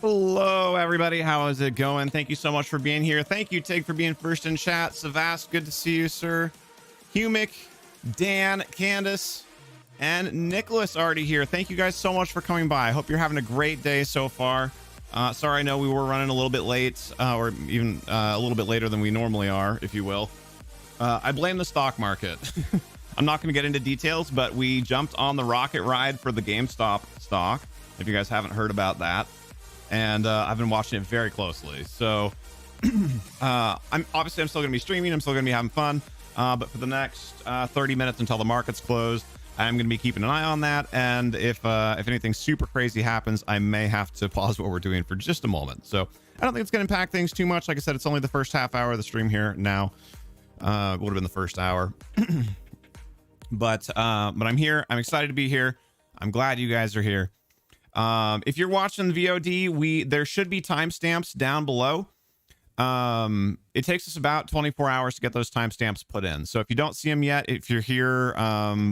Hello, everybody. How is it going? Thank you so much for being here. Thank you, Tig, for being first in chat. Psivast, good to see you, sir. Humic, Dan, Candace, and Nicholas already here. Thank you guys so much for coming by. I hope you're having a great day so far. Sorry, I know we were running a little bit late, or even a little bit later than we normally are, if you will. I blame the stock market. I'm not going to get into details, but we jumped on the rocket ride for the GameStop stock, if you guys haven't heard about that. And I've been watching it very closely. So I'm still going to be streaming. I'm still going to be having fun. But for the next 30 minutes until the market's closed, I'm going to be keeping an eye on that. And if anything super crazy happens, I may have to pause what we're doing for just a moment. So I don't think it's going to impact things too much. Like I said, it's only the first half hour of the stream here now. Would have been the first hour. But I'm here. I'm excited to be here. I'm glad you guys are here. If you're watching the VOD, there should be timestamps down below. It takes us about 24 hours to get those timestamps put in. So if you don't see them yet, if you're here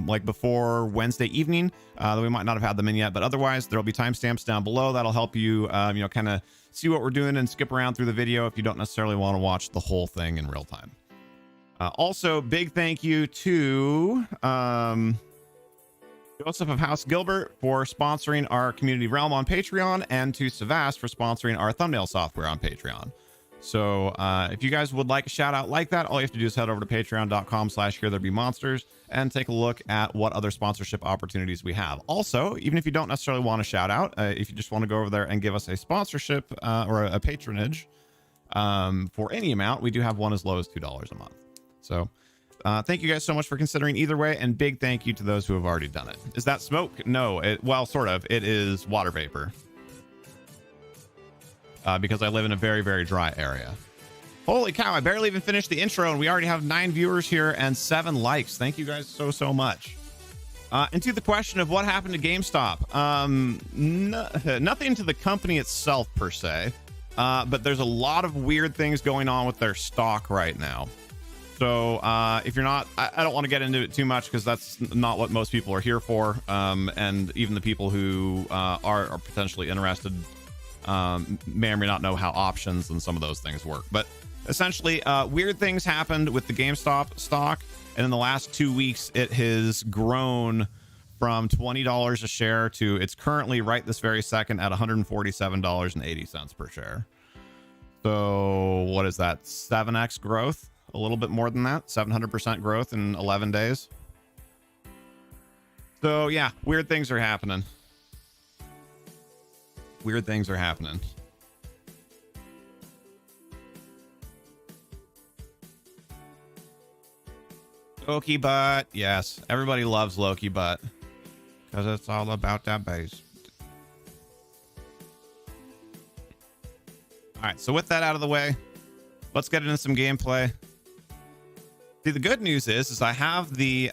like before Wednesday evening, then we might not have had them in yet. But otherwise, there'll be timestamps down below. That'll help you, kind of see what we're doing and skip around through the video if you don't necessarily want to watch the whole thing in real time. Also, big thank you to Joseph of House Gilbert for sponsoring our community realm on Patreon, and to Psivast for sponsoring our thumbnail software on Patreon. So if you guys would like a shout out like that, all you have to do is head over to patreon.com/HereThereBeMonsters and take a look at what other sponsorship opportunities we have. Also, even if you don't necessarily want a shout out, if you just want to go over there and give us a sponsorship or a patronage for any amount, we do have one as low as $2 a month. So thank you guys so much for considering either way, and big thank you to those who have already done it. Is that smoke? No, well, sort of. It is water vapor. Because I live in a very, very dry area. Holy cow, I barely even finished the intro and we already have 9 viewers here and 7 likes. Thank you guys so much. And to the question of what happened to GameStop. Nothing to the company itself per se, but there's a lot of weird things going on with their stock right now. So if you're not, I don't want to get into it too much because that's not what most people are here for. And even the people who are potentially interested may or may not know how options and some of those things work. But essentially, weird things happened with the GameStop stock. And in the last 2 weeks, it has grown from $20 a share to it's currently right this very second at $147.80 per share. So what is that? 7x growth? A little bit more than that, 700% growth in 11 days. So yeah, weird things are happening. Weird things are happening. Loki butt. Yes, everybody loves Loki butt because it's all about that base. All right, so with that out of the way, let's get into some gameplay. See, the good news is I have the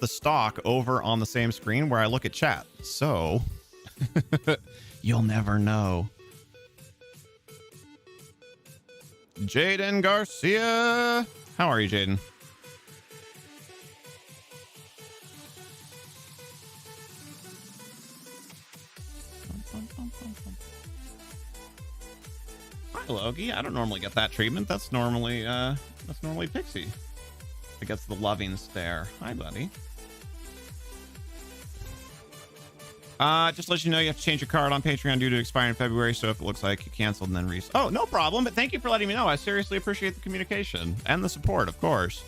stock over on the same screen where I look at chat. So you'll never know. Jaden Garcia. How are you, Jaden? Hi, Loki. I don't normally get that treatment. That's normally Pixie. It gets the loving stare. Hi, buddy. Just let you know you have to change your card on Patreon due to expire in February. So if it looks like you canceled and then oh, no problem. But thank you for letting me know. I seriously appreciate the communication and the support, of course.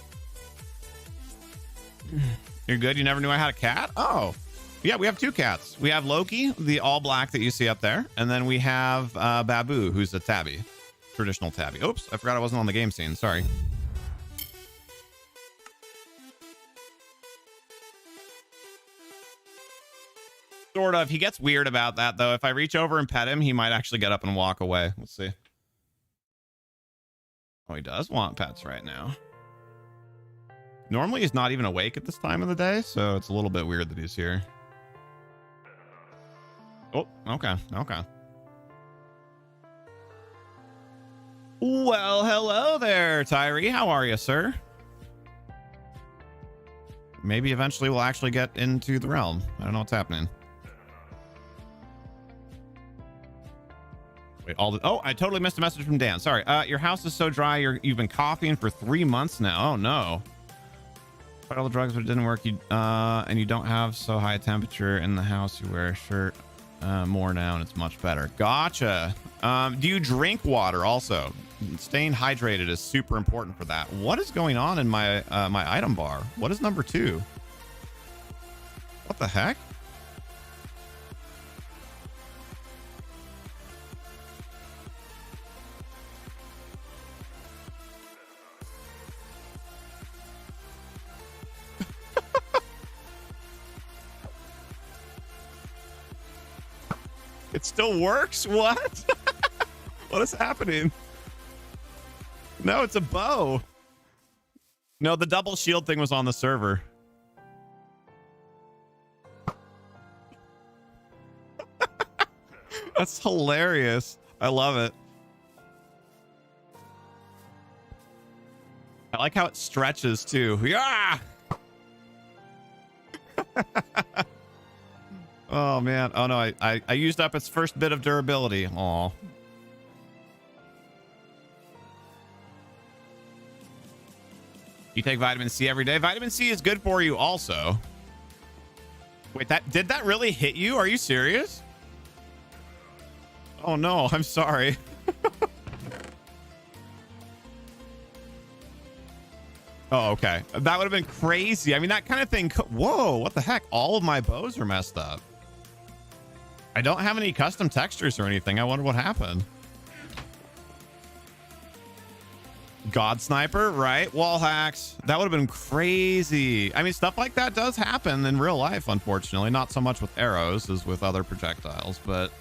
You're good. You never knew I had a cat. Oh, yeah. We have 2 cats. We have Loki, the all black that you see up there. And then we have Babu, who's a tabby, traditional tabby. Oops. I forgot I wasn't on the game scene. Sorry. Sort of. He gets weird about that, though. If I reach over and pet him, he might actually get up and walk away. Let's see. Oh, he does want pets right now. Normally, he's not even awake at this time of the day, so it's a little bit weird that he's here. Oh, okay. Okay. Well, hello there, Tyree. How are you, sir? Maybe eventually we'll actually get into the realm. I don't know what's happening. Wait, oh, I totally missed a message from Dan. Sorry. Your house is so dry. You've been coughing for 3 months now. Oh no. Tried all the drugs, but it didn't work. And you don't have so high a temperature in the house. You wear a shirt more now, and it's much better. Gotcha. Do you drink water also? Staying hydrated is super important for that. What is going on in my my item bar? What is number 2? What the heck? It still works? What? What is happening? No, it's a bow. No, the double shield thing was on the server. That's hilarious. I love it. I like how it stretches too. Yeah. Oh man. Oh no, I used up its first bit of durability. Aw. You take vitamin C every day. Vitamin C is good for you also. Wait, did that really hit you? Are you serious? Oh no, I'm sorry. Oh, okay. That would have been crazy. I mean, that kind of thing. Whoa, what the heck? All of my bows are messed up. I don't have any custom textures or anything. I wonder what happened. God sniper, right? Wall hacks. That would have been crazy. I mean, stuff like that does happen in real life, unfortunately. Not so much with arrows as with other projectiles, but...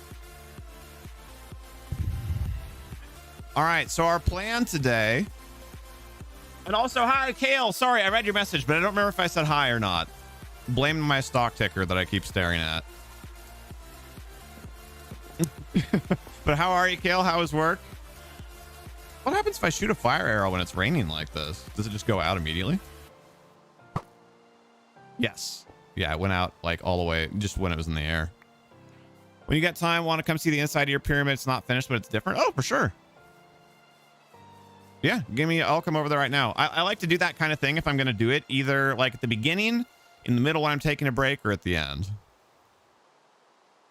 All right, so our plan today... And also, hi, Kale. Sorry, I read your message, but I don't remember if I said hi or not. Blaming my stock ticker that I keep staring at. But how are you, Kale? How is work? What happens if I shoot a fire arrow when it's raining like this? Does it just go out immediately? Yes. Yeah, it went out like all the way just when it was in the air. When you get time, want to come see the inside of your pyramid? It's not finished, but it's different. Oh, for sure. Yeah, I'll come over there right now. I like to do that kind of thing if I'm going to do it, either like at the beginning, in the middle when I'm taking a break, or at the end.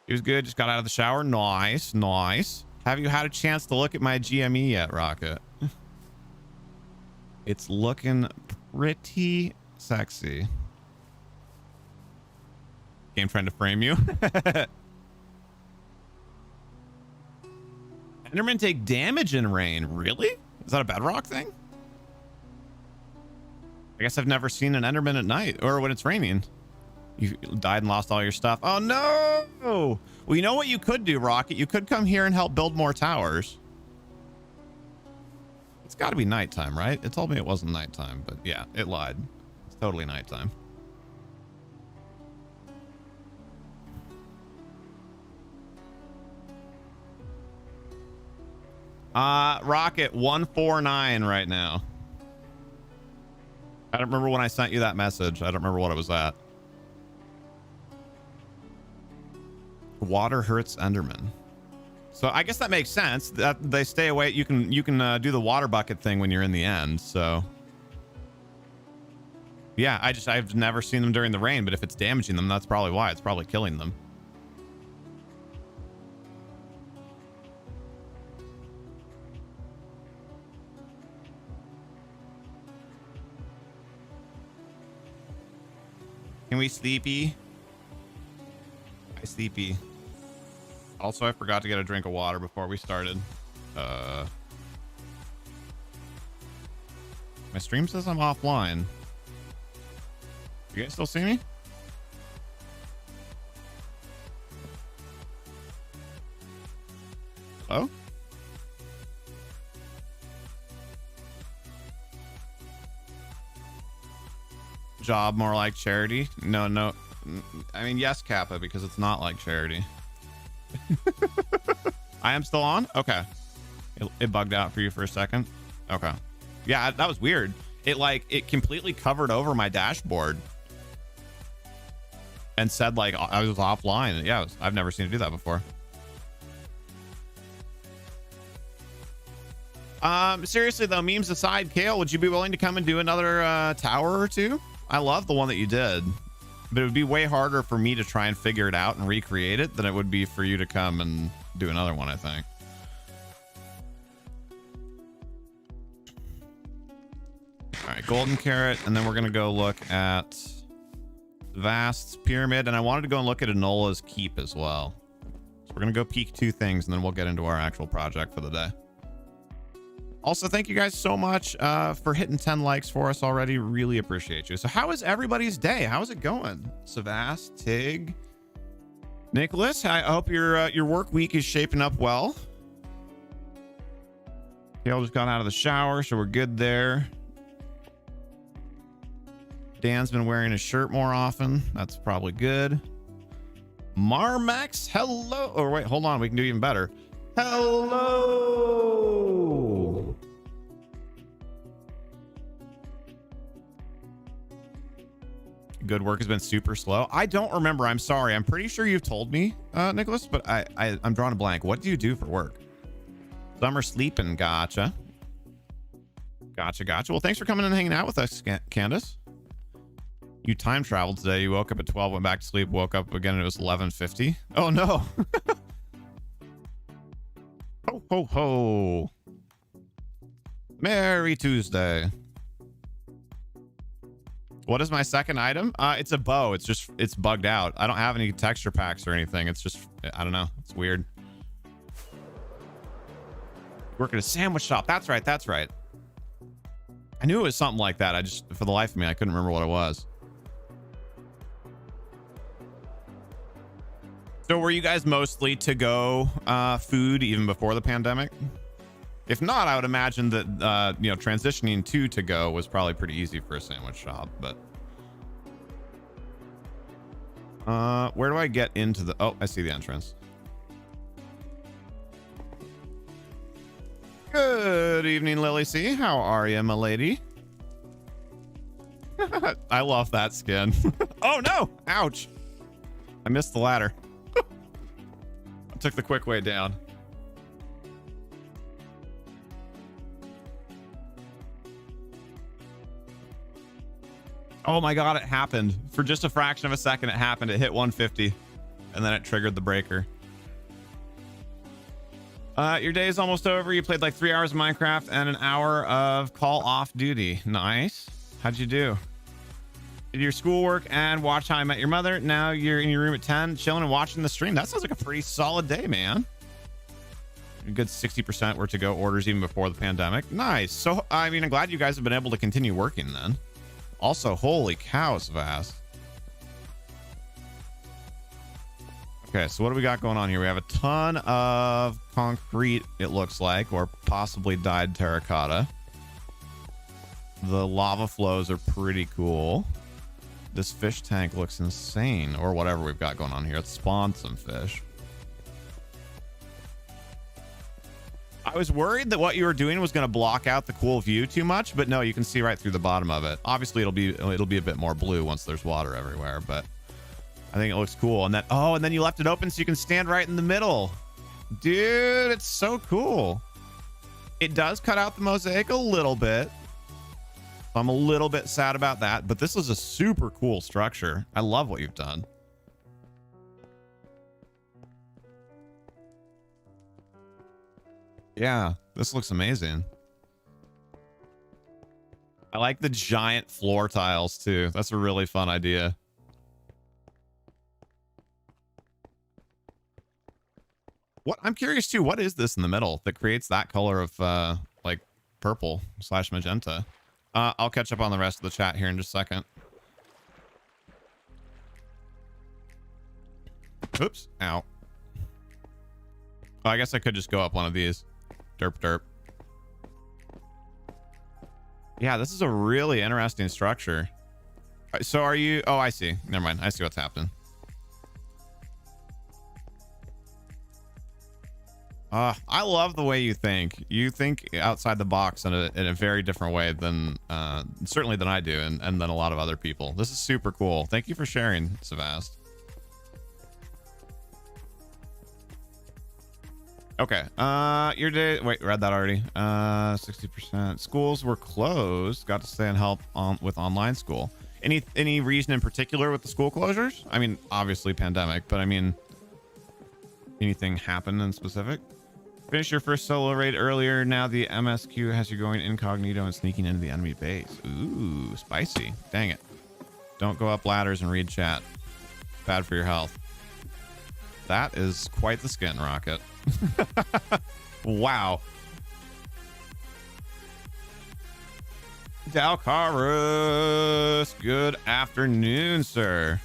He was good. Just got out of the shower. Nice. Nice. Have you had a chance to look at my GME yet, Rocket? It's looking pretty sexy. Game trying to frame you. Endermen take damage in rain. Really? Is that a bedrock thing? I guess I've never seen an Enderman at night or when it's raining. You died and lost all your stuff. Oh no! Well, you know what you could do, Rocket? You could come here and help build more towers. It's got to be nighttime, right? It told me it wasn't nighttime, but yeah, it lied. It's totally nighttime. Rocket 149 right now. I don't remember when I sent you that message. I don't remember what it was at. Water hurts Enderman. So I guess that makes sense that they stay away. You can do the water bucket thing when you're in the end. So yeah, I've never seen them during the rain, but if it's damaging them, that's probably why. It's probably killing them. Can we sleepy? Hi, sleepy. Also, I forgot to get a drink of water before we started. My stream says I'm offline. You guys still see me? Hello? Job more like charity? No. I mean, yes, Kappa, because it's not like charity. I am still on? Okay. It bugged out for you for a second. Okay. Yeah, that was weird. It completely covered over my dashboard and said like I was offline. Yeah, I've never seen it do that before. Seriously though, memes aside, Kale, would you be willing to come and do another tower or two? I love the one that you did, but it would be way harder for me to try and figure it out and recreate it than it would be for you to come and do another one, I think. All right, golden carrot, and then we're gonna go look at Vast's pyramid, and I wanted to go and look at Anola's keep as well. So we're gonna go peek 2 things, and then we'll get into our actual project for the day. Also, thank you guys so much for hitting 10 likes for us already. Really appreciate you. So how is everybody's day? How's it going? Psivast, Tig, Nicholas, I hope your work week is shaping up well. Kale just got out of the shower, so we're good there. Dan's been wearing his shirt more often. That's probably good. Marmax, hello. Or wait, hold on. We can do even better. Hello. Good work has been super slow. I don't remember. I'm sorry. I'm pretty sure you've told me, Nicholas, but I'm drawing a blank. What do you do for work? Summer sleeping. Gotcha. Gotcha. Well, thanks for coming and hanging out with us, Candace. You time traveled today. You woke up at 12, went back to sleep, woke up again, and it was 11:50. Oh no. Ho ho ho. Merry Tuesday. What is my second item? It's a bow. It's bugged out. I don't have any texture packs or anything. It's just, I don't know. It's weird. Work at a sandwich shop. That's right. I knew it was something like that. I just, for the life of me, I couldn't remember what it was. So were you guys mostly to-go food even before the pandemic? If not, I would imagine that transitioning to-go was probably pretty easy for a sandwich shop. But where do I get into the? Oh, I see the entrance. Good evening, Lily C. How are you, my lady? I love that skin. Oh no! Ouch! I missed the ladder. I took the quick way down. Oh my god, it happened. For just a fraction of a second, it happened. It hit 150, and then it triggered the breaker. Your day is almost over. You played like 3 hours of Minecraft and an hour of Call Off Duty. Nice. How'd you do? Did your schoolwork and watch How I Met Your Mother. Now you're in your room at 10, chilling and watching the stream. That sounds like a pretty solid day, man. A good 60% were to-go orders even before the pandemic. Nice. So, I mean, I'm glad you guys have been able to continue working then. Also, holy cow, Psivast. Okay, so what do we got going on here? We have a ton of concrete, it looks like, or possibly dyed terracotta. The lava flows are pretty cool. This fish tank looks insane, or whatever we've got going on here. Let's spawn some fish. I was worried that what you were doing was going to block out the cool view too much, but no, you can see right through the bottom of it. Obviously, it'll be a bit more blue once there's water everywhere, but I think it looks cool. And then, oh, and then you left it open so you can stand right in the middle. Dude, it's so cool. It does cut out the mosaic a little bit. I'm a little bit sad about that, but this is a super cool structure. I love what you've done. Yeah, this looks amazing. I like the giant floor tiles too. That's a really fun idea. What I'm curious too, what is this in the middle that creates that color of like purple / magenta? I'll catch up on the rest of the chat here in just a second. Oops. Ow. Oh, I guess I could just go up one of these. Derp. Yeah, this is a really interesting structure. So are you... Oh, I see. Never mind. I see what's happening. I love the way you think. You think outside the box in a very different way than certainly than I do, and than a lot of other people. This is super cool. Thank you for sharing, Psivast. Okay. Your day. Wait, read that already. 60%. Schools were closed. Got to stay and help with online school. Any reason in particular with the school closures? I mean, obviously pandemic, but I mean, anything happened in specific? Finish your first solo raid earlier. Now the MSQ has you going incognito and sneaking into the enemy base. Ooh, spicy. Dang it. Don't go up ladders and read chat. Bad for your health. That is quite the skin, Rocket. Wow. Dalcarus, good afternoon, sir.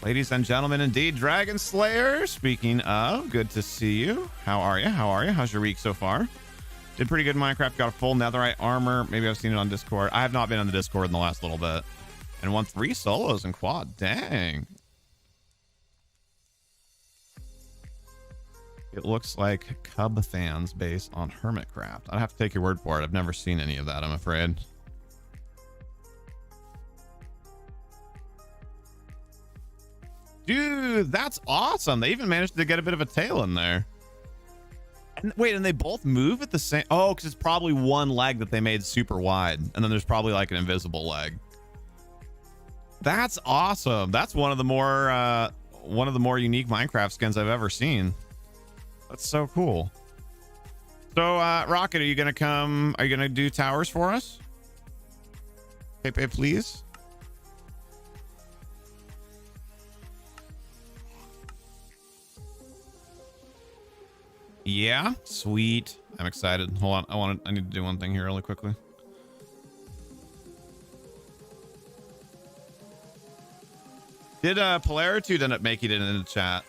Ladies and gentlemen, indeed, Dragon Slayer. Speaking of, good to see you. How are you? How are you? How's your week so far? Did pretty good in Minecraft. Got a full netherite armor. Maybe I've seen it on Discord. I have not been on the Discord in the last little bit. And won 3 solos in quad. Dang. It looks like Cub fans base on Hermitcraft. I'd have to take your word for it. I've never seen any of that, I'm afraid. Dude, that's awesome. They even managed to get a bit of a tail in there. And wait, and they both move at the same... Oh, because it's probably one leg that they made super wide. And then there's probably like an invisible leg. That's awesome. That's one of the more unique Minecraft skins I've ever seen. That's so cool. So, Rocket, are you going to come... Are you going to do towers for us? Pepe, please. Yeah, sweet. I'm excited. Hold on. I need to do one thing here really quickly. Did Polaritude end up making it in the chat?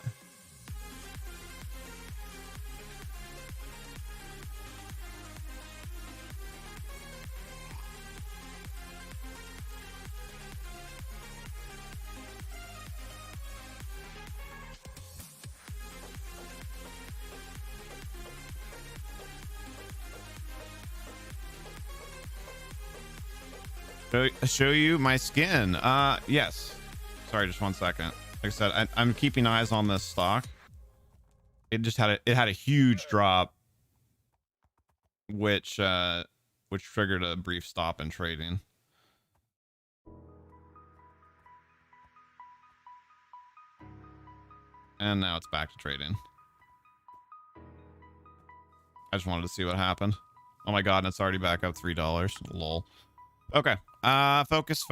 Show you my skin. Yes. Sorry, just 1 second. Like I said, I'm keeping eyes on this stock. It just had a huge drop, which triggered a brief stop in trading. And now it's back to trading. I just wanted to see what happened. Oh my god, and it's already back up $3. Lol. Okay. Focus.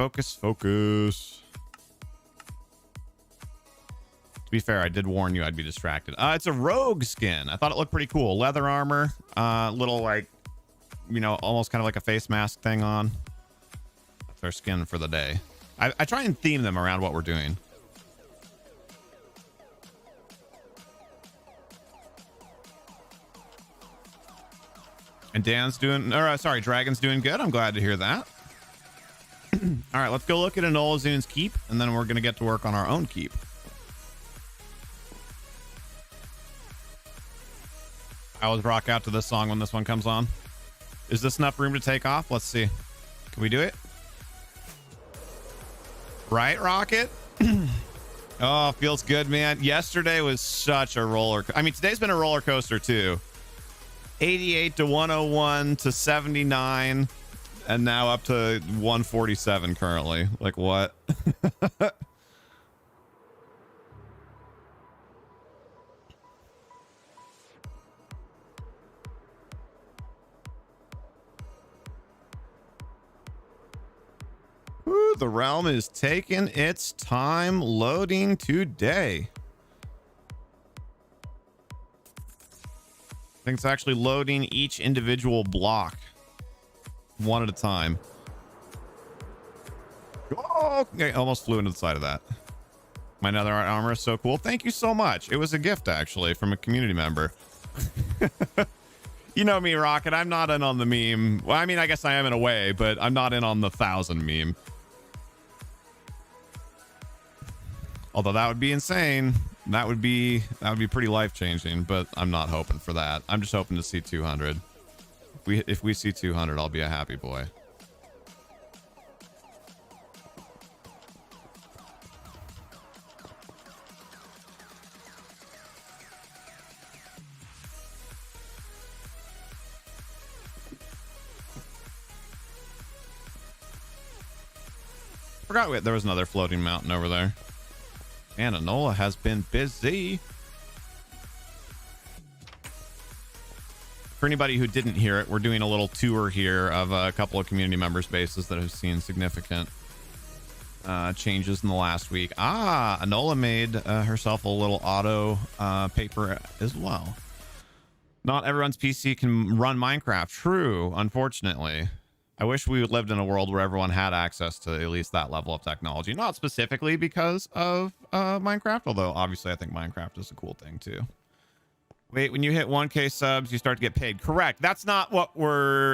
To be fair, I did warn you I'd be distracted. It's a rogue skin. I thought it looked pretty cool. Leather armor, little like, you know, almost kind of like a face mask thing on. That's our skin for the day. I try and theme them around what we're doing. And Dan's doing, or sorry, Dragon's doing good. I'm glad to hear that. All right, let's go look at Anolaszun's keep, and then we're going to get to work on our own keep. I always rock out to this song when this one comes on. Is this enough room to take off? Let's see. Can we do it? Right, Rocket? Oh, feels good, man. Yesterday was such a roller. I mean, today's been a roller coaster too. 88 to 101 to 79. And now up to 147 currently. Like what? Ooh, the realm is taking its time loading today. I think it's actually loading each individual block one at a time. Oh, okay, almost flew into the side of that. My netherite armor is so cool. Thank you so much. It was a gift actually from a community member. You know me, Rocket. I'm not in on the meme. Well, I mean, I guess I am in a way, but I'm not in on the 1,000 meme. Although that would be insane. That would be pretty life-changing, but I'm not hoping for that. I'm just hoping to see 200. If we see 200, I'll be a happy boy. forgot there was another floating mountain over there. And Anola has been busy. For anybody who didn't hear it, we're doing a little tour here of a couple of community members' bases that have seen significant changes in the last week. Anola made herself a little auto paper as well. Not everyone's PC can run Minecraft. True, unfortunately. I wish we lived in a world where everyone had access to at least that level of technology. Not specifically because of Minecraft, although obviously I think Minecraft is a cool thing too. Wait, when you hit 1K subs, you start to get paid. Correct. That's not what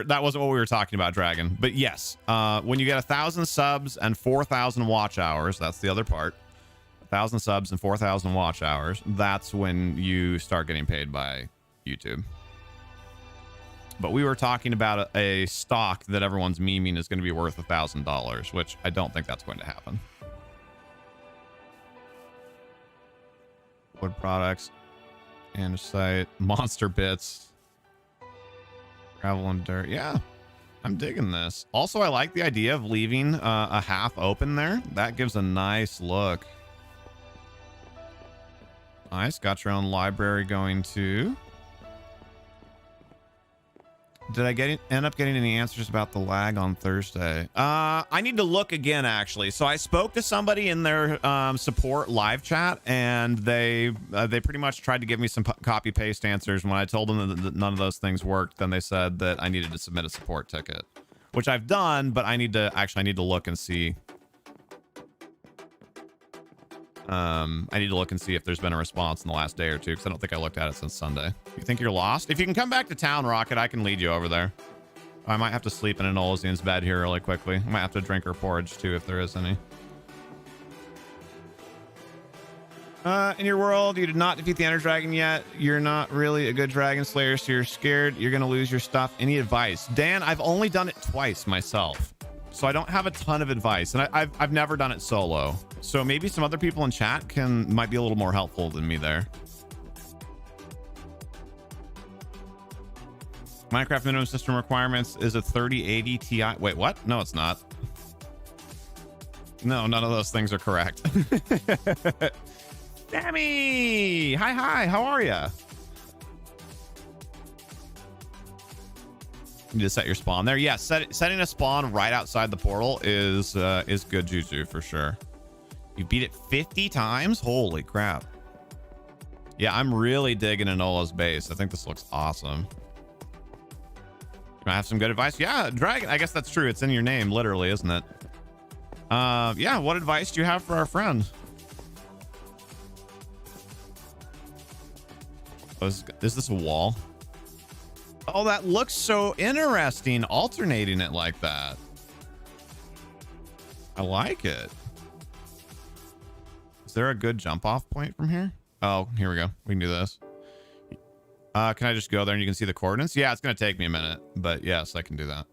that wasn't what we were talking about, Dragon. But yes, when you get 1,000 subs and 4,000 watch hours, that's the other part. 1,000 subs and 4,000 watch hours. That's when you start getting paid by YouTube. But we were talking about a stock that everyone's memeing is going to be worth $1,000, which I don't think that's going to happen. Wood products. Andesite, monster bits, gravel and dirt. Yeah, I'm digging this. Also, I like the idea of leaving a half open there. That gives a nice look. Nice. Got your own library going too. Did I end up getting any answers about the lag on Thursday? I need to look again, actually. So I spoke to somebody in their support live chat, and they pretty much tried to give me some copy paste answers. When I told them that none of those things worked, then they said that I needed to submit a support ticket, which I've done, but I need to look and see. I need to look and see if there's been a response in the last day or two, because I don't think I looked at it since Sunday. You think you're lost? If you can come back to town, Rocket, I can lead you over there. I might have to sleep in Anolaszun's bed here really quickly. I might have to drink her porridge too, if there is any. In your world, you did not defeat the Ender Dragon yet. You're not really a good dragon slayer, so you're scared you're going to lose your stuff. Any advice? Dan, I've only done it twice myself, so I don't have a ton of advice, and I've never done it solo. So maybe some other people in chat might be a little more helpful than me there. Minecraft minimum system requirements is a 3080 Ti. Wait, what? No, it's not. No, none of those things are correct. Sammy! Hi, how are ya? You just set your spawn there. Yeah, setting a spawn right outside the portal is good juju for sure. You beat it 50 times? Holy crap. Yeah, I'm really digging Anola's base. I think this looks awesome. I have some good advice. Yeah, Dragon, I guess that's true. It's in your name, literally, isn't it? Yeah, what advice do you have for our friend? Is this a wall? Oh, that looks so interesting, alternating it like that. I like it. Is there a good jump off point from here? Oh, here we go. We can do this. Can I just go there and you can see the coordinates? Yeah, it's going to take me a minute, but yes, I can do that.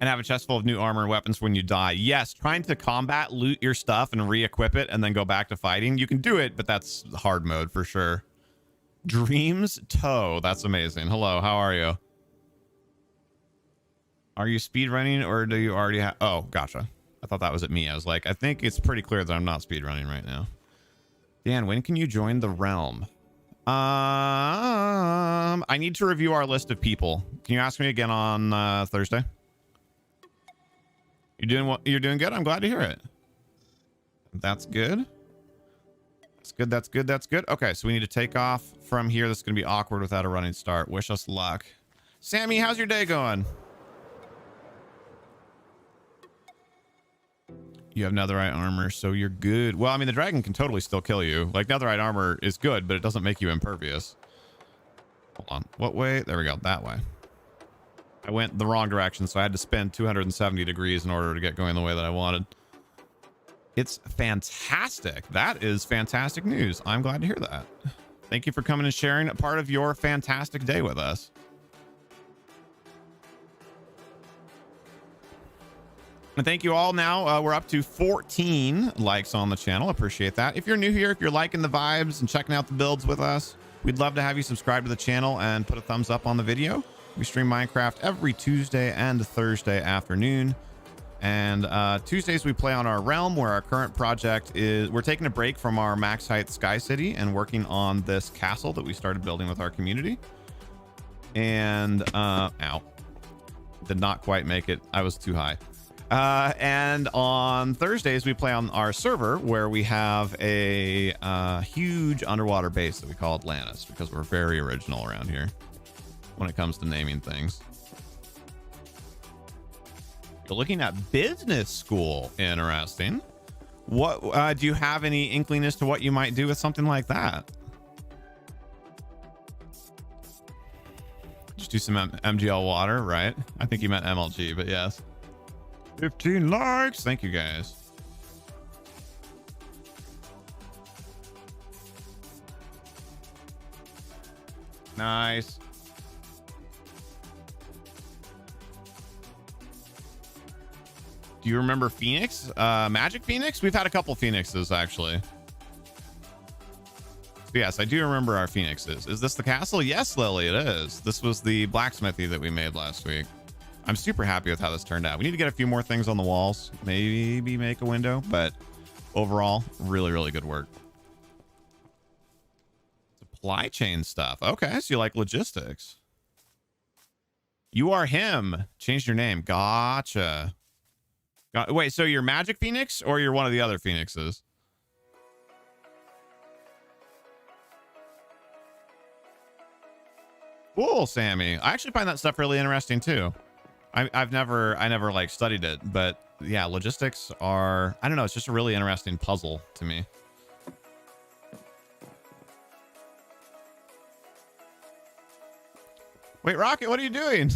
And have a chest full of new armor and weapons when you die. Yes, trying to combat, loot your stuff and re-equip it and then go back to fighting. You can do it, but that's hard mode for sure. Dreams Toe. That's amazing. Hello, how are you? Are you speedrunning or do you already have... Oh, gotcha. I thought that was at me. I was like, I think it's pretty clear that I'm not speedrunning right now. Dan, when can you join the realm? I need to review our list of people. Can you ask me again on Thursday? You're doing good? I'm glad to hear it. That's good. That's good. That's good. That's good. Okay, so we need to take off from here. This is going to be awkward without a running start. Wish us luck. Sammy, how's your day going? You have netherite armor, so you're good. Well, I mean, the dragon can totally still kill you. Like, netherite armor is good, but it doesn't make you impervious. Hold on. What way? There we go. That way. I went the wrong direction, so I had to spin 270 degrees in order to get going the way that I wanted. It's fantastic. That is fantastic news. I'm glad to hear that. Thank you for coming and sharing a part of your fantastic day with us. And thank you all. Now we're up to 14 likes on the channel. Appreciate that. If you're new here, if you're liking the vibes and checking out the builds with us, We'd love to have you subscribe to the channel and put a thumbs up on the video. We stream Minecraft every Tuesday and Thursday afternoon. And Tuesdays we play on our realm, where our current project is, we're taking a break from our max height Sky City and working on this castle that we started building with our community. And ow, did not quite make it. I was too high. And on Thursdays we play on our server, where we have a huge underwater base that we call Atlantis, because we're very original around here when it comes to naming things. You're looking at business school. Interesting. What do you have any inkling as to what you might do with something like that? Just do some MGL water, right? I think you meant MLG, but yes. 15 likes. Thank you guys. Nice. Do you remember Phoenix? Magic Phoenix? We've had a couple Phoenixes, actually. Yes, I do remember our Phoenixes. Is this the castle? Yes, Lily, it is. This was the blacksmithy that we made last week. I'm super happy with how this turned out. We need to get a few more things on the walls. Maybe make a window, but overall, really, really good work. Supply chain stuff. Okay, so you like logistics. You are him. Changed your name. Gotcha. Wait, so you're Magic Phoenix, or you're one of the other Phoenixes? Cool, Sammy. I actually find that stuff really interesting too. I never like studied it, but yeah, logistics are, I don't know, it's just a really interesting puzzle to me. Wait, Rocket, what are you doing?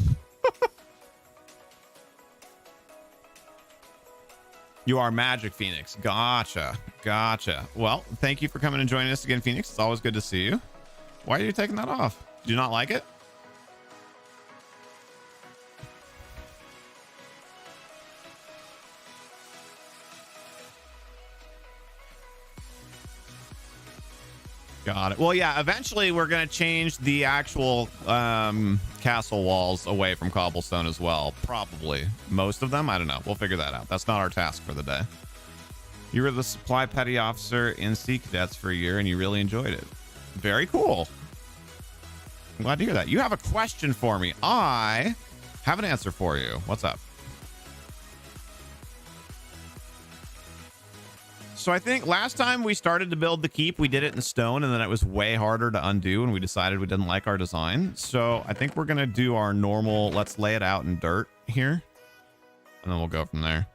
You are Magic Phoenix. Gotcha. Gotcha. Well, thank you for coming and joining us again, Phoenix. It's always good to see you. Why are you taking that off? Do you not like it? Got it. Well, yeah, eventually we're going to change the actual castle walls away from cobblestone as well. Probably. Most of them. I don't know. We'll figure that out. That's not our task for the day. You were the supply petty officer in Sea Cadets for a year and you really enjoyed it. Very cool. I'm glad to hear that. You have a question for me. I have an answer for you. What's up? So I think last time we started to build the keep, we did it in stone, and then it was way harder to undo, and we decided we didn't like our design. So I think we're going to do our normal, let's lay it out in dirt here, and then we'll go from there.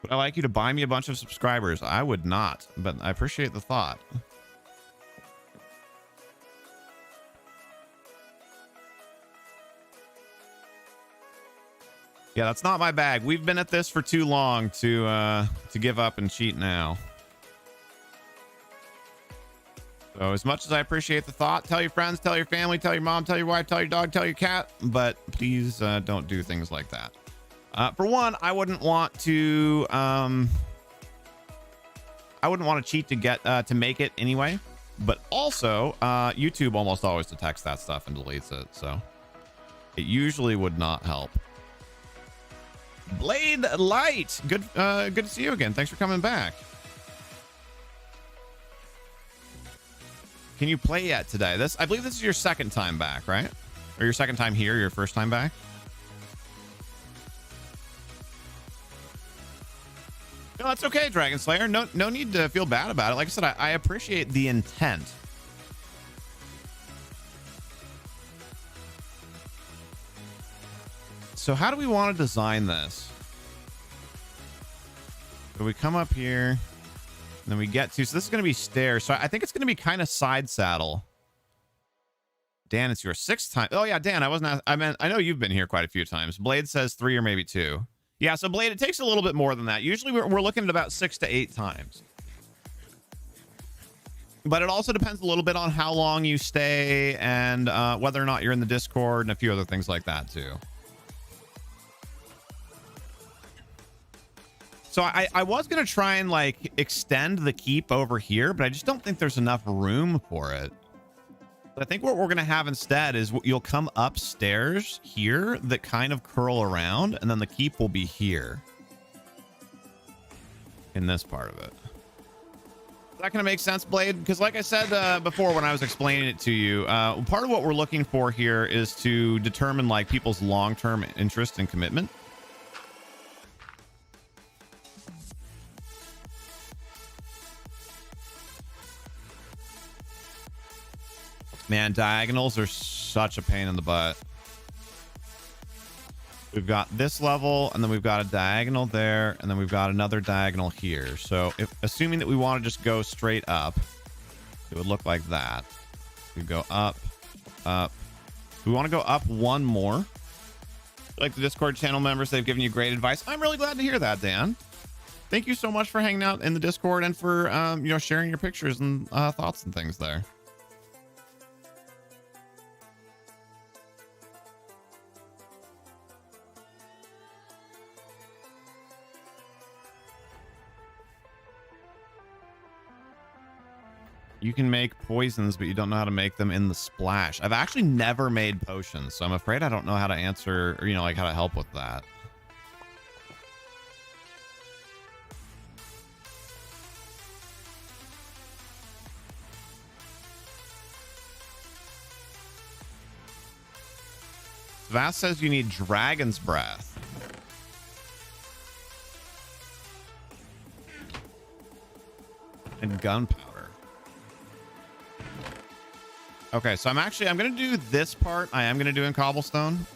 Would I like you to buy me a bunch of subscribers? I would not, but I appreciate the thought. Yeah, that's not my bag. We've been at this for too long to give up and cheat now. So as much as I appreciate the thought, tell your friends, tell your family, tell your mom, tell your wife, tell your dog, tell your cat, but please don't do things like that. For one, I wouldn't want to cheat to get to make it anyway. But also, YouTube almost always detects that stuff and deletes it, so it usually would not help. Blade Light, good to see you again. Thanks for coming back. Can you play yet today? I believe this is your second time back, right? Or your second time here, your first time back? No, that's okay, Dragon Slayer. No need to feel bad about it. Like I said, I appreciate the intent. So how do we want to design this? So we come up here, and then we get to, so this is going to be stairs. So I think it's going to be kind of side saddle. Dan, it's your sixth time. Oh yeah, Dan, I know you've been here quite a few times. Blade says 3 or maybe 2. Yeah, so Blade, it takes a little bit more than that. Usually we're looking at about 6 to 8 times. But it also depends a little bit on how long you stay and whether or not you're in the Discord and a few other things like that too. So I was going to try and like extend the keep over here, but I just don't think there's enough room for it. I think what we're going to have instead is you'll come upstairs here that kind of curl around, and then the keep will be here in this part of it. Is that going to make sense, Blade? Because like I said before when I was explaining it to you, part of what we're looking for here is to determine like people's long-term interest and commitment. Man, diagonals are such a pain in the butt. We've got this level, and then we've got a diagonal there, and then we've got another diagonal here. So assuming that we want to just go straight up, it would look like that. We go up, up. We want to go up one more. Like the Discord channel members, they've given you great advice. I'm really glad to hear that, Dan. Thank you so much for hanging out in the Discord and for sharing your pictures and thoughts and things there. You can make poisons, but you don't know how to make them in the splash. I've actually never made potions, so I'm afraid I don't know how to answer, or, like how to help with that. Psivast says you need dragon's breath. And gunpowder. Okay, so I'm going to do this part. I am going to do in cobblestone.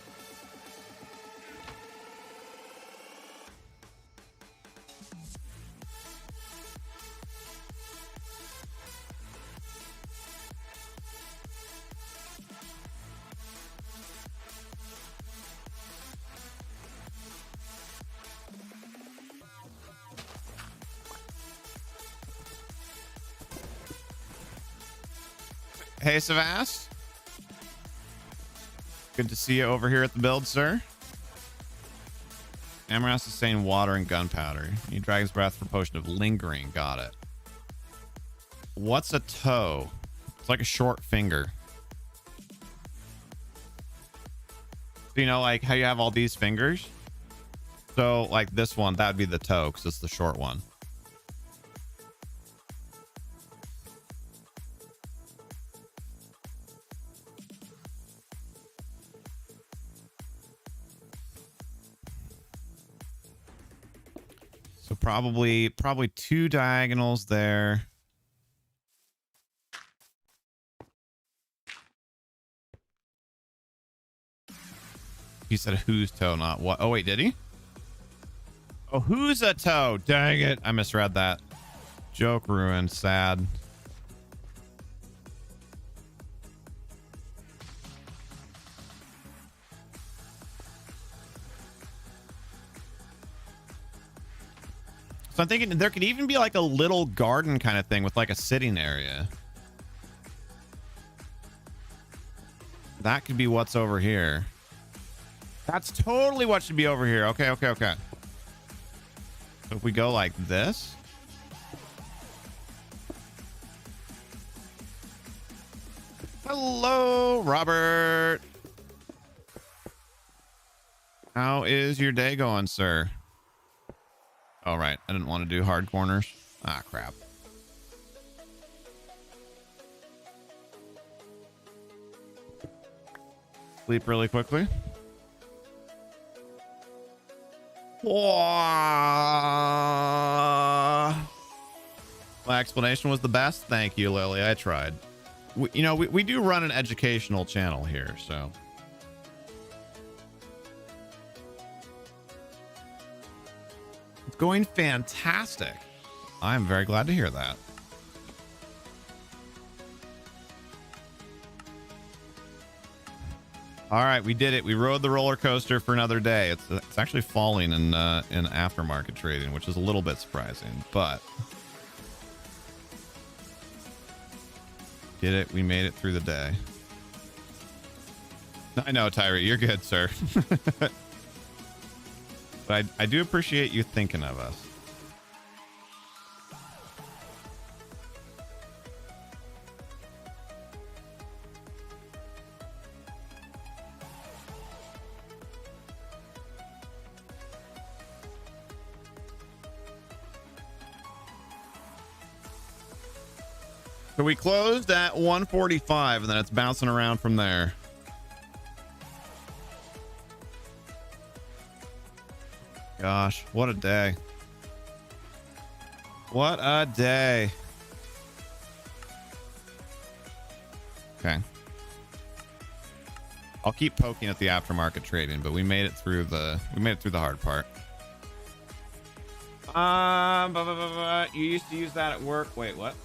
Hey, Psivast. Good to see you over here at the build, sir. Amaras is saying water and gunpowder. You need Dragon's Breath for potion of lingering. Got it. What's a toe? It's like a short finger. So, like how you have all these fingers? So, like this one, that would be the toe because it's the short one. So probably two diagonals there. He said whose toe, not what. Oh wait, did he? Oh, who's a toe? Dang it, I misread that. Joke ruined. Sad. So I'm thinking there could even be like a little garden kind of thing with like a sitting area. That could be what's over here. That's totally what should be over here. Okay, okay, okay. So if we go like this. Hello, Robert. How is your day going, sir? All right, I didn't want to do hard corners. Ah, crap. Sleep really quickly. My explanation was the best. Thank you, Lily. I tried. We do run an educational channel here, so. It's going fantastic. I'm very glad to hear that. All right, we did it. We rode the roller coaster for another day. It's actually falling in aftermarket trading, which is a little bit surprising, but did it. We made it through the day. I know, Tyree, you're good, sir. But I do appreciate you thinking of us. So we closed at 145 and then it's bouncing around from there. Gosh, what a day. What a day. Okay. I'll keep poking at the aftermarket trading, but we made it through the hard part. You used to use that at work. Wait, what?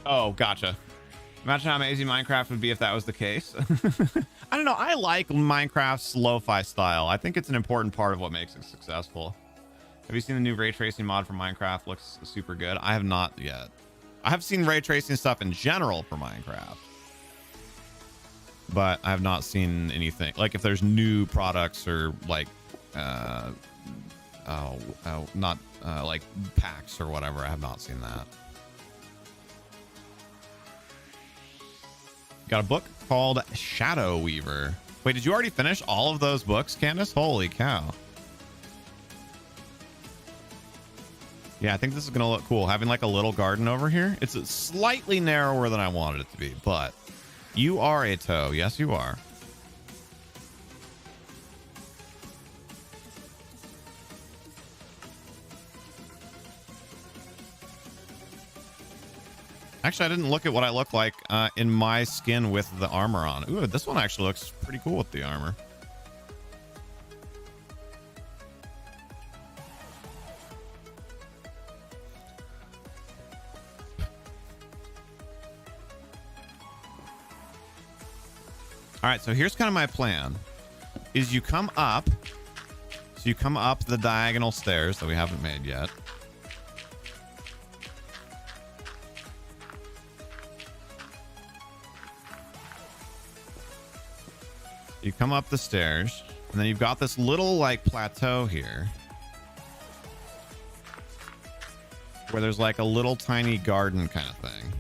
Oh, gotcha. Imagine how amazing Minecraft would be if that was the case. I don't know. I like Minecraft's lo-fi style. I think it's an important part of what makes it successful. Have you seen the new ray tracing mod for Minecraft? Looks super good. I have not yet. I have seen ray tracing stuff in general for Minecraft, but I have not seen anything like if there's new products or like not like packs or whatever. I have not seen that. Got a book called Shadow Weaver. Wait, did you already finish all of those books, Candace? Holy cow. Yeah, I think this is gonna look cool, having like a little garden over here. It's slightly narrower than I wanted it to be, but you are a toe. Yes, you are. Actually, I didn't look at what I look like in my skin with the armor on. Ooh, this one actually looks pretty cool with the armor. All right, so here's kind of my plan. Is you come up. So you come up the diagonal stairs that we haven't made yet. You come up the stairs, and then you've got this little like plateau here where there's like a little tiny garden kind of thing.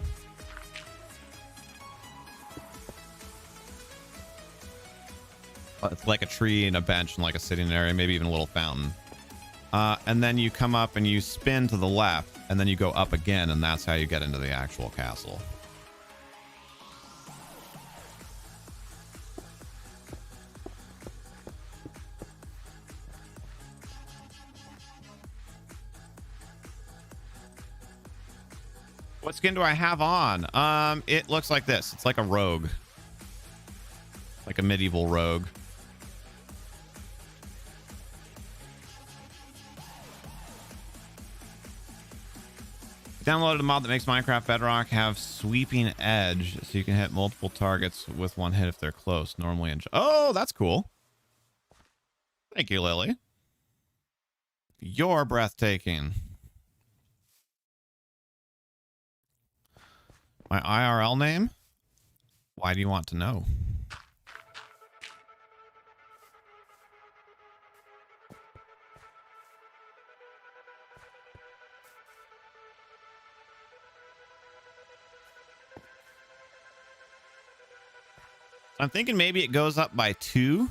It's like a tree and a bench and like a sitting area, maybe even a little fountain. And then you come up and you spin to the left, and then you go up again, and that's how you get into the actual castle. What skin do I have on? It looks like this. It's like a rogue. Like a medieval rogue. Downloaded a mod that makes Minecraft Bedrock have sweeping edge, so you can hit multiple targets with one hit if they're close. Normally in... Oh, that's cool. Thank you, Lily. You're breathtaking. My IRL name? Why do you want to know? I'm thinking maybe it goes up by 2.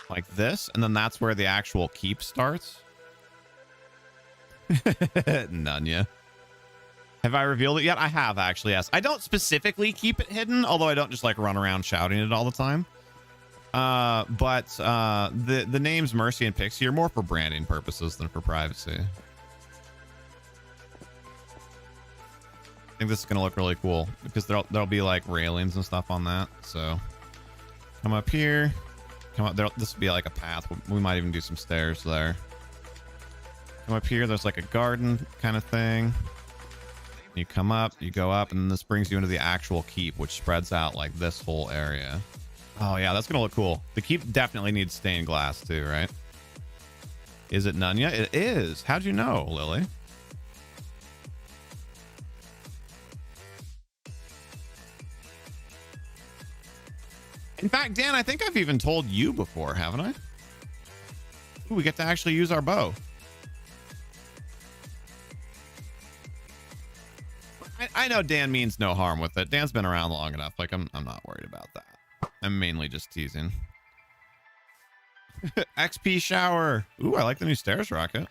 Like this, and then that's where the actual keep starts. Nunya. Have I revealed it yet? I have, actually, yes. I don't specifically keep it hidden, although I don't just like run around shouting it all the time. But the names Mercy and Pixie are more for branding purposes than for privacy. I think this is gonna look really cool because there'll be like railings and stuff on that. So come up here, come up there. This will be like a path. We might even do some stairs there. Come up here. There's like a garden kind of thing. You come up, you go up, and then this brings you into the actual keep, which spreads out like this whole area. Oh yeah, that's gonna look cool. The keep definitely needs stained glass too, right? Is it Nunya? It is. How'd you know, Lily? In fact, Dan, I think I've even told you before, haven't I? Ooh, we get to actually use our bow. I know Dan means no harm with it. Dan's been around long enough. Like, I'm not worried about that. I'm mainly just teasing. XP shower. Ooh, I like the new stairs rocket.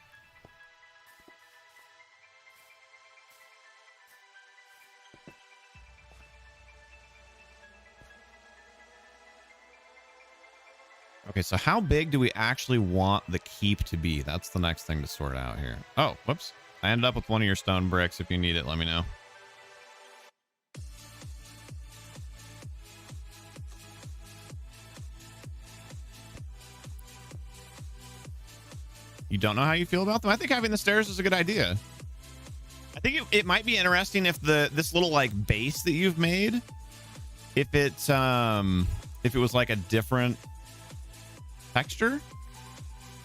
Okay, so how big do we actually want the keep to be? That's the next thing to sort out here. Oh, whoops. I ended up with one of your stone bricks. If you need it, let me know. You don't know how you feel about them? I think having the stairs is a good idea. I think it might be interesting if this little like base that you've made, if it was like a different texture,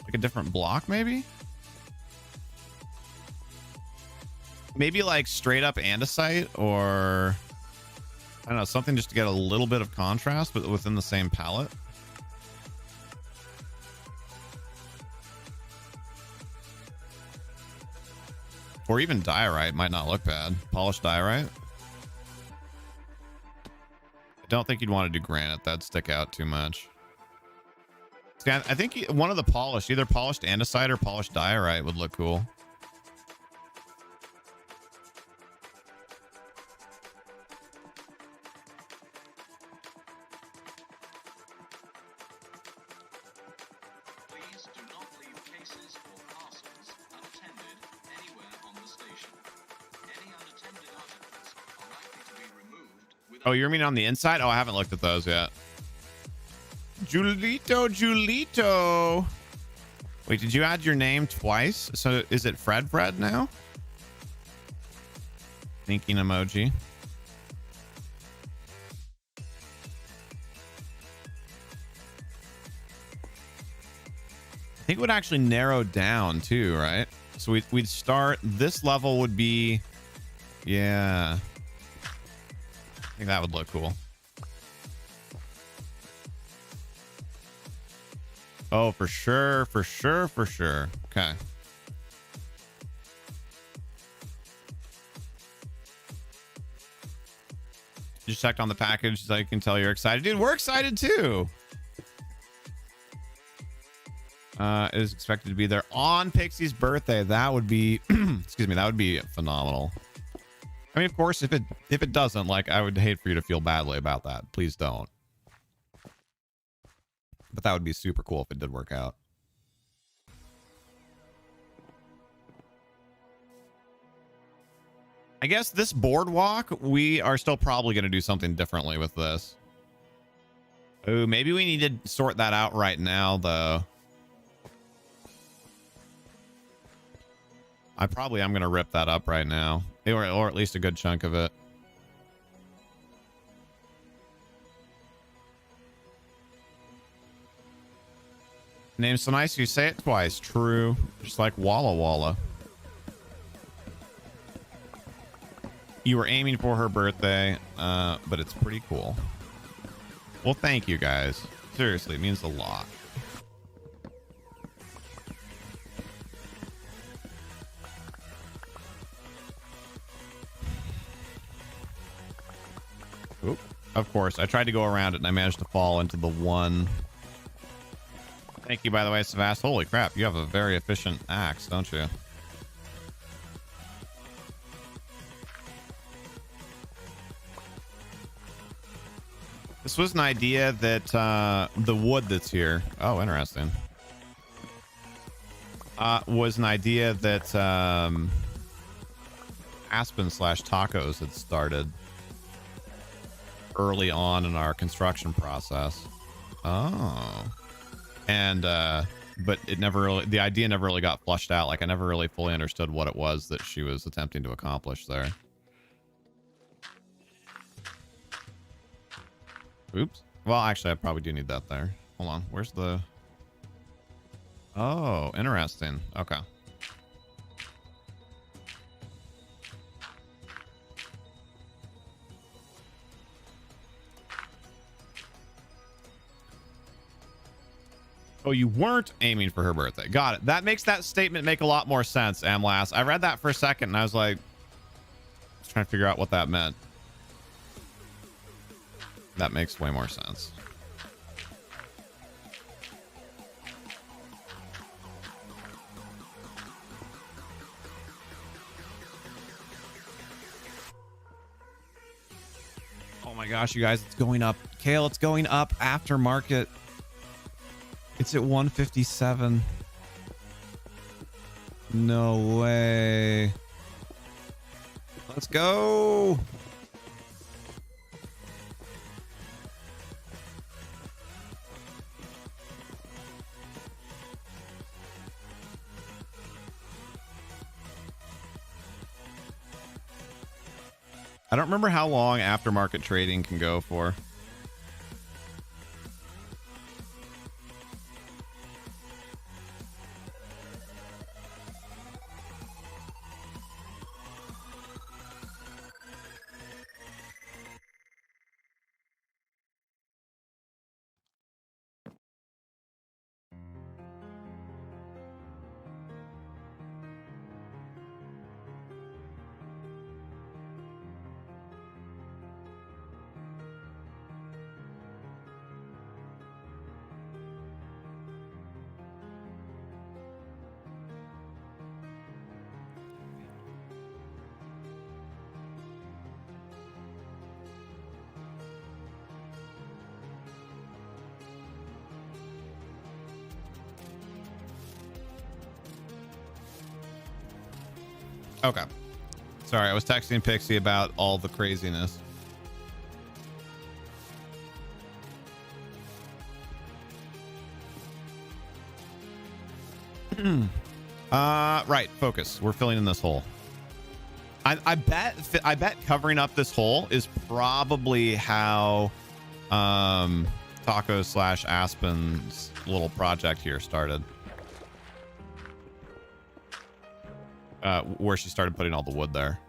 like a different block, maybe like straight up andesite, or I don't know, something just to get a little bit of contrast but within the same palette. Or even diorite might not look bad. Polished diorite. I don't think you'd want to do granite. That'd stick out too much. I think one of the polished, either polished andesite or polished diorite would look cool. Please do not leave cases or parcels unattended anywhere on the station. Any unattended articles are likely to be removed without... Oh, you mean on the inside? Oh, I haven't looked at those yet. Julito. Wait, did you add your name twice? So is it Fred now? Thinking emoji. I think it would actually narrow down too, right? So we'd start, this level would be, yeah. I think that would look cool. Oh, for sure. Okay. Just checked on the package so I can tell you're excited. Dude, we're excited too. It is expected to be there on Pixie's birthday. That would be, excuse me, that would be phenomenal. I mean, of course, if it doesn't, like, I would hate for you to feel badly about that. Please don't. But that would be super cool if it did work out. I guess this boardwalk, we are still probably going to do something differently with this. Oh, maybe we need to sort that out right now, though. I'm going to rip that up right now. Or at least a good chunk of it. Name's so nice you say it twice. True. Just like Walla Walla. You were aiming for her birthday, but it's pretty cool. Well, thank you guys. Seriously, it means a lot. Oop. Of course, I tried to go around it and I managed to fall into the one. Thank you, by the way, Psivast. Holy crap, you have a very efficient axe, don't you? This was an idea that the wood that's here. Oh, interesting. Was an idea that Aspen/Tacos had started early on in our construction process. Oh. And but it never really, the idea never really got flushed out. Like, I never really fully understood what it was that she was attempting to accomplish there. Oops. Well, actually, I probably do need that there. Hold on. Where's the... Oh, interesting. Okay. Oh, you weren't aiming for her birthday. Got it. That makes that statement make a lot more sense, Amlas. I read that for a second and I was like, trying to figure out what that meant. That makes way more sense. my gosh, you guys, it's going up. Kale, it's going up after market. It's at 157. No way. Let's go. I don't remember how long aftermarket trading can go for. Okay. Sorry, I was texting Pixie about all the craziness. Right, focus. We're filling in this hole. I bet covering up this hole is probably how Taco / Aspen's little project here started. Where she started putting all the wood there.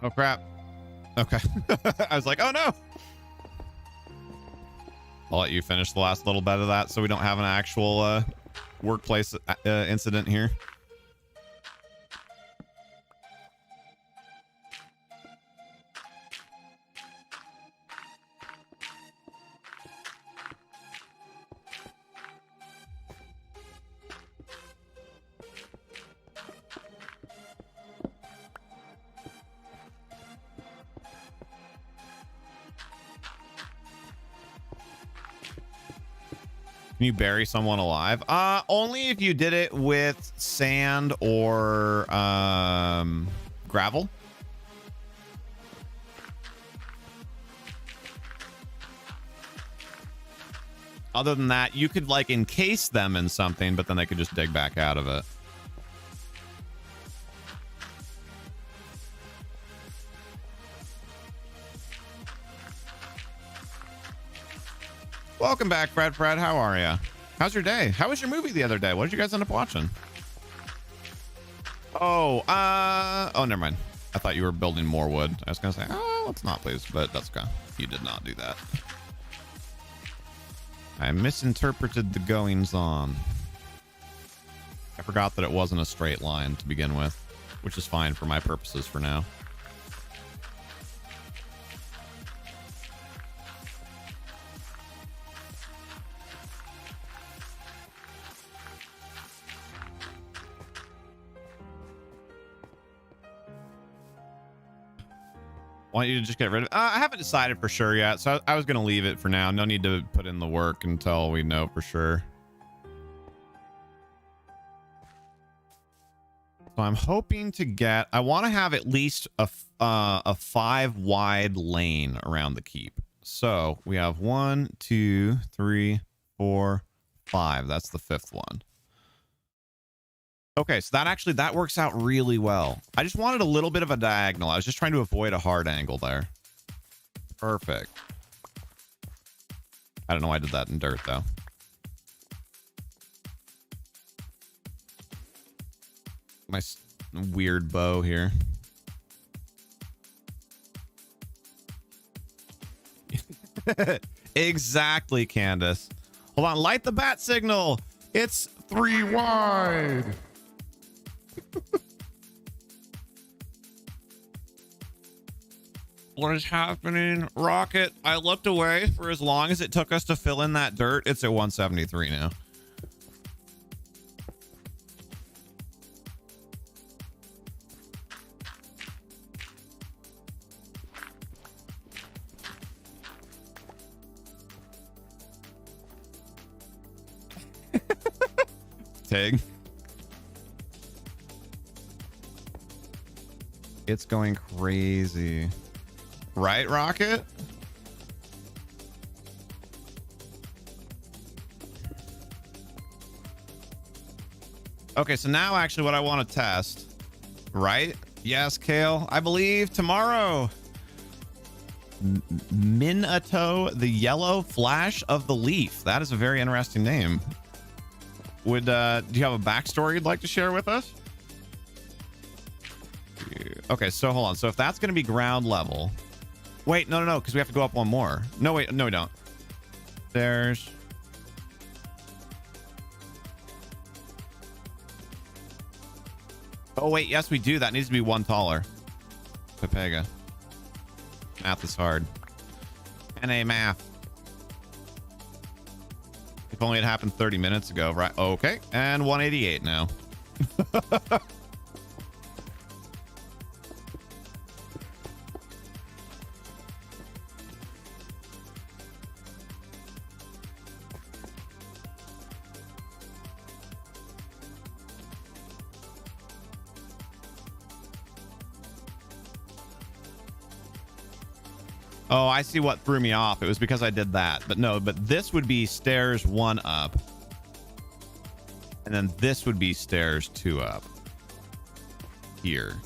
Oh crap. Okay. I was like, oh no. I'll let you finish the last little bit of that so we don't have an actual workplace incident here. Can you bury someone alive? Only if you did it with sand or gravel. Other than that, you could like encase them in something, but then they could just dig back out of it. Welcome back, Fred. How are you? How's your day? How was your movie the other day? What did you guys end up watching? Oh, never mind. I thought you were building more wood. I was gonna say, oh, let's not, please, but that's okay. You did not do that. I misinterpreted the goings on. I forgot that it wasn't a straight line to begin with, which is fine for my purposes for now. Want you to just get rid of it? I haven't decided for sure yet, so I was going to leave it for now. No need to put in the work until we know for sure. So I'm hoping to get, I want to have at least a 5 wide lane around the keep. So we have 1, 2, 3, 4, 5. That's the 5th one. Okay, so that works out really well. I just wanted a little bit of a diagonal. I was just trying to avoid a hard angle there. Perfect. I don't know why I did that in dirt, though. My weird bow here. Exactly, Candace. Hold on, light the bat signal. It's 3 wide. What is happening? Rocket, I looked away for as long as it took us to fill in that dirt. It's at 173 now. Tig. It's going crazy. Right, Rocket? Okay, so now actually what I want to test, right? Yes, Kale. I believe tomorrow. Minato, the yellow flash of the leaf. That is a very interesting name. Would do you have a backstory you'd like to share with us? Okay, so hold on. So if that's going to be ground level, wait, no, because we have to go up one more. No, wait, no, we don't. There's. Oh wait, yes, we do. That needs to be one taller. Pepega. Math is hard. NA math. If only it happened 30 minutes ago, right? Okay, and 188 now. Oh, I see what threw me off. It was because I did that. But no, but this would be stairs 1 up. And then this would be stairs 2 up. Here.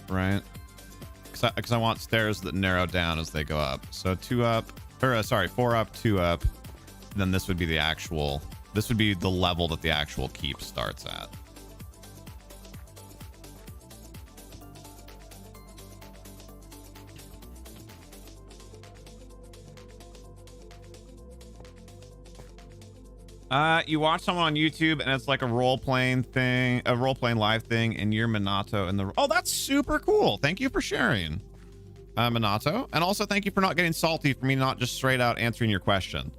Right? Because I want stairs that narrow down as they go up. So 2 up, or sorry, 4 up, 2 up. And then this would be the actual... This would be the level that the actual keep starts at. You watch someone on YouTube and it's like a role-playing thing, a role-playing live thing, and you're Minato in the... Oh, that's super cool. Thank you for sharing, Minato. And also thank you for not getting salty for me not just straight out answering your question.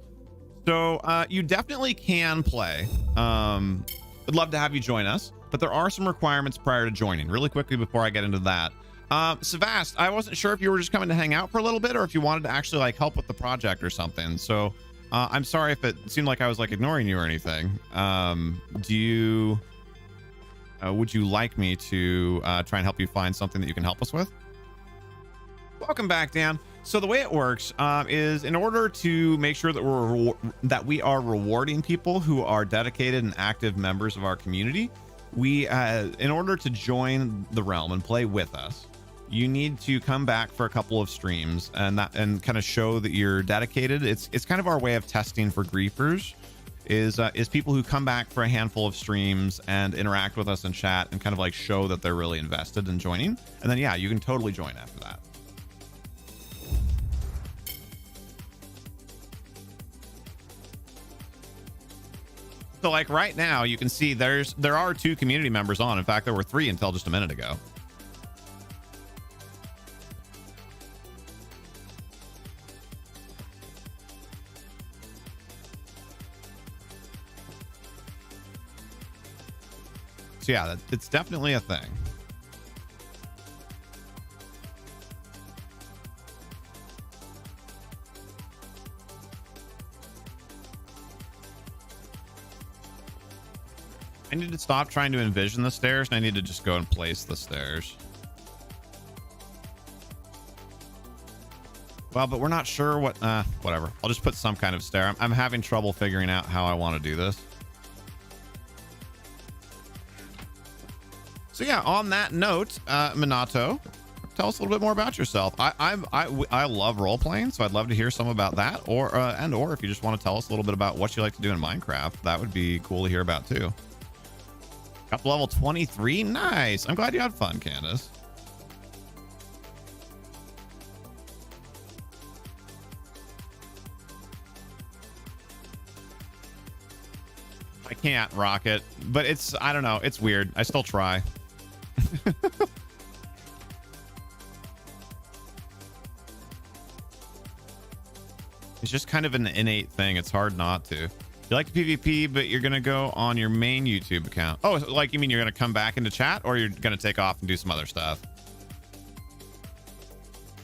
So you definitely can play. I'd love to have you join us, but there are some requirements prior to joining. Really quickly before I get into that, Psivast, I wasn't sure if you were just coming to hang out for a little bit or if you wanted to actually like help with the project or something. So I'm sorry if it seemed like I was like ignoring you or anything. Would you like me to try and help you find something that you can help us with? Welcome back, Dan. So the way it works is in order to make sure that we are rewarding people who are dedicated and active members of our community, we in order to join the realm and play with us, you need to come back for a couple of streams and kind of show that you're dedicated. It's kind of our way of testing for griefers, is people who come back for a handful of streams and interact with us in chat and kind of like show that they're really invested in joining. And then yeah, you can totally join after that. So like right now you can see there are 2 community members on. In fact, there were 3 until just a minute ago. So yeah, it's definitely a thing. I need to stop trying to envision the stairs, and I need to just go and place the stairs. Well, but we're not sure what... whatever. I'll just put some kind of stair. I'm having trouble figuring out how I want to do this. So yeah, on that note, Minato, tell us a little bit more about yourself. I love role-playing, so I'd love to hear some about that. Or if you just want to tell us a little bit about what you like to do in Minecraft, that would be cool to hear about too. Up to level 23. Nice. I'm glad you had fun, Candace. I can't rock it, but it's, I don't know. It's weird. I still try. It's just kind of an innate thing. It's hard not to. You like PvP, but you're going to go on your main YouTube account. Oh, like you mean you're going to come back into chat, or you're going to take off and do some other stuff?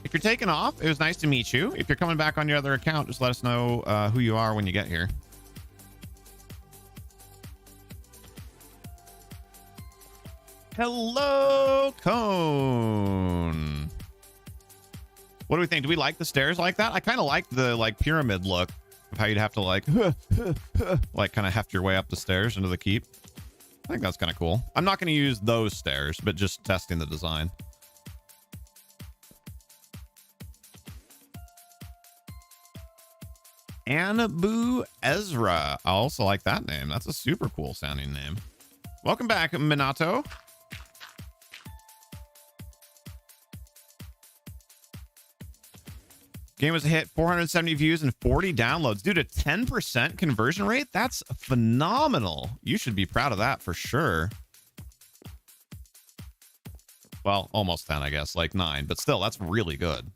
If you're taking off, it was nice to meet you. If you're coming back on your other account, just let us know who you are when you get here. Hello, Cone. What do we think? Do we like the stairs like that? I kind of like the like pyramid look of how you'd have to like like kind of heft your way up the stairs into the keep. I think that's kind of cool. I'm not going to use those stairs, but just testing the design. Anabu Ezra. I also like that name. That's a super cool sounding name. Welcome back, Minato. Game was a hit, 470 views and 40 downloads. Dude, a 10% conversion rate? That's phenomenal. You should be proud of that for sure. Well, almost 10, I guess, like 9, but still, that's really good.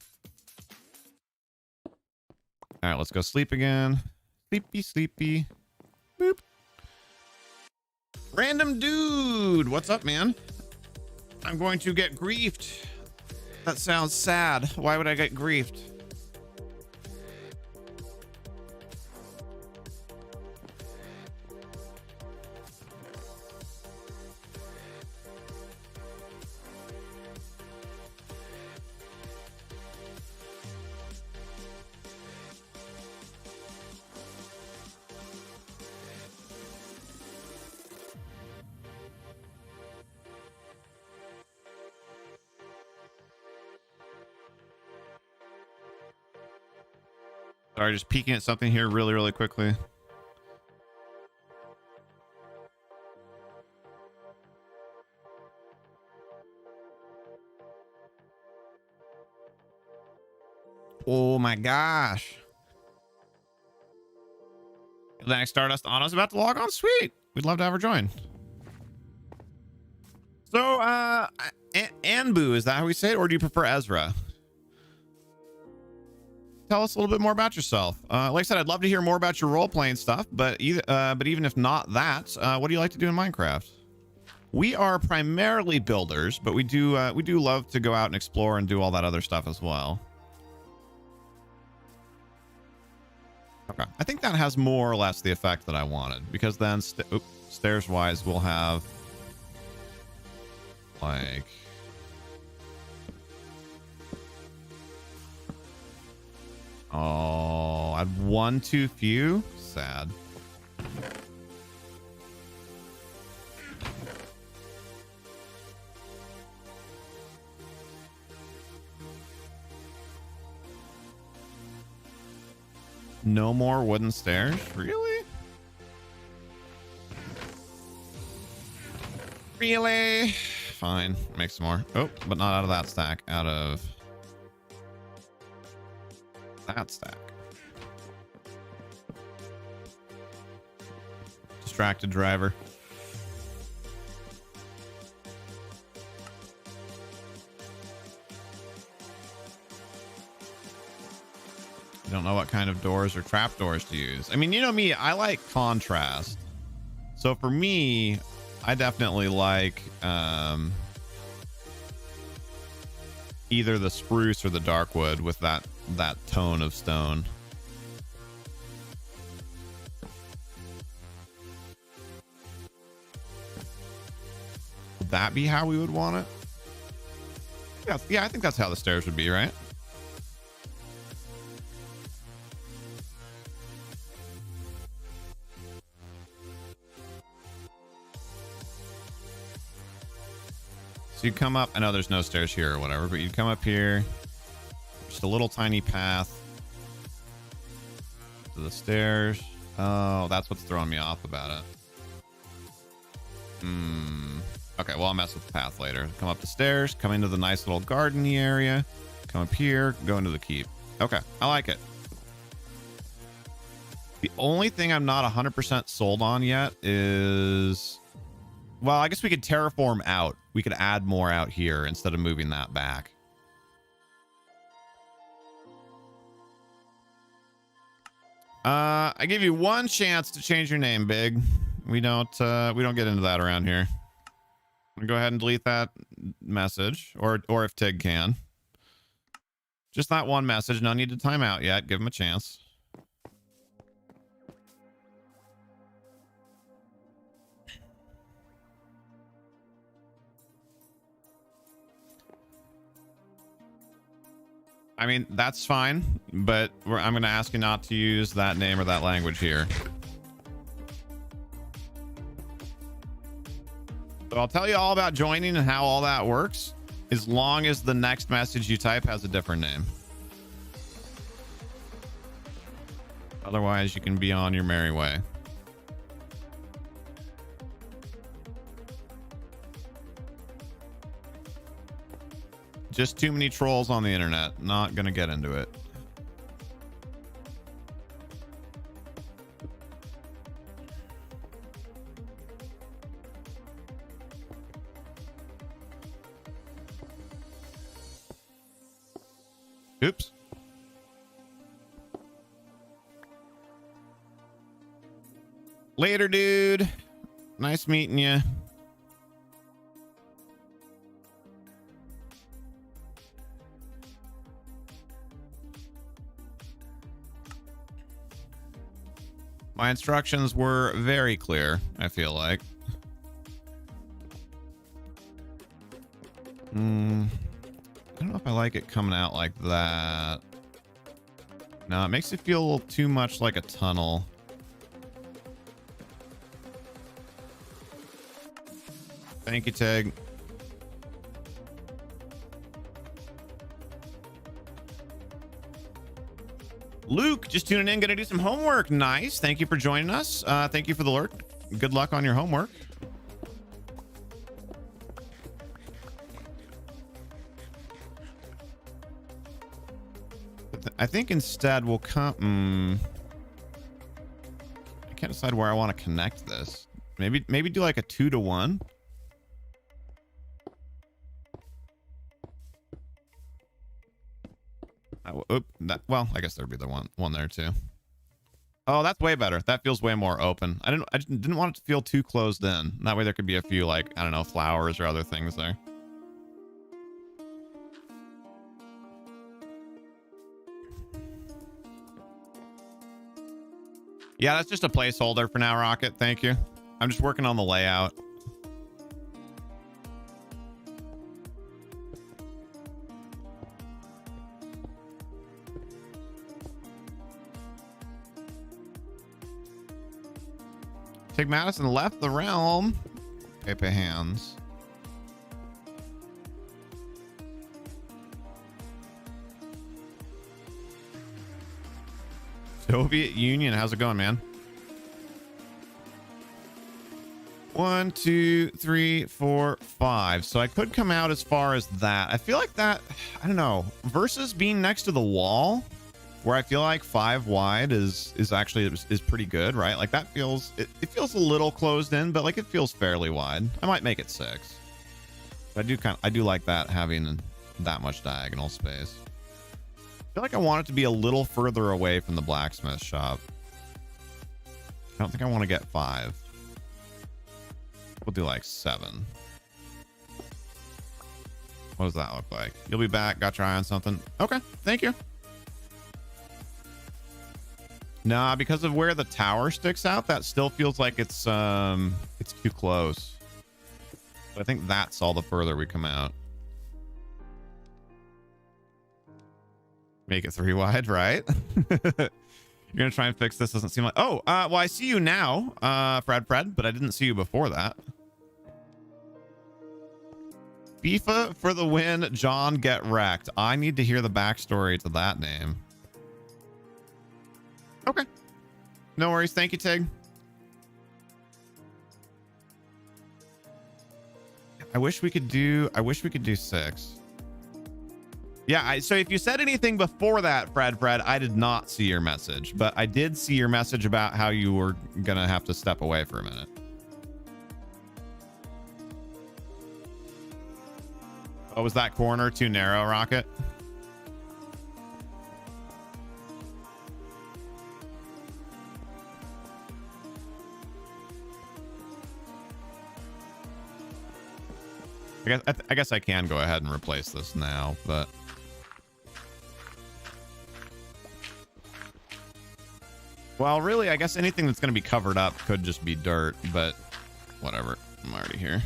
All right, let's go sleep again. Sleepy, sleepy. Boop. Random dude. What's up, man? I'm going to get griefed. That sounds sad. Why would I get griefed? Sorry, just peeking at something here really, really quickly. Oh my gosh. Atlantic Stardust Anna's about to log on. Sweet. We'd love to have her join. So, Anbu, is that how we say it? Or do you prefer Ezra? Tell us a little bit more about yourself. Like I said, I'd love to hear more about your role-playing stuff, but even if not that, what do you like to do in Minecraft? We are primarily builders, but we do love to go out and explore and do all that other stuff as well. Okay, I think that has more or less the effect that I wanted, because then stairs-wise we'll have like. Oh, I'd one too few. Sad. No more wooden stairs? Really? Really? Fine. Make some more. Oh, but not out of that stack. Out of that stack. Distracted driver. You don't know what kind of doors or trap doors to use. I mean, you know me, I like contrast. So for me, I definitely like either the spruce or the dark wood with that tone of stone. Would that be how we would want it? Yeah, I think that's how the stairs would be, right? So you come up, I know there's no stairs here or whatever, but you come up here, just a little tiny path to the stairs. Oh, that's what's throwing me off about it. Okay, well, I'll mess with the path later. Come up the stairs, come into the nice little garden-y area, come up here, go into the keep. Okay, I like it. The only thing I'm not 100% sold on yet is, well, I guess we could terraform out. We could add more out here instead of moving that back. I give you one chance to change your name, Big. We don't get into that around here. I'm gonna go ahead and delete that message, or if Tig can. Just that one message. No need to time out yet. Give him a chance. I mean, that's fine, but I'm going to ask you not to use that name or that language here. So I'll tell you all about joining and how all that works, as long as the next message you type has a different name. Otherwise, you can be on your merry way. Just too many trolls on the internet. Not gonna get into it. Oops. Later, dude. Nice meeting you. My instructions were very clear, I feel like. I don't know if I like it coming out like that. No, it makes it feel a little too much like a tunnel. Thank you, Tig. Luke, just tuning in, gonna do some homework. Nice. Thank you for joining us. Thank you for the lurk. Good luck on your homework. I think instead we'll come. I can't decide where I want to connect this. Maybe do like a 2-to-1. Well, I guess there'd be the one there too. Oh, that's way better. That feels way more open. I didn't want it to feel too closed in. That way there could be a few, like, I don't know, flowers or other things there. Yeah, that's just a placeholder for now, Rocket. Thank you. I'm just working on the layout. TigMaddison left the realm. Pepe hands. Soviet Union, how's it going, man? 1, 2, 3, 4, 5. So I could come out as far as that. I feel like that, I don't know, versus being next to the wall, where I feel like 5 wide is actually pretty good, right? Like that feels, it feels a little closed in, but like it feels fairly wide. I might make it 6. But I do like that, having that much diagonal space. I feel like I want it to be a little further away from the blacksmith shop. I don't think I want to get 5. We'll do like 7. What does that look like? You'll be back. Got your eye on something. Okay, thank you. Nah, because of where the tower sticks out, that still feels like it's too close. But I think that's all the further we come out. Make it 3 wide, right? You're gonna try and fix this. Doesn't seem like. Oh, well, I see you now, Fred, but I didn't see you before that. FIFA for the win. John, get wrecked. I need to hear the backstory to that name. Okay, no worries. Thank you, Tig. I wish we could do 6. Yeah, so if you said anything before that, Fred, I did not see your message, but I did see your message about how you were gonna have to step away for a minute. Oh, was that corner too narrow, Rocket? I guess I can go ahead and replace this now, but well, really, I guess anything that's going to be covered up could just be dirt, but whatever. I'm already here.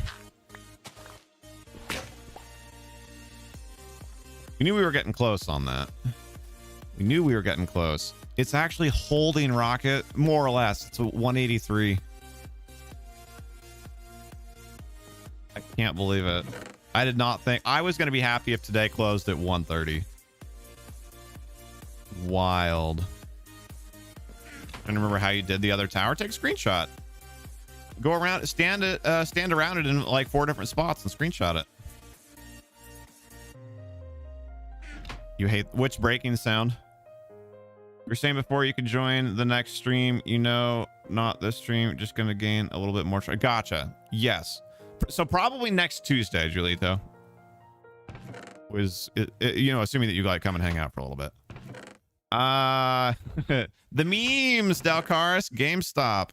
We knew we were getting close on that. We knew we were getting close. It's actually holding, Rocket, more or less. It's a 183. I can't believe it. I did not think I was going to be happy if today closed at 130. Wild. I don't remember how you did the other tower. Take a screenshot. Go around, stand around it in like 4 different spots and screenshot it. You hate which breaking sound? You're saying before you can join the next stream, you know, not this stream, just gonna gain a little bit more. Gotcha. Yes. So probably next Tuesday, Julito. Was you know, assuming that you like come and hang out for a little bit. The memes, Dalcaris, GameStop.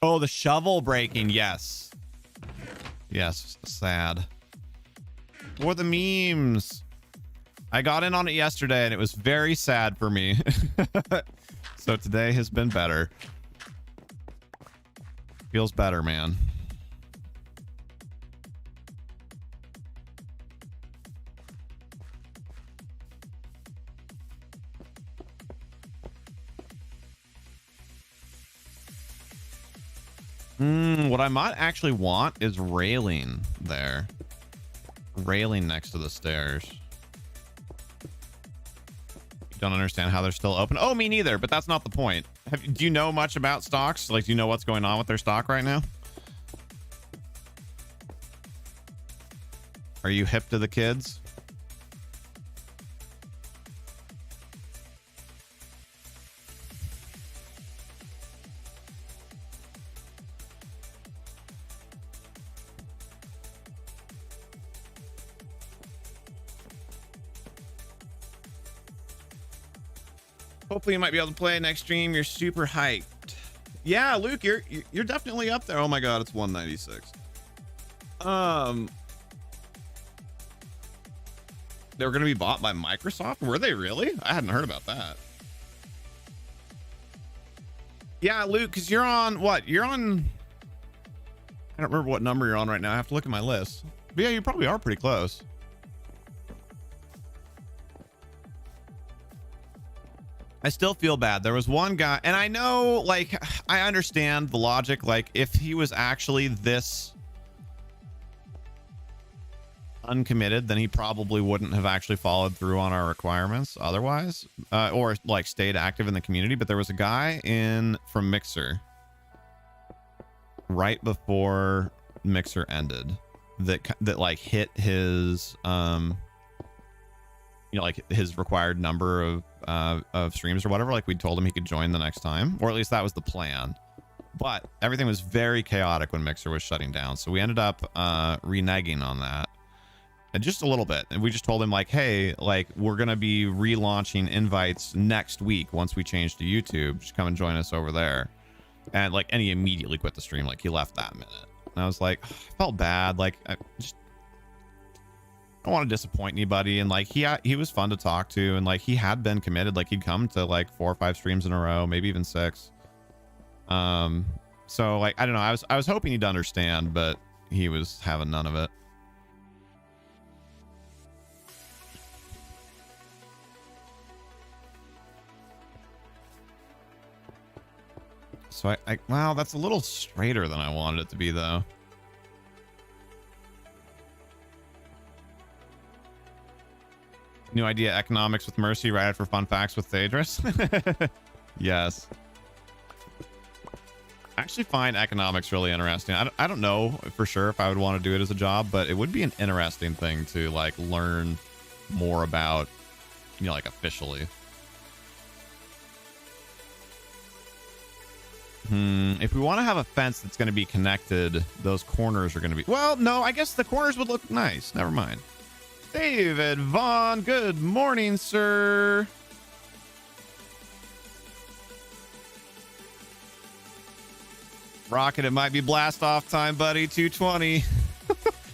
Oh, the shovel breaking. Yes. Yes, sad. Or the memes. I got in on it yesterday and it was very sad for me. So today has been better. Feels better, man. What I might actually want is railing there. Railing next to the stairs. You don't understand how they're still open. Oh, me neither, but that's not the point. Do you know much about stocks? Like, do you know what's going on with their stock right now? Are you hip to the kids? Hopefully you might be able to play next stream. You're super hyped. Yeah, Luke, you're definitely up there. Oh my god, it's 196. They were going to be bought by Microsoft. Were they really? I hadn't heard about that. Yeah, Luke, because you're on what? You're on, I don't remember what number you're on right now. I have to look at my list. But yeah, you probably are pretty close. I still feel bad. There was one guy, and I know, like, I understand the logic. Like, if he was actually this uncommitted, then he probably wouldn't have actually followed through on our requirements otherwise, or like stayed active in the community. But there was a guy from Mixer right before Mixer ended that like hit his you know, like his required number of streams or whatever. Like, we told him he could join the next time, or at least that was the plan. But everything was very chaotic when Mixer was shutting down, so we ended up reneging on that, and just a little bit. And we just told him, like, hey, like, we're gonna be relaunching invites next week once we change to YouTube. Just come and join us over there. And like, and he immediately quit the stream. Like, he left that minute. And I was like, I felt bad. Like, I don't want to disappoint anybody. And like, he was fun to talk to, and like, he had been committed. Like, he'd come to like 4 or 5 streams in a row, maybe even 6. So like, I don't know, I was hoping he'd understand, but he was having none of it. So wow, that's a little straighter than I wanted it to be, though. New idea, economics with Mercy right after fun facts with Thaedrus. Yes. I actually find economics really interesting. I don't know for sure if I would want to do it as a job, but it would be an interesting thing to like learn more about, you know, like officially. If we want to have a fence that's going to be connected, those corners are going to be, well, no, I guess the corners would look nice. Never mind. David Vaughn, good morning, sir. Rocket, it might be blast off time, buddy. 220.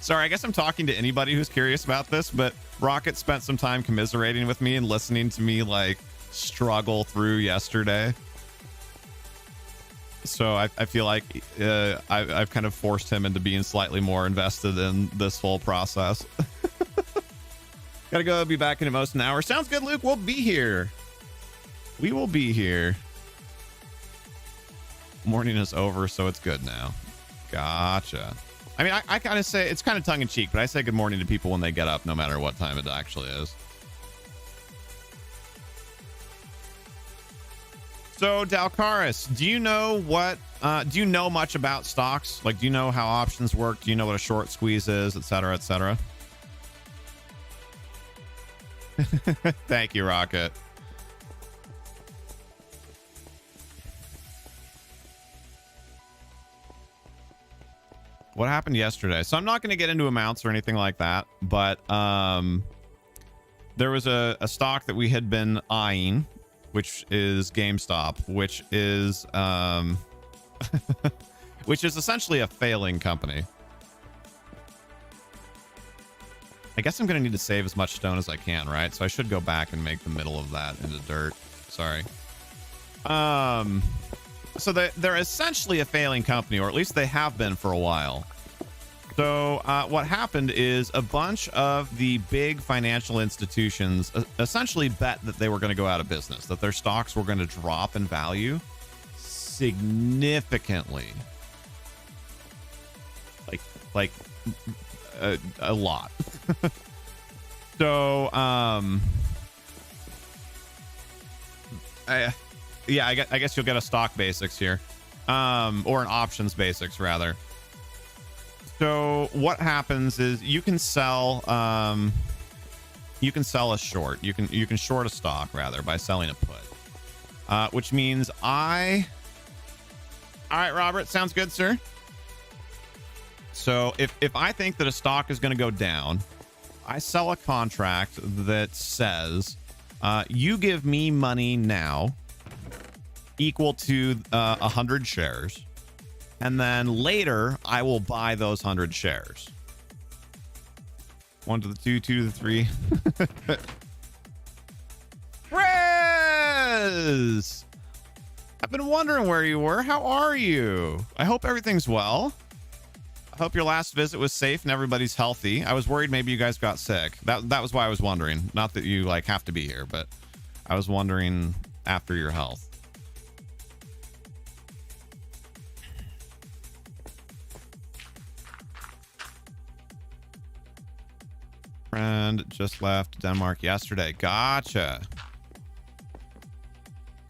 Sorry, I guess I'm talking to anybody who's curious about this, but Rocket spent some time commiserating with me and listening to me like struggle through yesterday. So I feel like I've kind of forced him into being slightly more invested in this whole process. Gotta go, be back in almost an hour. Sounds good, Luke. We'll be here. We will be here. Morning is over, so it's good now. Gotcha. I mean, I kind of say, it's kind of tongue-in-cheek, but I say good morning to people when they get up, no matter what time it actually is. So, Dalcaris, do you know do you know much about stocks? Like, do you know how options work? Do you know what a short squeeze is, et cetera, et cetera? Thank you, Rocket. What happened yesterday? So I'm not going to get into amounts or anything like that, but there was a stock that we had been eyeing, which is GameStop, which is which is essentially a failing company. I guess I'm going to need to save as much stone as I can, right? So I should go back and make the middle of that into dirt. Sorry. So they're essentially a failing company, or at least they have been for a while. So what happened is a bunch of the big financial institutions essentially bet that they were going to go out of business, that their stocks were going to drop in value significantly. Like a lot. So yeah, I guess you'll get a stock basics here, or an options basics rather. So what happens is you can sell a short. You can short a stock rather by selling a put, which means all right, Robert, sounds good, sir. So if I think that a stock is going to go down, I sell a contract that says you give me money now equal to 100 shares, and then later I will buy those 100 shares. 1 to the 2, 2 to the 3. Rez! I've been wondering where you were. How are you? I hope everything's well. I hope your last visit was safe and everybody's healthy. I was worried maybe you guys got sick. That was why I was wondering. Not that you like have to be here, but I was wondering after your health. Friend just left Denmark yesterday. Gotcha.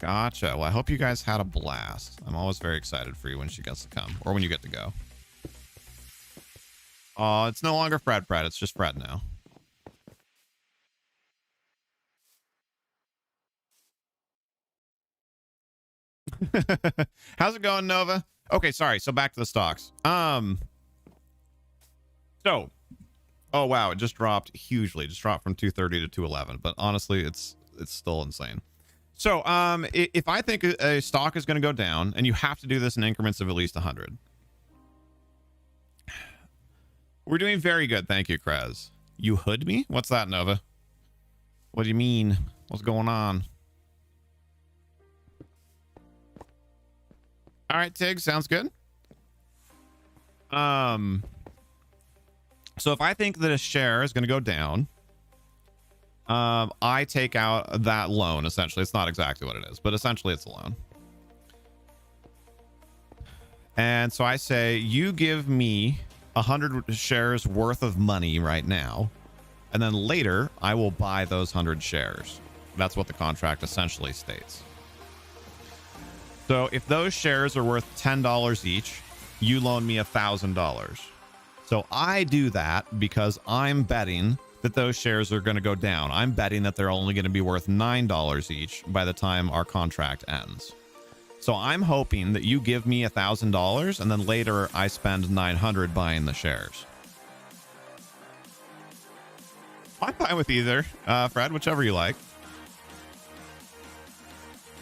Well, I hope you guys had a blast. I'm always very excited for you when she gets to come, or when you get to go. Oh, it's no longer Fred. It's just Fred now. How's it going, Nova? Okay, sorry. So back to the stocks. So, oh wow, it just dropped hugely. It just dropped from 230 to 211. But honestly, it's still insane. So, if I think a stock is going to go down, and you have to do this in increments of at least 100. We're doing very good. Thank you, Krez. You hood me? What's that, Nova? What do you mean? What's going on? All right, Tig, sounds good. So if I think that a share is going to go down, I take out that loan, essentially. It's not exactly what it is, but essentially it's a loan. And so I say, you give me 100 shares worth of money right now, and then later I will buy those 100 shares. That's what the contract essentially states. So if those shares are worth $10 each, you loan me $1,000. So I do that because I'm betting that those shares are going to go down. I'm betting that they're only going to be worth $9 each by the time our contract ends. So I'm hoping that you give me $1,000 and then later I spend $900 buying the shares. I'm fine with either, Fred, whichever you like.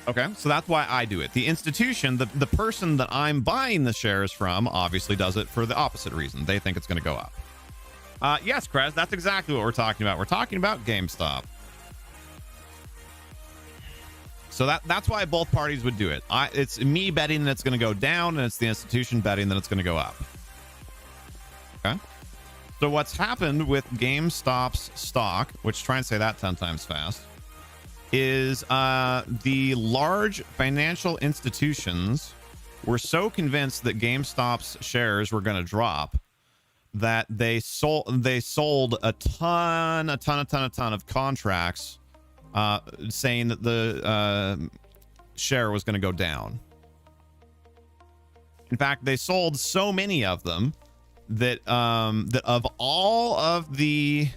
Okay, so that's why I do it. The institution, the person that I'm buying the shares from, obviously does it for the opposite reason. They think it's going to go up. Yes, Krez, that's exactly what we're talking about. We're talking about GameStop. So that's why both parties would do it. It's me betting that it's going to go down, and it's the institution betting that it's going to go up. Okay. So what's happened with GameStop's stock, which try and say that 10 times fast, is the large financial institutions were so convinced that GameStop's shares were going to drop that they sold a ton of contracts saying that the share was going to go down. In fact, they sold so many of them that that of all of the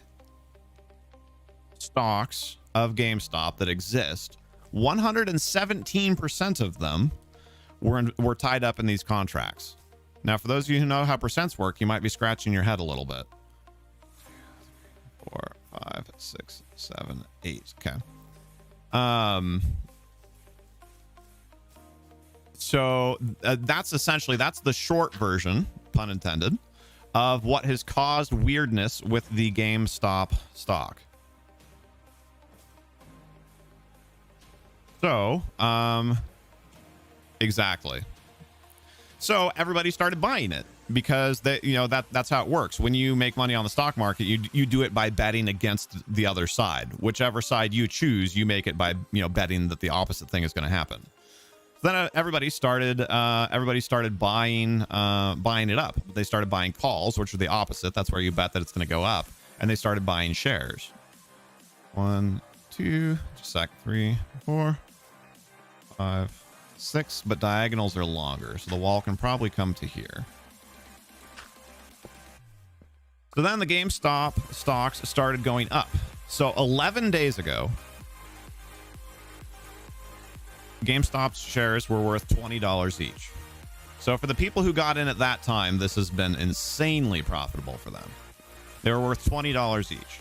stocks of GameStop that exist, 117% of them were tied up in these contracts. Now, for those of you who know how percents work, you might be scratching your head a little bit. 4, 5, 6, 7, 8. Okay. So that's essentially, that's the short version, pun intended, of what has caused weirdness with the GameStop stock. So, exactly. So everybody started buying it because they, that's how it works. When you make money on the stock market, you do it by betting against the other side. Whichever side you choose, you make it by, betting that the opposite thing is going to happen. So then everybody started buying it up. They started buying calls, which are the opposite. That's where you bet that it's going to go up. And they started buying shares. 1, 2, just a sec, 3, 4, 5, 6, but diagonals are longer, so the wall can probably come to here. So then the GameStop stocks started going up. So 11 days ago, GameStop's shares were worth $20 each. So for the people who got in at that time, this has been insanely profitable for them. They were worth $20 each.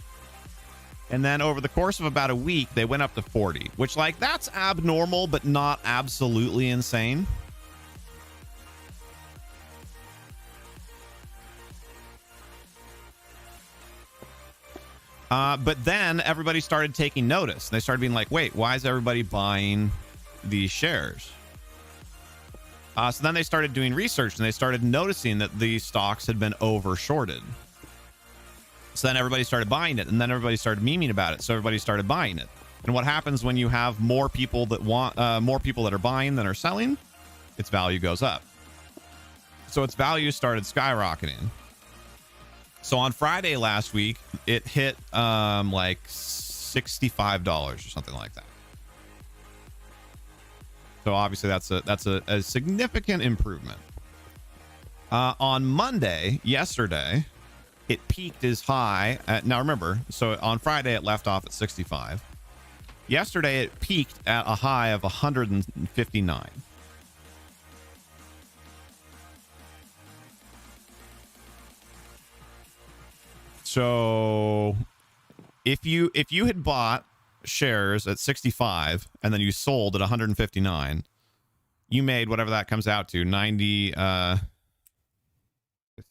And then over the course of about a week, they went up to 40, which, that's abnormal, but not absolutely insane. But then everybody started taking notice. They started being like, wait, why is everybody buying these shares? So then they started doing research and they started noticing that these stocks had been over shorted. So then everybody started buying it, and then everybody started memeing about it. So everybody started buying it. And what happens when you have more people that are buying than are selling? Its value goes up. So its value started skyrocketing. So on Friday last week, it hit $65 or something like that. So obviously that's a significant improvement. On Monday, yesterday, it peaked as high at, now remember, so on Friday it left off at 65. Yesterday it peaked at a high of 159. So if you had bought shares at 65 and then you sold at 159, you made whatever that comes out to,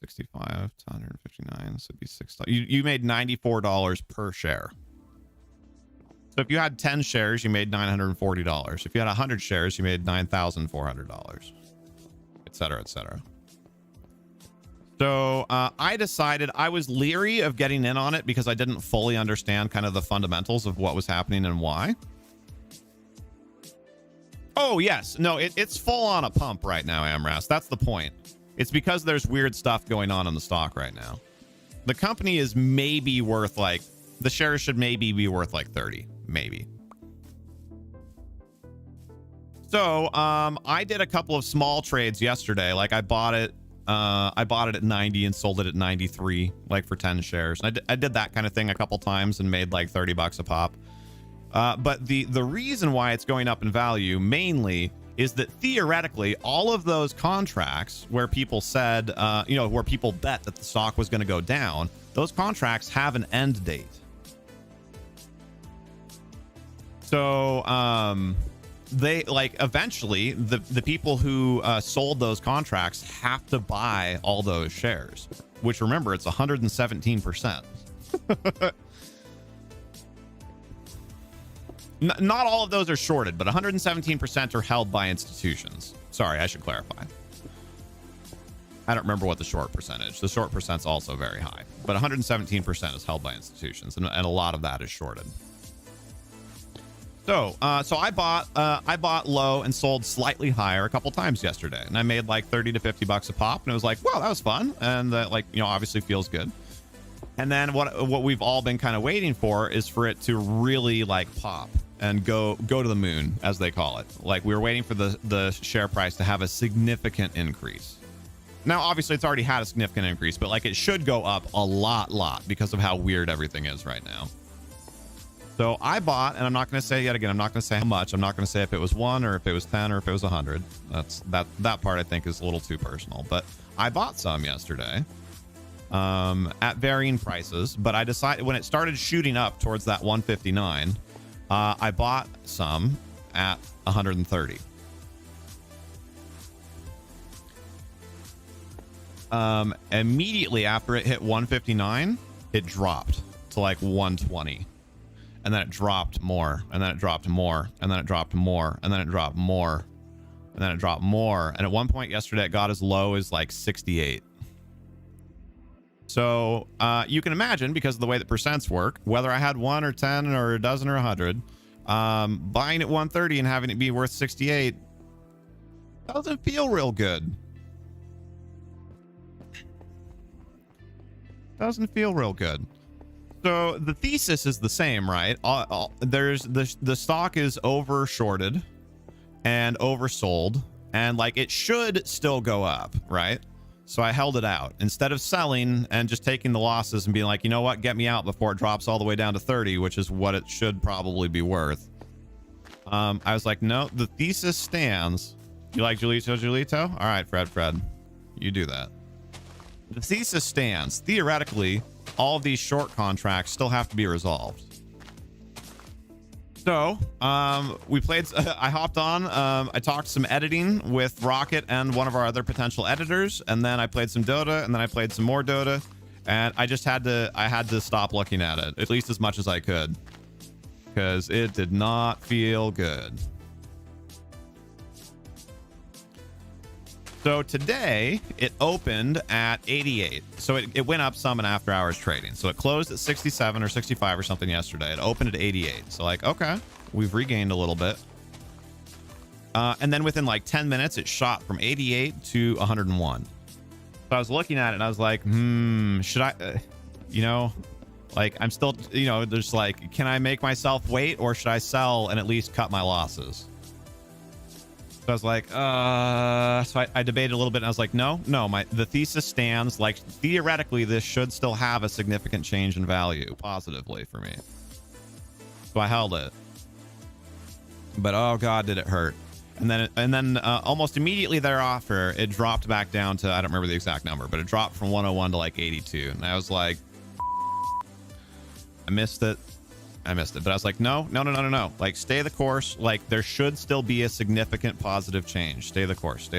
65 to 159, so it'd be $6. You made $94 per share. So if you had 10 shares, you made $940. If you had 100 shares, you made $9,400, et cetera, et cetera. So I decided, I was leery of getting in on it because I didn't fully understand kind of the fundamentals of what was happening and why. Oh, yes. No, it's full on a pump right now, Amras. That's the point. It's because there's weird stuff going on in the stock right now. The company is maybe worth the shares should maybe be worth 30, maybe. So I did a couple of small trades yesterday. Like I bought it at 90 and sold it at 93, like for 10 shares. And I did that kind of thing a couple times and made like 30 bucks a pop. But the reason why it's going up in value mainly is that theoretically all of those contracts where people said, where people bet that the stock was going to go down, those contracts have an end date. So they like eventually the people who sold those contracts have to buy all those shares, which remember it's 117%. Not all of those are shorted, but 117% are held by institutions. Sorry, I should clarify. I don't remember what the short percentage. The short percent's also very high, but 117% is held by institutions, and a lot of that is shorted. So I bought low and sold slightly higher a couple times yesterday, and I made like 30 to 50 bucks a pop, and it was like, wow, that was fun, and obviously feels good. And then what we've all been kind of waiting for is for it to really like pop and go to the moon, as they call it. Like we were waiting for the share price to have a significant increase. Now, obviously, it's already had a significant increase, but like it should go up a lot because of how weird everything is right now. So I bought, and I'm not going to say yet again, I'm not going to say how much. I'm not going to say if it was 1 or if it was 10 or if it was 100. That part I think is a little too personal. But I bought some yesterday at varying prices. But I decided when it started shooting up towards that 159, I bought some at 130. Immediately after it hit 159, it dropped to like 120. And then it dropped more, and then it dropped more, and then it dropped more, and then it dropped more, and then it dropped more. And at one point yesterday, it got as low as like 68. So you can imagine, because of the way that percents work, whether I had 1 or 10 or a dozen or 100, buying at 130 and having it be worth 68 doesn't feel real good. Doesn't feel real good. So the thesis is the same, right? There's the stock is over shorted and oversold, and like it should still go up, right? So I held it out instead of selling and just taking the losses and being like, you know what, get me out before it drops all the way down to 30, which is what it should probably be worth. I was like, no, the thesis stands. You like Julito? All right, Fred, you do that. The thesis stands. Theoretically, all of these short contracts still have to be resolved. So we played, I hopped on, I talked some editing with Rocket and one of our other potential editors, and then I played some Dota, and then I played some more Dota, and I just had to stop looking at it, at least as much as I could, because it did not feel good. So today it opened at 88. So it went up some in after hours trading. So it closed at 67 or 65 or something yesterday. It opened at 88. So like, okay, we've regained a little bit. And then within like 10 minutes, it shot from 88 to 101. So I was looking at it and I was like, should I, like I'm still, there's like, can I make myself wait or should I sell and at least cut my losses? So I was like, so I debated a little bit and I was like, no, the thesis stands. Like theoretically, this should still have a significant change in value positively for me. So I held it, but oh God, did it hurt. And then almost immediately thereafter, it dropped back down to, I don't remember the exact number, but it dropped from 101 to like 82. And I was like, I missed it. But I was like, no. Like, stay the course. Like, there should still be a significant positive change. Stay the course.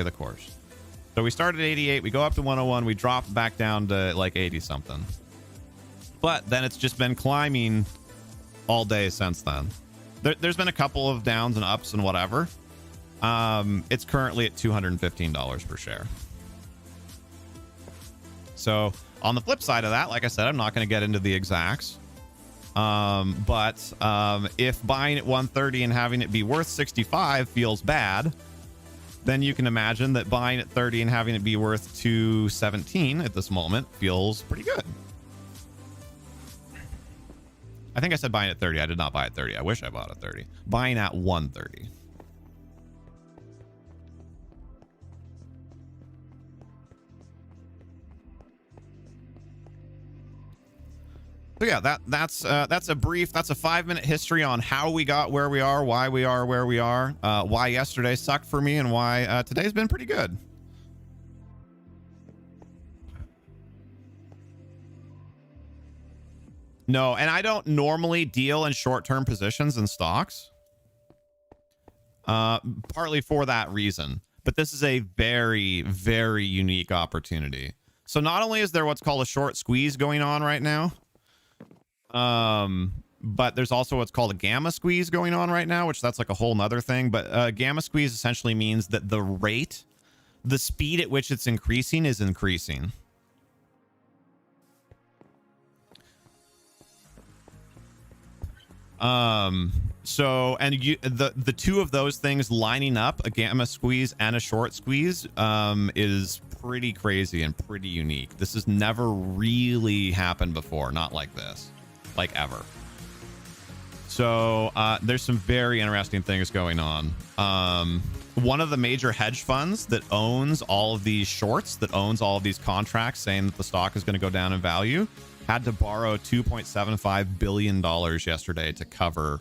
So we started at 88. We go up to 101. We drop back down to like 80 something. But then it's just been climbing all day since then. There's been a couple of downs and ups and whatever. It's currently at $215 per share. So on the flip side of that, like I said, I'm not going to get into the exacts. But if buying at 130 and having it be worth 65 feels bad, then you can imagine that buying at 30 and having it be worth 217 at this moment feels pretty good. I think I said buying at 30. I did not buy at 30. I wish I bought at 30. Buying at 130. So yeah, that's a 5-minute history on how we got where we are where we are, why yesterday sucked for me, and why today's been pretty good. No, and I don't normally deal in short-term positions in stocks, partly for that reason. But this is a very, very unique opportunity. So not only is there what's called a short squeeze going on right now, but there's also what's called a gamma squeeze going on right now, which that's like a whole nother thing. But gamma squeeze essentially means that the speed at which it's increasing is increasing. So, and the two of those things lining up, a gamma squeeze and a short squeeze, is pretty crazy and pretty unique. This has never really happened before, not like this, like ever. So there's some very interesting things going on. One of the major hedge funds that owns all of these shorts, that owns all of these contracts saying that the stock is going to go down in value, had to borrow $2.75 billion yesterday to cover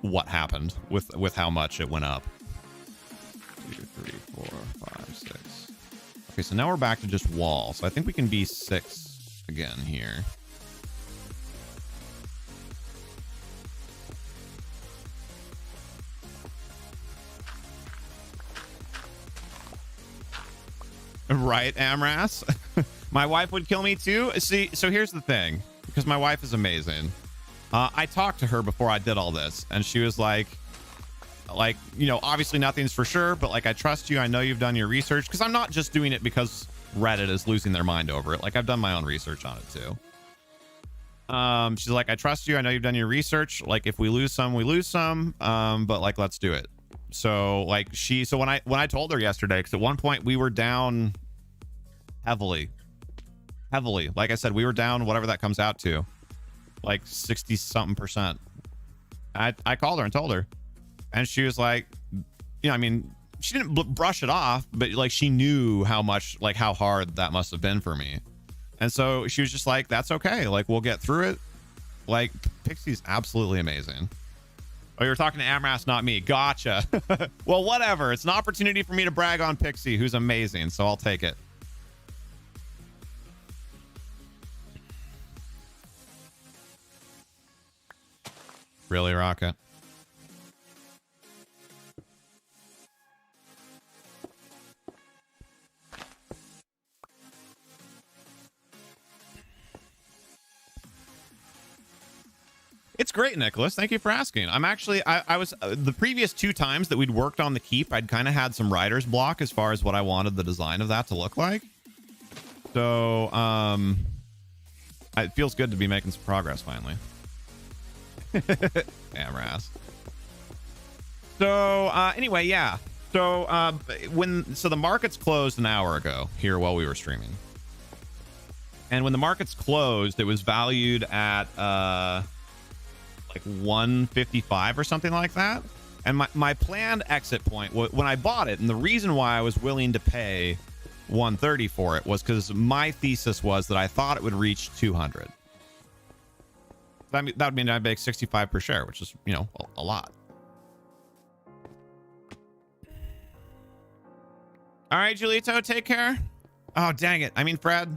what happened with how much it went up. 2, 3, 4, 5, 6. Okay, so now we're back to just wall. So I think we can be 6 again here. Right, Amras? My wife would kill me too. See, so here's the thing, because my wife is amazing. I talked to her before I did all this, and she was like, you know, obviously nothing's for sure, but like, I trust you. I know you've done your research, because I'm not just doing it because Reddit is losing their mind over it. Like, I've done my own research on it too. She's like, I trust you. I know you've done your research. Like, if we lose some, we lose some. But like, let's do it. So like so when I told her yesterday, because at one point we were down heavily, like I said, we were down whatever that comes out to, like 60 something percent. I called her and told her, and she was like, you know, I mean, she didn't brush it off, but like she knew how much, like how hard that must have been for me. And so she was just like, that's okay, like we'll get through it. Like, Pixie's absolutely amazing. Oh, you're talking to Amras, not me. Gotcha. Well, whatever. It's an opportunity for me to brag on Pixie, who's amazing, so I'll take it. Really, Rocket? It's great, Nicholas. Thank you for asking. I'm actually, I was, the previous 2 times that we'd worked on the keep, I'd kind of had some writer's block as far as what I wanted the design of that to look like. So, it feels good to be making some progress finally. Amras. So, anyway, yeah. So, so the markets closed an hour ago here while we were streaming. And when the markets closed, it was valued at, like 155 or something like that. And my planned exit point when I bought it, and the reason why I was willing to pay 130 for it, was because my thesis was that I thought it would reach 200. That would mean I'd make 65 per share, which is, you know, a lot. All right, Julito, take care. Oh, dang it. I mean, Fred.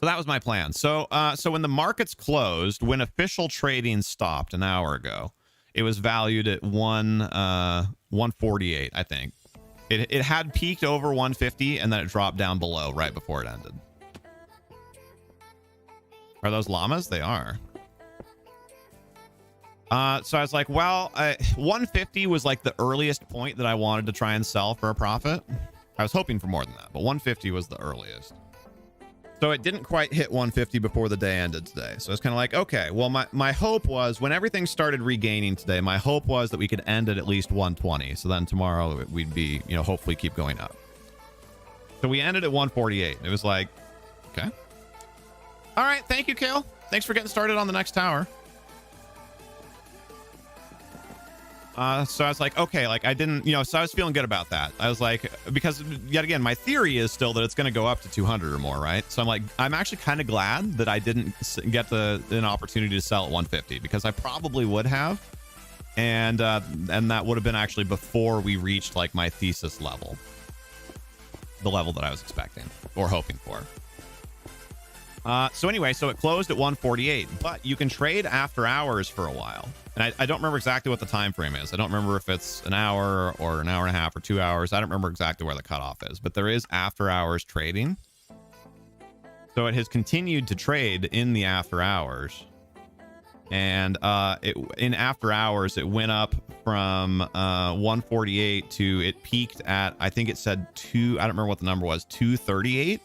So that was my plan. So so when the markets closed, when official trading stopped an hour ago, it was valued at 148, I think. It had peaked over 150 and then it dropped down below right before it ended. Are those llamas? They are. So I was like, well, 150 was like the earliest point that I wanted to try and sell for a profit. I was hoping for more than that, but 150 was the earliest. So it didn't quite hit 150 before the day ended today. So it's kind of like, okay, well, my hope was when everything started regaining today, my hope was that we could end at least 120. So then tomorrow we'd be, you know, hopefully keep going up. So we ended at 148. It was like, okay. All right. Thank you, Kale. Thanks for getting started on the next tower. So I was like, okay, like I didn't, so I was feeling good about that. I was like, because yet again, my theory is still that it's going to go up to 200 or more, right? So I'm like, I'm actually kind of glad that I didn't get an opportunity to sell at 150, because I probably would have. And that would have been actually before we reached like my thesis level, the level that I was expecting or hoping for. So anyway, so it closed at 148, but you can trade after hours for a while. And I don't remember exactly what the time frame is. I don't remember if it's an hour or an hour and a half or 2 hours. I don't remember exactly where the cutoff is, but there is after hours trading. So it has continued to trade in the after hours. And in after hours, it went up from 148 to, it peaked at, I think it said I don't remember what the number was, 238.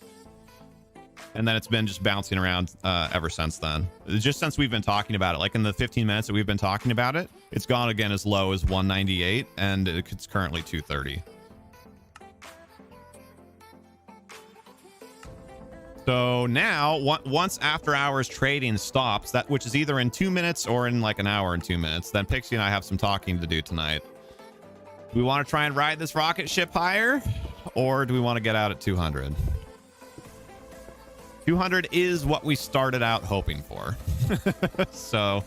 And then it's been just bouncing around ever since then. Just since we've been talking about it, like in the 15 minutes that we've been talking about it, it's gone again as low as 198, and it's currently 230. So now, once after hours trading stops, which is either in 2 minutes or in like an hour and 2 minutes, then Pixie and I have some talking to do tonight. Do we want to try and ride this rocket ship higher, or do we want to get out at 200? 200 is what we started out hoping for. So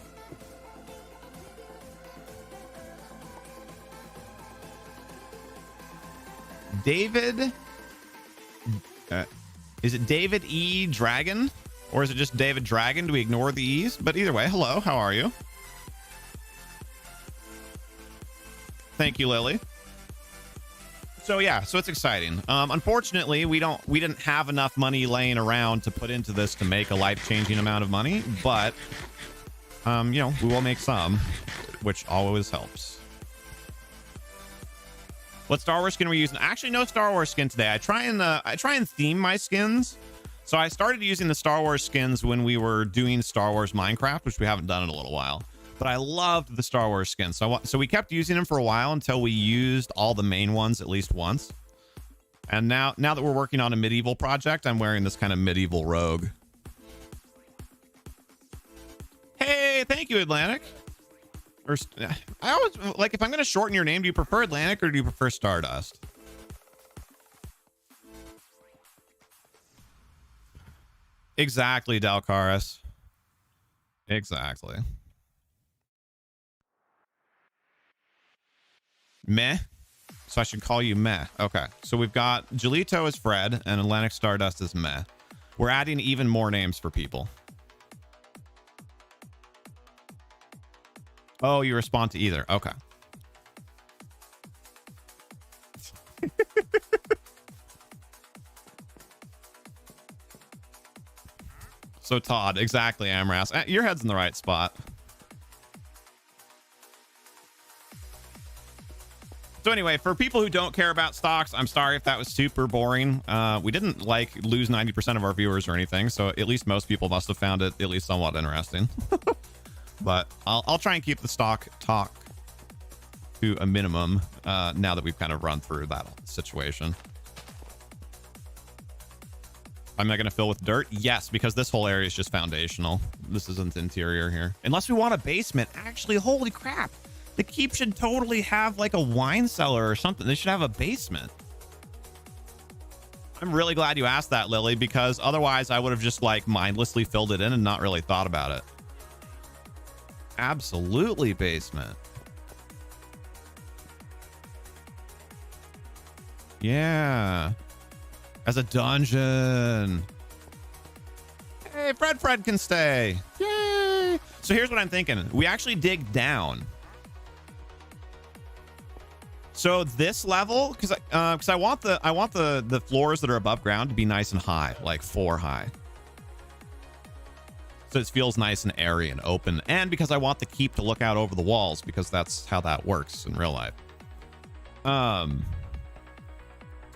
David, is it David E Dragon, or is it just David Dragon? Do we ignore the E's? But either way, hello, how are you? Thank you, Lily. So yeah, so it's exciting. Unfortunately, we didn't have enough money laying around to put into this to make a life-changing amount of money, but we will make some, which always helps. What Star Wars skin are we using? Actually, no Star Wars skin today. I try and theme my skins. So I started using the Star Wars skins when we were doing Star Wars Minecraft, which we haven't done in a little while. But I loved the Star Wars skins. So we kept using them for a while until we used all the main ones at least once. And now that we're working on a medieval project, I'm wearing this kind of medieval rogue. Hey, thank you, Atlantic. I always, like, if I'm going to shorten your name, do you prefer Atlantic or do you prefer Stardust? Exactly, Dalcaris. Exactly. Meh. So I should call you Meh. Okay. So we've got Julito as Fred and Atlantic Stardust as Meh. We're adding even more names for people. Oh, you respond to either. Okay. So Todd, exactly, Amras. Your head's in the right spot. So anyway, for people who don't care about stocks, I'm sorry if that was super boring. We didn't lose 90% of our viewers or anything, so at least most people must have found it at least somewhat interesting. But I'll try and keep the stock talk to a minimum now that we've kind of run through that situation. Am I going to fill with dirt? Yes, because this whole area is just foundational. This isn't interior here. Unless we want a basement. Actually, holy crap. The keep should totally have like a wine cellar or something. They should have a basement. I'm really glad you asked that, Lily, because otherwise I would have just like mindlessly filled it in and not really thought about it. Absolutely basement. Yeah. As a dungeon. Hey, Fred can stay. Yay. So here's what I'm thinking. We actually dig down. So this level, because I want the floors that are above ground to be nice and high, like 4 high. So it feels nice and airy and open. And because I want the keep to look out over the walls, because that's how that works in real life.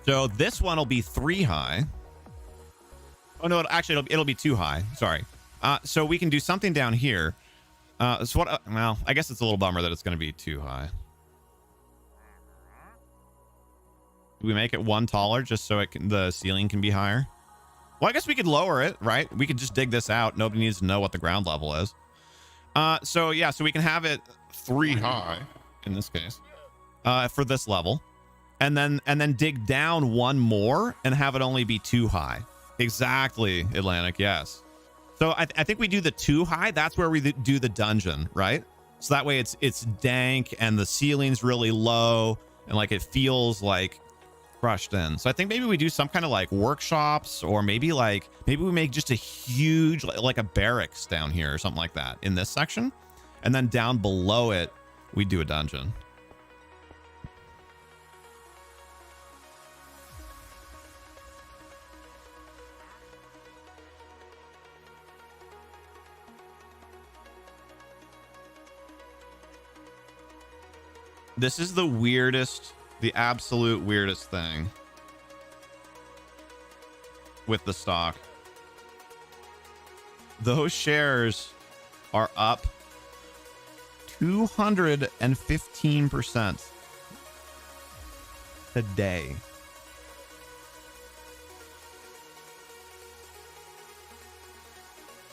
So this one will be 3 high. Oh no, actually it'll be 2 high. Sorry. So we can do something down here. So what? Well, I guess it's a little bummer that it's going to be 2 high. Do we make it 1 taller just so the ceiling can be higher? Well, I guess we could lower it, right? We could just dig this out. Nobody needs to know what the ground level is. So yeah, so we can have it 3 high. in this case, for this level, and then dig down one more and have it only be 2 high. Exactly, Atlantic. Yes. So I think we do the 2 high. That's where we do the dungeon, right? So that way it's dank and the ceiling's really low and like it feels like crushed in. So I think maybe we do some kind of like workshops, or maybe we make just a huge like a barracks down here or something like that in this section, and then down below it we do a dungeon. This is the weirdest, the absolute weirdest thing with the stock. Those shares are up 215% today.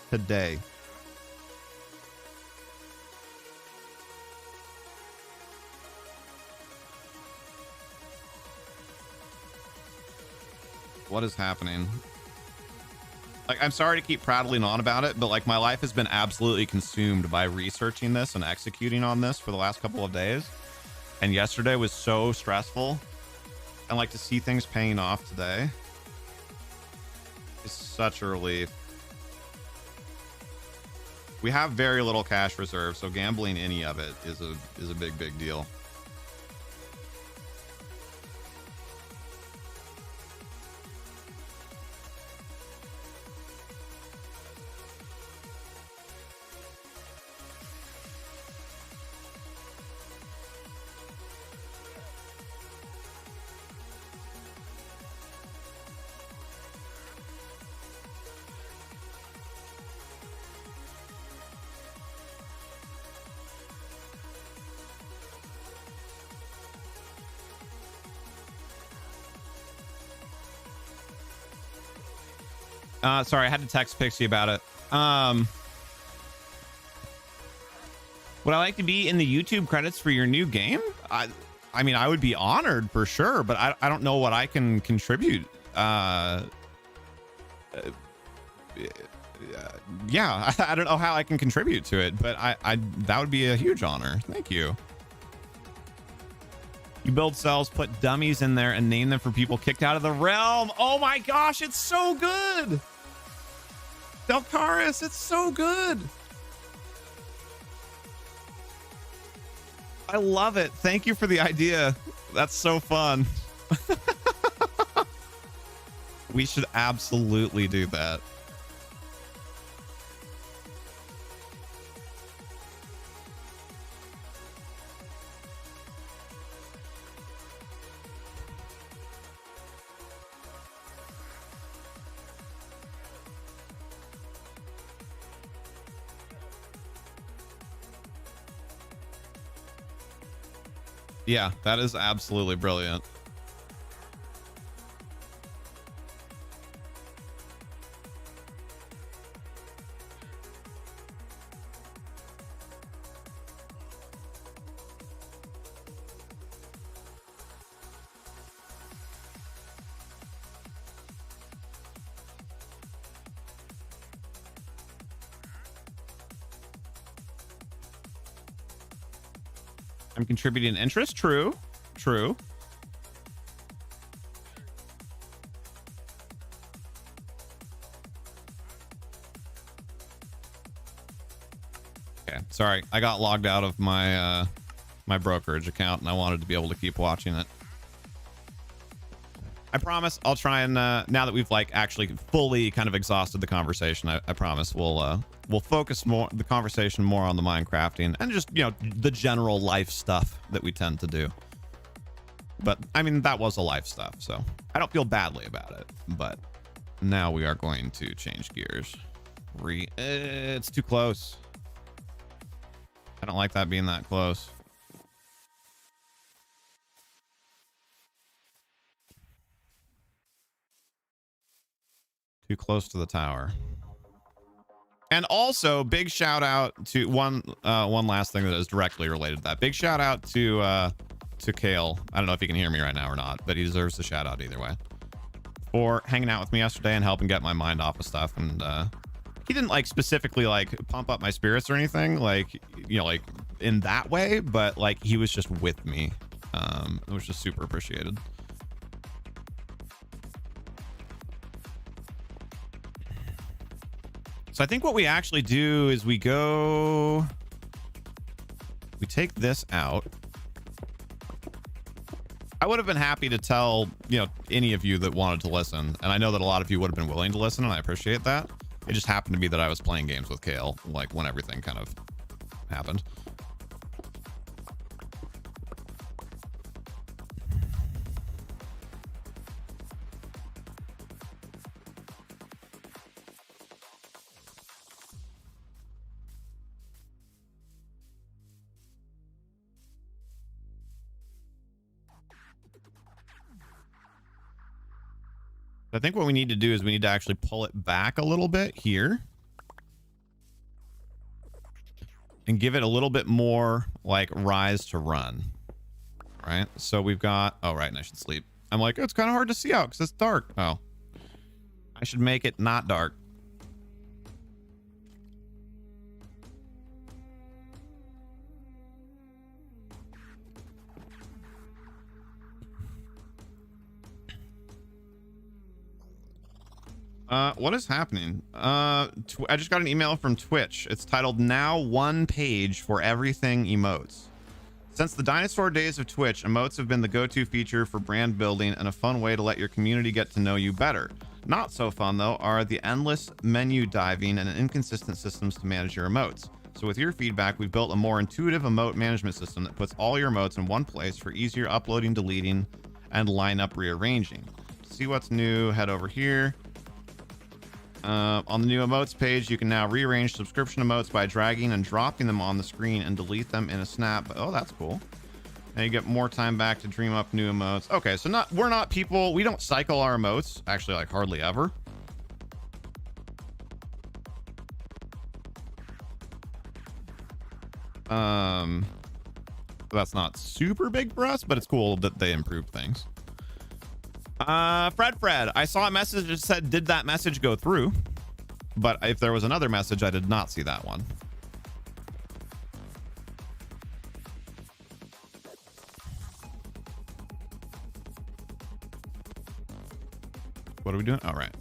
Today. What is happening? Like, I'm sorry to keep prattling on about it, but like my life has been absolutely consumed by researching this and executing on this for the last couple of days. And yesterday was so stressful. And like to see things paying off today is such a relief. We have very little cash reserve, so gambling any of it is a big deal. Sorry, I had to text Pixie about it. Would I like to be in the YouTube credits for your new game? I mean, I would be honored for sure, but I don't know what I can contribute. Yeah, I don't know how I can contribute to it, but that would be a huge honor. Thank you. You build cells, put dummies in there, and name them for people kicked out of the realm. Oh my gosh, it's so good. Delcaris, it's so good. I love it. Thank you for the idea. That's so fun. We should absolutely do that. Yeah, that is absolutely brilliant. I'm contributing interest. True. True. Okay. Sorry. I got logged out of my my brokerage account and I wanted to be able to keep watching it. I promise I'll try and now that we've like actually fully kind of exhausted the conversation, I promise we'll focus more the conversation more on the Minecrafting and just, you know, the general life stuff that we tend to do. But I mean, that was a life stuff, so I don't feel badly about it. But now we are going to change gears. It's too close. I don't like that being that close. Too close to the tower. And also, big shout out to one last thing that is directly related to that. Big shout out to Kale. I don't know if he can hear me right now or not, but he deserves a shout out either way for hanging out with me yesterday and helping get my mind off of stuff. And he didn't like specifically like pump up my spirits or anything, like, you know, like in that way, but like he was just with me. It was just super appreciated. So I think what we actually do is we take this out. I would have been happy to tell, you know, any of you that wanted to listen. And I know that a lot of you would have been willing to listen, and I appreciate that. It just happened to be that I was playing games with Kale, like when everything kind of happened. I think what we need to do is we need to actually pull it back a little bit here and give it a little bit more like rise to run. Right. So we've got, oh, right. And I should sleep. I'm like, oh, it's kind of hard to see out because it's dark. Oh, I should make it not dark. What is happening? I just got an email from Twitch. It's titled "Now One Page for Everything Emotes." Since the dinosaur days of Twitch, emotes have been the go-to feature for brand building and a fun way to let your community get to know you better. Not so fun, though, are the endless menu diving and inconsistent systems to manage your emotes. So with your feedback, we've built a more intuitive emote management system that puts all your emotes in one place for easier uploading, deleting, and lineup rearranging. To see what's new, head over here. On the new emotes page, you can now rearrange subscription emotes by dragging and dropping them on the screen and delete them in a snap. Oh, that's cool. And you get more time back to dream up new emotes. Okay, so we're not people, we don't cycle our emotes, actually, like hardly ever. That's not super big for us, but it's cool that they improved things. Fred, I saw a message that said, did that message go through? But if there was another message, I did not see that one. What are we doing? All right.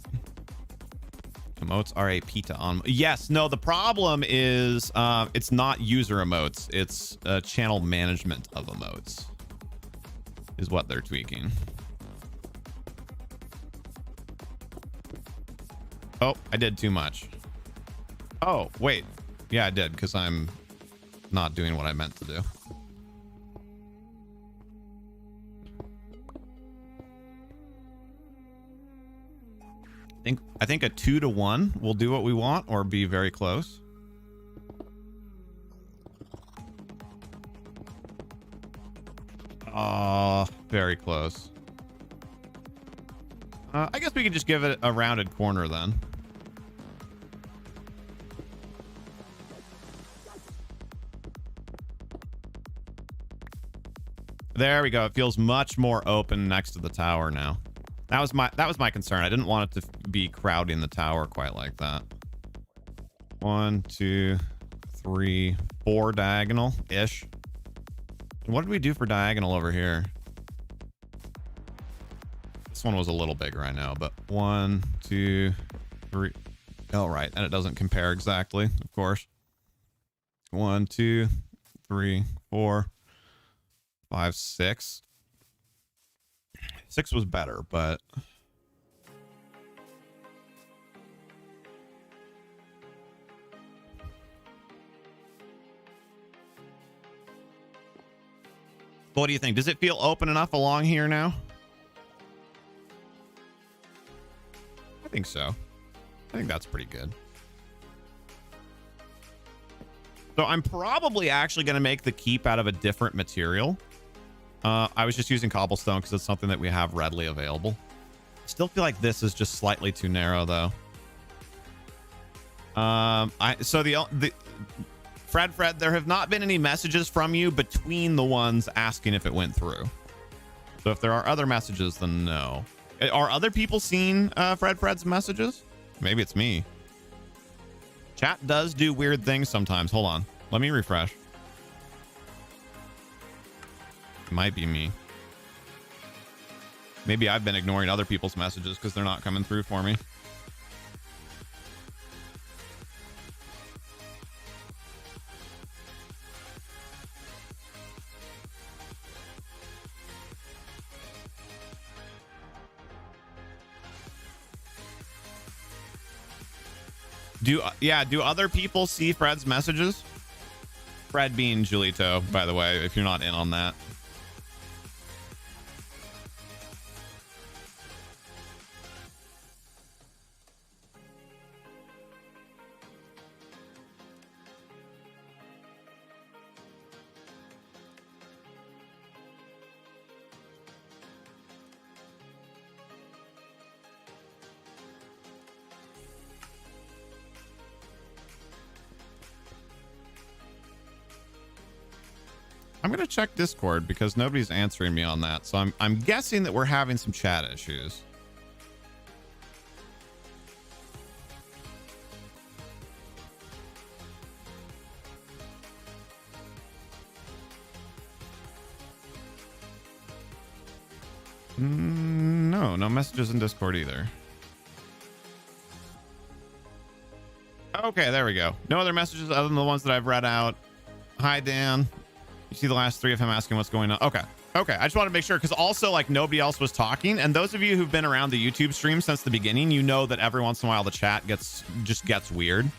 Emotes are a pita on. Yes, no, the problem is it's not user emotes. It's channel management of emotes is what they're tweaking. Oh, I did too much. Oh, wait. Yeah, I did, because I'm not doing what I meant to do. I think a 2-to-1 will do what we want, or be very close. Very close. I guess we could just give it a rounded corner then. There we go. It feels much more open next to the tower now. That was my concern. I didn't want it to be crowding the tower quite like that. 1, 2, 3, 4 diagonal-ish. What did we do for diagonal over here? This one was a little bigger, I know, but 1, 2, 3. Oh, right. And it doesn't compare exactly, of course. 1, 2, 3, 4, 5, 6. 6 was better, but what do you think? Does it feel open enough along here now? I think so. I think that's pretty good. So I'm probably actually going to make the keep out of a different material. I was just using cobblestone because it's something that we have readily available. I still feel like this is just slightly too narrow, though. So the Fred, there have not been any messages from you between the ones asking if it went through. So if there are other messages, then no. Are other people seeing Fred's messages? Maybe it's me. Chat does do weird things sometimes. Hold on. Let me refresh. It might be me. Maybe I've been ignoring other people's messages because they're not coming through for me. Do other people see Fred's messages? Fred being Julito, by the way, if you're not in on that. I'm gonna check Discord because nobody's answering me on that, so I'm guessing that we're having some chat issues. No messages in Discord either. Okay, there we go. No other messages other than the ones that I've read out. Hi, Dan. You see the last three of him asking what's going on. Okay. I just want to make sure, because also like nobody else was talking, and those of you who've been around the YouTube stream since the beginning, you know that every once in a while the chat gets weird.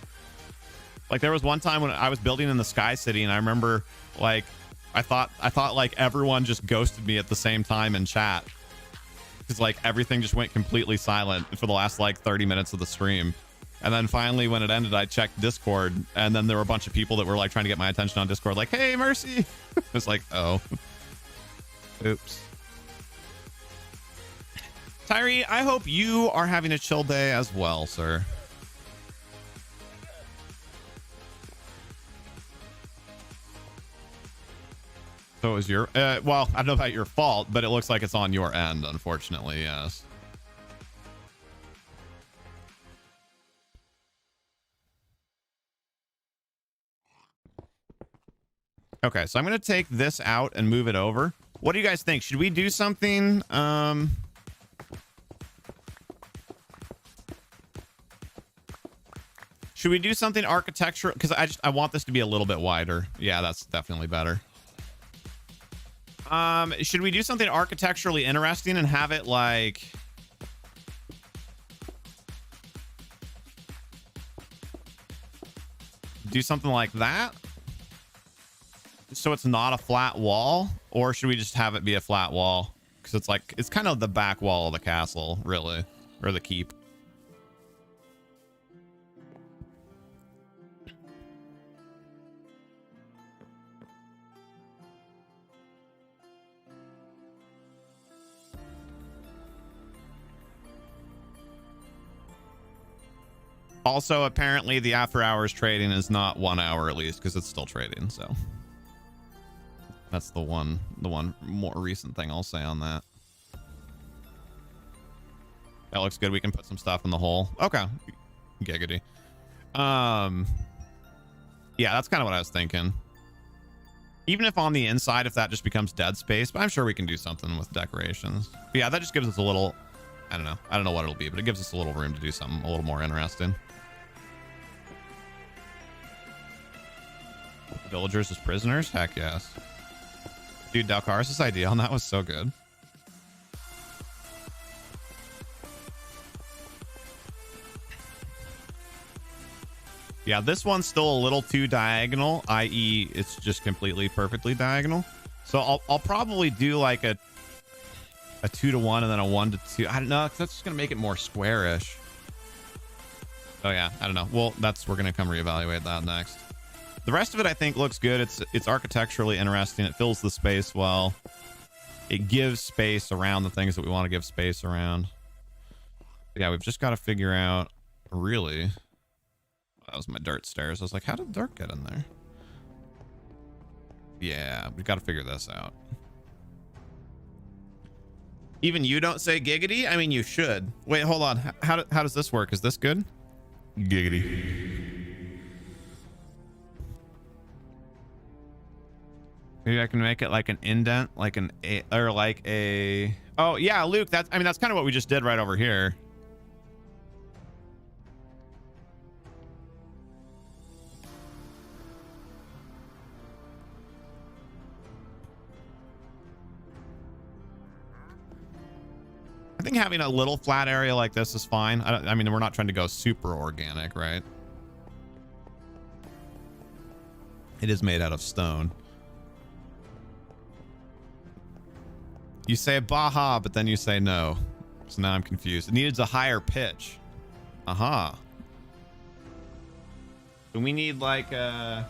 Like there was one time when I was building in the Sky City, and I remember like I thought like everyone just ghosted me at the same time in chat, because like everything just went completely silent for the last like 30 minutes of the stream. And then finally, when it ended, I checked Discord, and then there were a bunch of people that were like trying to get my attention on Discord, like, "Hey, Mercy." It's like, oh, oops. Tyree, I hope you are having a chill day as well, sir. So it was your, well, I don't know about your fault, but it looks like it's on your end, unfortunately, yes. Okay, so I'm going to take this out and move it over. What do you guys think? Should we do something? Should we do something architectural? Because I want this to be a little bit wider. Yeah, that's definitely better. Should we do something architecturally interesting and have it like... do something like that? So it's not a flat wall? Or should we just have it be a flat wall? Because it's like, it's kind of the back wall of the castle, really. Or the keep. Also, apparently the after hours trading is not 1 hour at least, because it's still trading, so. That's the one more recent thing I'll say on that. That looks good. We can put some stuff in the hole. Okay. Giggity. Yeah, that's kind of what I was thinking. Even if on the inside, if that just becomes dead space, but I'm sure we can do something with decorations. But yeah, that just gives us a little, I don't know what it'll be, but it gives us a little room to do something a little more interesting. Villagers as prisoners? Heck yes. Dude, Dalcaris' idea on that was so good. Yeah, this one's still a little too diagonal, i.e. it's just completely perfectly diagonal. So I'll probably do like a 2-to-1 and then a 1-to-2. I don't know, 'cause that's just gonna make it more squarish. Oh yeah, I don't know. Well, we're gonna come reevaluate that next. The rest of it I think looks good. It's architecturally interesting. It fills the space well. It gives space around the things that we want to give space around. Yeah, we've just got to figure out really. That was my dirt stairs. I was like, how did dirt get in there? Yeah, we got to figure this out. Even you don't say giggity? I mean, you should. Wait, hold on. How does this work? Is this good? Giggity. Maybe I can make it like an indent, like an A, or like a. Oh yeah, Luke. That's. I mean, that's kind of what we just did right over here. I think having a little flat area like this is fine. I mean, we're not trying to go super organic, right? It is made out of stone. You say Baja, but then you say no. So now I'm confused. It needs a higher pitch. Aha. Do we need like a...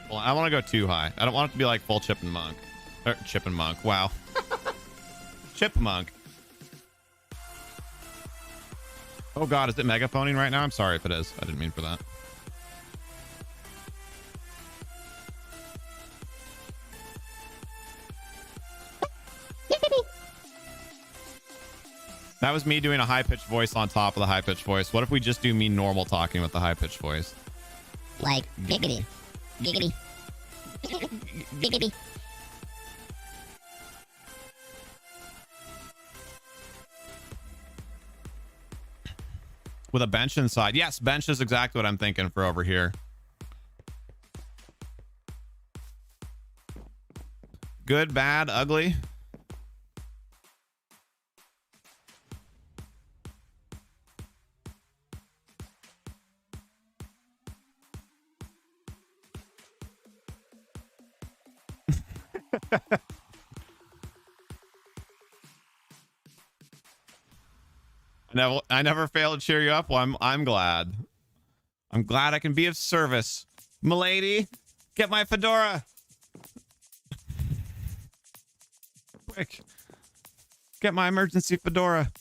Well, I want to go too high. I don't want it to be like full chipmunk. Or chipmunk. Wow. Chipmunk. Oh god, is it megaphoning right now? I'm sorry if it is. I didn't mean for that. That was me doing a high-pitched voice on top of the high-pitched voice. What if we just do me normal talking with the high-pitched voice? Like, giggity. Giggity. Giggity. With a bench inside. Yes, bench is exactly what I'm thinking for over here. Good, bad, ugly. I never fail to cheer you up. Well, I'm glad. I'm glad I can be of service. Milady, get my fedora. Quick. Get my emergency fedora.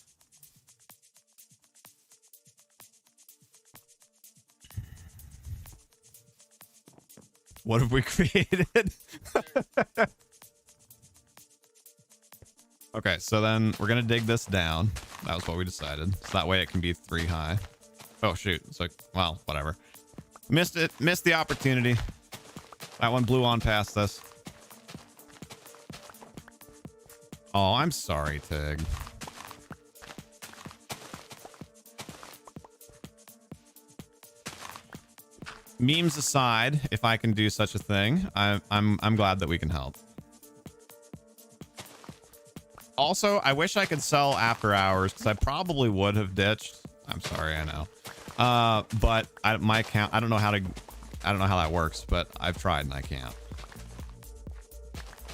What have we created? Okay, so then we're gonna dig this down. That was what we decided. So that way it can be 3 high. Oh shoot, it's like, well, whatever. Missed it, missed the opportunity. That one blew on past us. Oh, I'm sorry, Tig. Memes aside, if I can do such a thing, I'm glad that we can help. Also, I wish I could sell after hours because I probably would have ditched. I'm sorry, I know. But my account, I don't know how that works, but I've tried and I can't.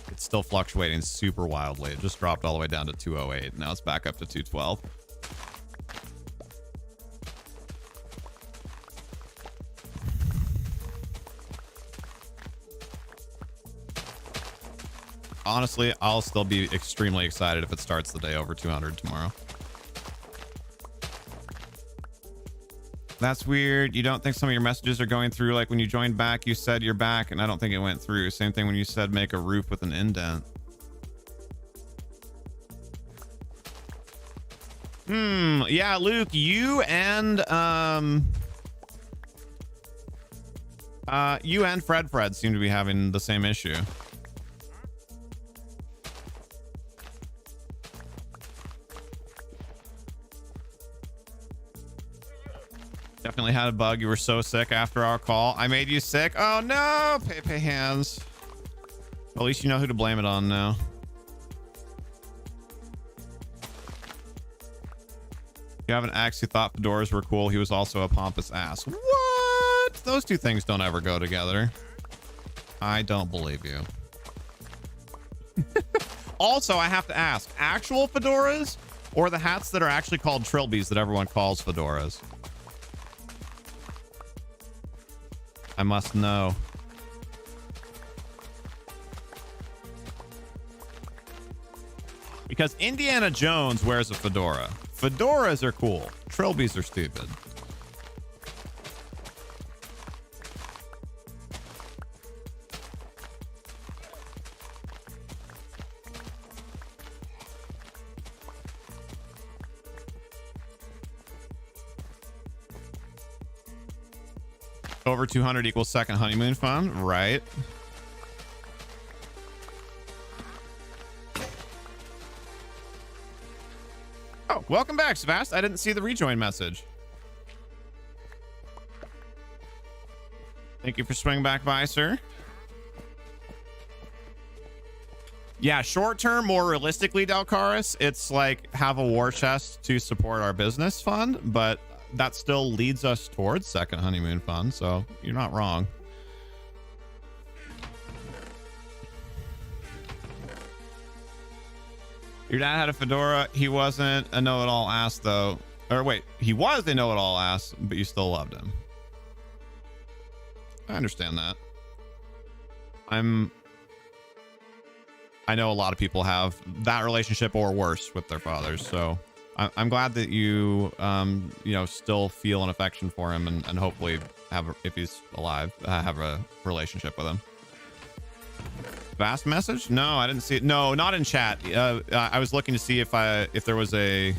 It's still fluctuating super wildly. It just dropped all the way down to 208. Now it's back up to 212. Honestly, I'll still be extremely excited if it starts the day over 200 tomorrow. That's weird. You don't think some of your messages are going through? Like when you joined back, you said you're back, and I don't think it went through. Same thing when you said make a roof with an indent. Yeah, Luke, you and Fred seem to be having the same issue. Definitely had a bug. You were so sick after our call. I made you sick. Oh no, Pepe hands. Well, at least you know who to blame it on now. You have an ex who thought fedoras were cool. He was also a pompous ass. What? Those two things don't ever go together. I don't believe you. Also, I have to ask, actual fedoras or the hats that are actually called trilbies that everyone calls fedoras? I must know. because Indiana Jones wears a fedora. Fedoras are cool. Trilbies are stupid. Over 200 equals second honeymoon fund, right? Oh, welcome back, Psivast. I didn't see the rejoin message. Thank you for swinging back by, sir. Yeah, short term, more realistically, Dalcaris, it's like have a war chest to support our business fund, but that still leads us towards second honeymoon fund, so you're not wrong. Your dad had a fedora. He wasn't a know-it-all ass, though. Or wait, he was a know-it-all ass, but you still loved him. I understand that. I know a lot of people have that relationship or worse with their fathers, so I'm glad that you you know, still feel an affection for him, and hopefully have, if he's alive, have a relationship with him. Vast message? No, I didn't see it. No, not in chat. I was looking to see if there was a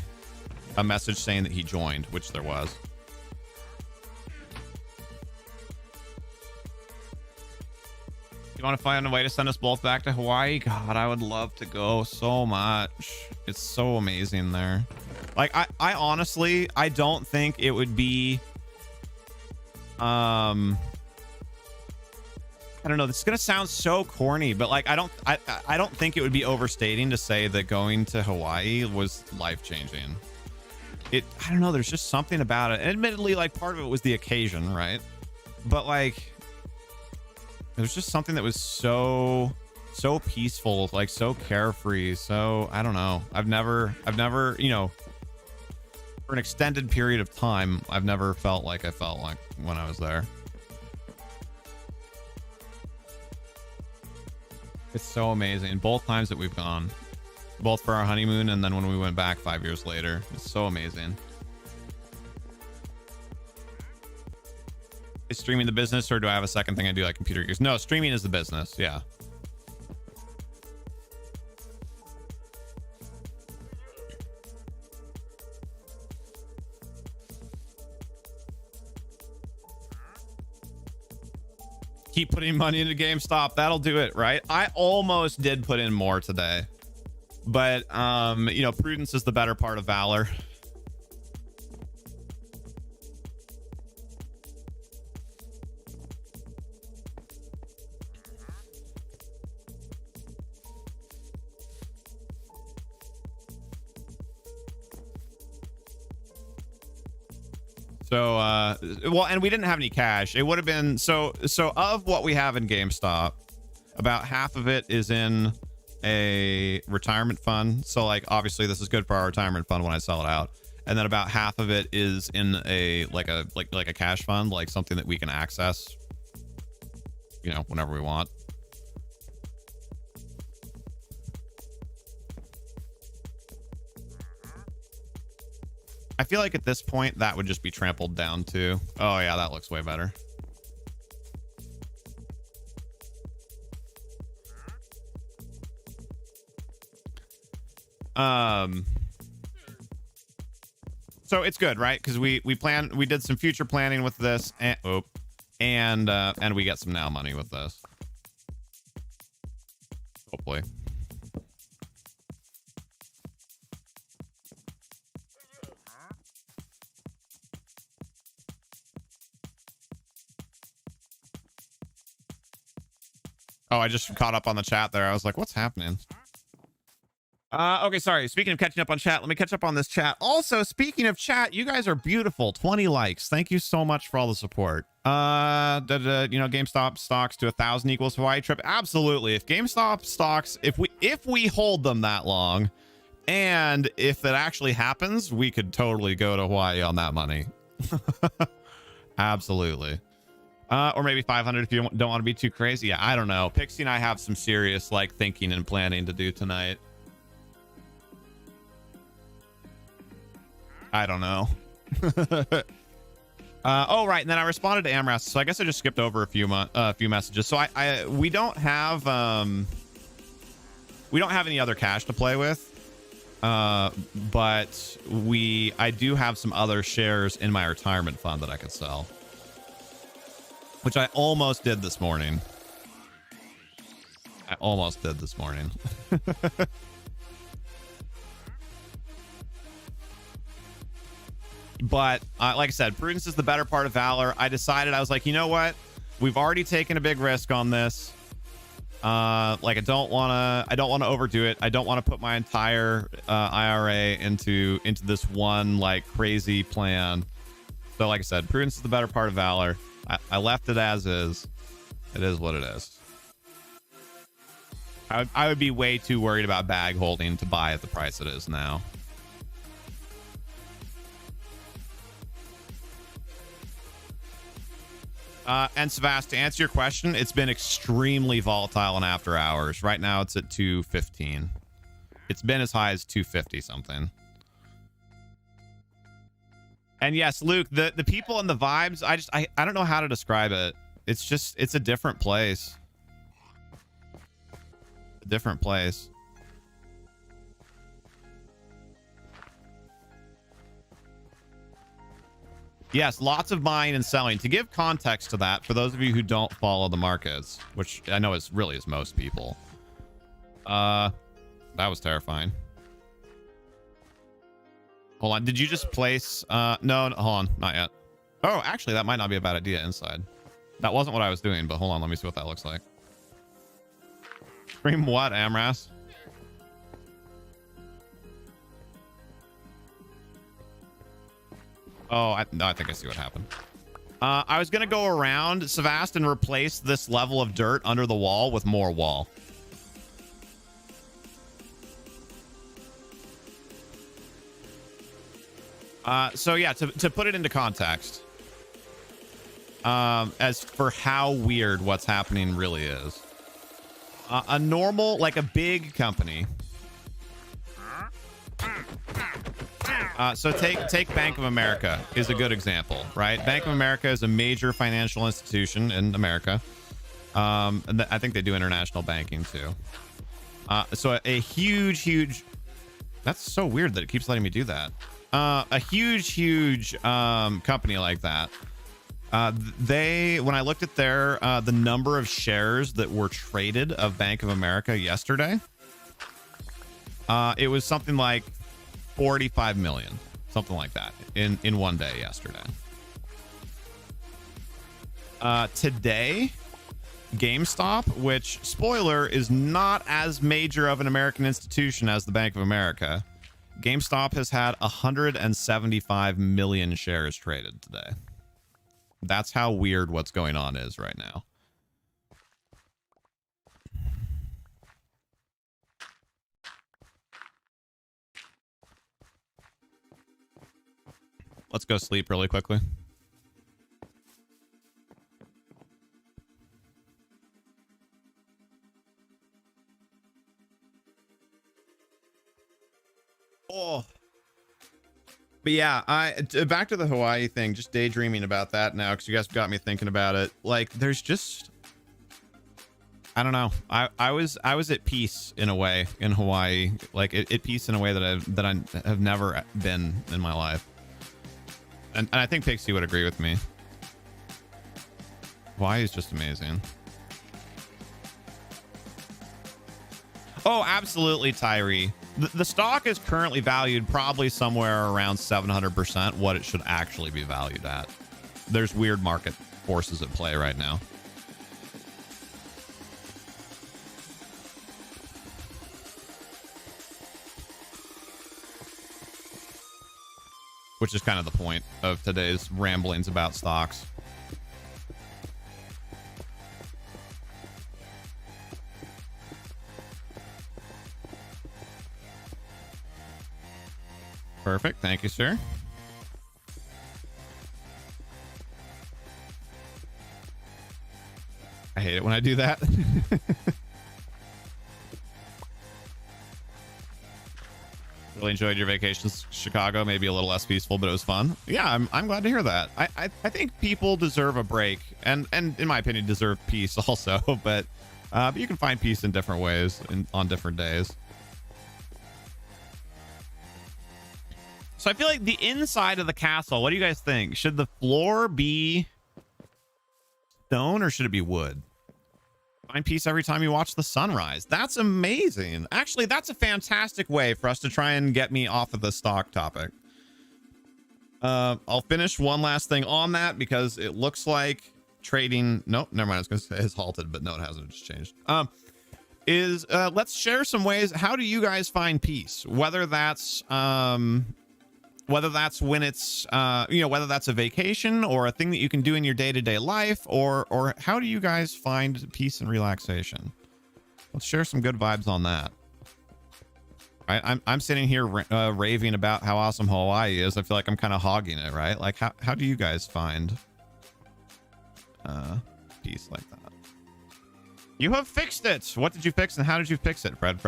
message saying that he joined, which there was. You want to find a way to send us both back to Hawaii? God, I would love to go so much. It's so amazing there. Like, I honestly, I don't think it would be, I don't know, this is gonna sound so corny, but like, I don't think it would be overstating to say that going to Hawaii was life-changing. I don't know, there's just something about it. And admittedly, like, part of it was the occasion, right? But like, there's just something that was so peaceful, like so carefree. So I don't know. I've never, you know, for an extended period of time, I've never felt like I felt like when I was there. It's so amazing. Both times that we've gone, both for our honeymoon and then when we went back 5 years later, it's so amazing. Is streaming the business, or do I have a second thing I do, like computer use? No, streaming is the business. Yeah. Keep putting money into GameStop. That'll do it, right? I almost did put in more today, but you know, prudence is the better part of valor. So, well, and we didn't have any cash. It would have been, so of what we have in GameStop, about half of it is in a retirement fund. So like, obviously this is good for our retirement fund when I sell it out. And then about half of it is in a, like a cash fund, like something that we can access, you know, whenever we want. I feel like at this point that would just be trampled down too. Oh yeah, that looks way better. So it's good, right? Because we did some future planning with this, and we get some now money with this. Hopefully. Oh, I just caught up on the chat there. I was like, what's happening? Okay, sorry. Speaking of catching up on chat, let me catch up on this chat. Also, speaking of chat, you guys are beautiful. 20 likes. Thank you so much for all the support. You know, GameStop stocks to 1,000 equals Hawaii trip. Absolutely. If GameStop stocks, if we hold them that long, and if it actually happens, we could totally go to Hawaii on that money. Absolutely. Or maybe 500 if you don't want to be too crazy. Yeah, I don't know. Pixie and I have some serious like thinking and planning to do tonight. I don't know. Oh, right. And then I responded to Amras. So I guess I just skipped over a few messages. So we don't have any other cash to play with. But I do have some other shares in my retirement fund that I could sell, which I almost did this morning. But like I said, prudence is the better part of valor. I decided, I was like, you know what? We've already taken a big risk on this. Like I don't want to overdo it. I don't want to put my entire IRA into this one like crazy plan. So like I said, prudence is the better part of valor. I left it as is. It is what it is. I would be way too worried about bag holding to buy at the price it is now. And Psivast, to answer your question, it's been extremely volatile in after hours. Right now it's at 215. It's been as high as 250 something. And yes, Luke, the people and the vibes, I don't know how to describe it. It's a different place. A different place. Yes, lots of buying and selling. To give context to that, for those of you who don't follow the markets, which I know is most people. That was terrifying. Hold on. Did you just place... No, hold on. Not yet. Oh, actually, that might not be a bad idea inside. That wasn't what I was doing, but hold on. Let me see what that looks like. Scream what, Amras? Oh, I think I see what happened. I was going to go around Psivast and replace this level of dirt under the wall with more wall. So yeah, to put it into context, as for how weird what's happening really is, a normal, like a big company. So take Bank of America is a good example, right? Bank of America is a major financial institution in America. And I think they do international banking too. So a huge, that's so weird that it keeps letting me do that. A huge company like that. When I looked at the number of shares that were traded of Bank of America yesterday, it was something like 45 million, something like that in one day yesterday. Today, GameStop, which, spoiler, is not as major of an American institution as the Bank of America, GameStop has had 175 million shares traded today. That's how weird what's going on is right now. Let's go sleep really quickly. Oh. But yeah, back to the Hawaii thing, just daydreaming about that now, because you guys got me thinking about it. Like, there's just, I don't know. I was at peace in a way in Hawaii, like at peace in a way that I have never been in my life. And I think Pixie would agree with me. Hawaii is just amazing. Oh, absolutely, Tyree. The stock is currently valued probably somewhere around 700% what it should actually be valued at. There's weird market forces at play right now. Which is kind of the point of today's ramblings about stocks. Perfect. Thank you, sir. I hate it when I do that. Really enjoyed your vacations, Chicago. Maybe a little less peaceful, but it was fun. Yeah, I'm glad to hear that. I think people deserve a break, and in my opinion, deserve peace also. But you can find peace in different ways on different days. So I feel like the inside of the castle. What do you guys think? Should the floor be stone or should it be wood? Find peace every time you watch the sunrise. That's amazing. Actually, that's a fantastic way for us to try and get me off of the stock topic. I'll finish one last thing on that because it looks like trading. Nope, never mind. I was going to say it's halted, but no, it hasn't. It's changed. Let's share some ways. How do you guys find peace? Whether that's when it's whether that's a vacation or a thing that you can do in your day-to-day life, or how do you guys find peace and relaxation? Let's share some good vibes on that. I'm sitting here raving about how awesome Hawaii is. I feel like I'm kind of hogging it, right? Like how do you guys find peace like that? You have fixed it. What did you fix and how did you fix it, Fred?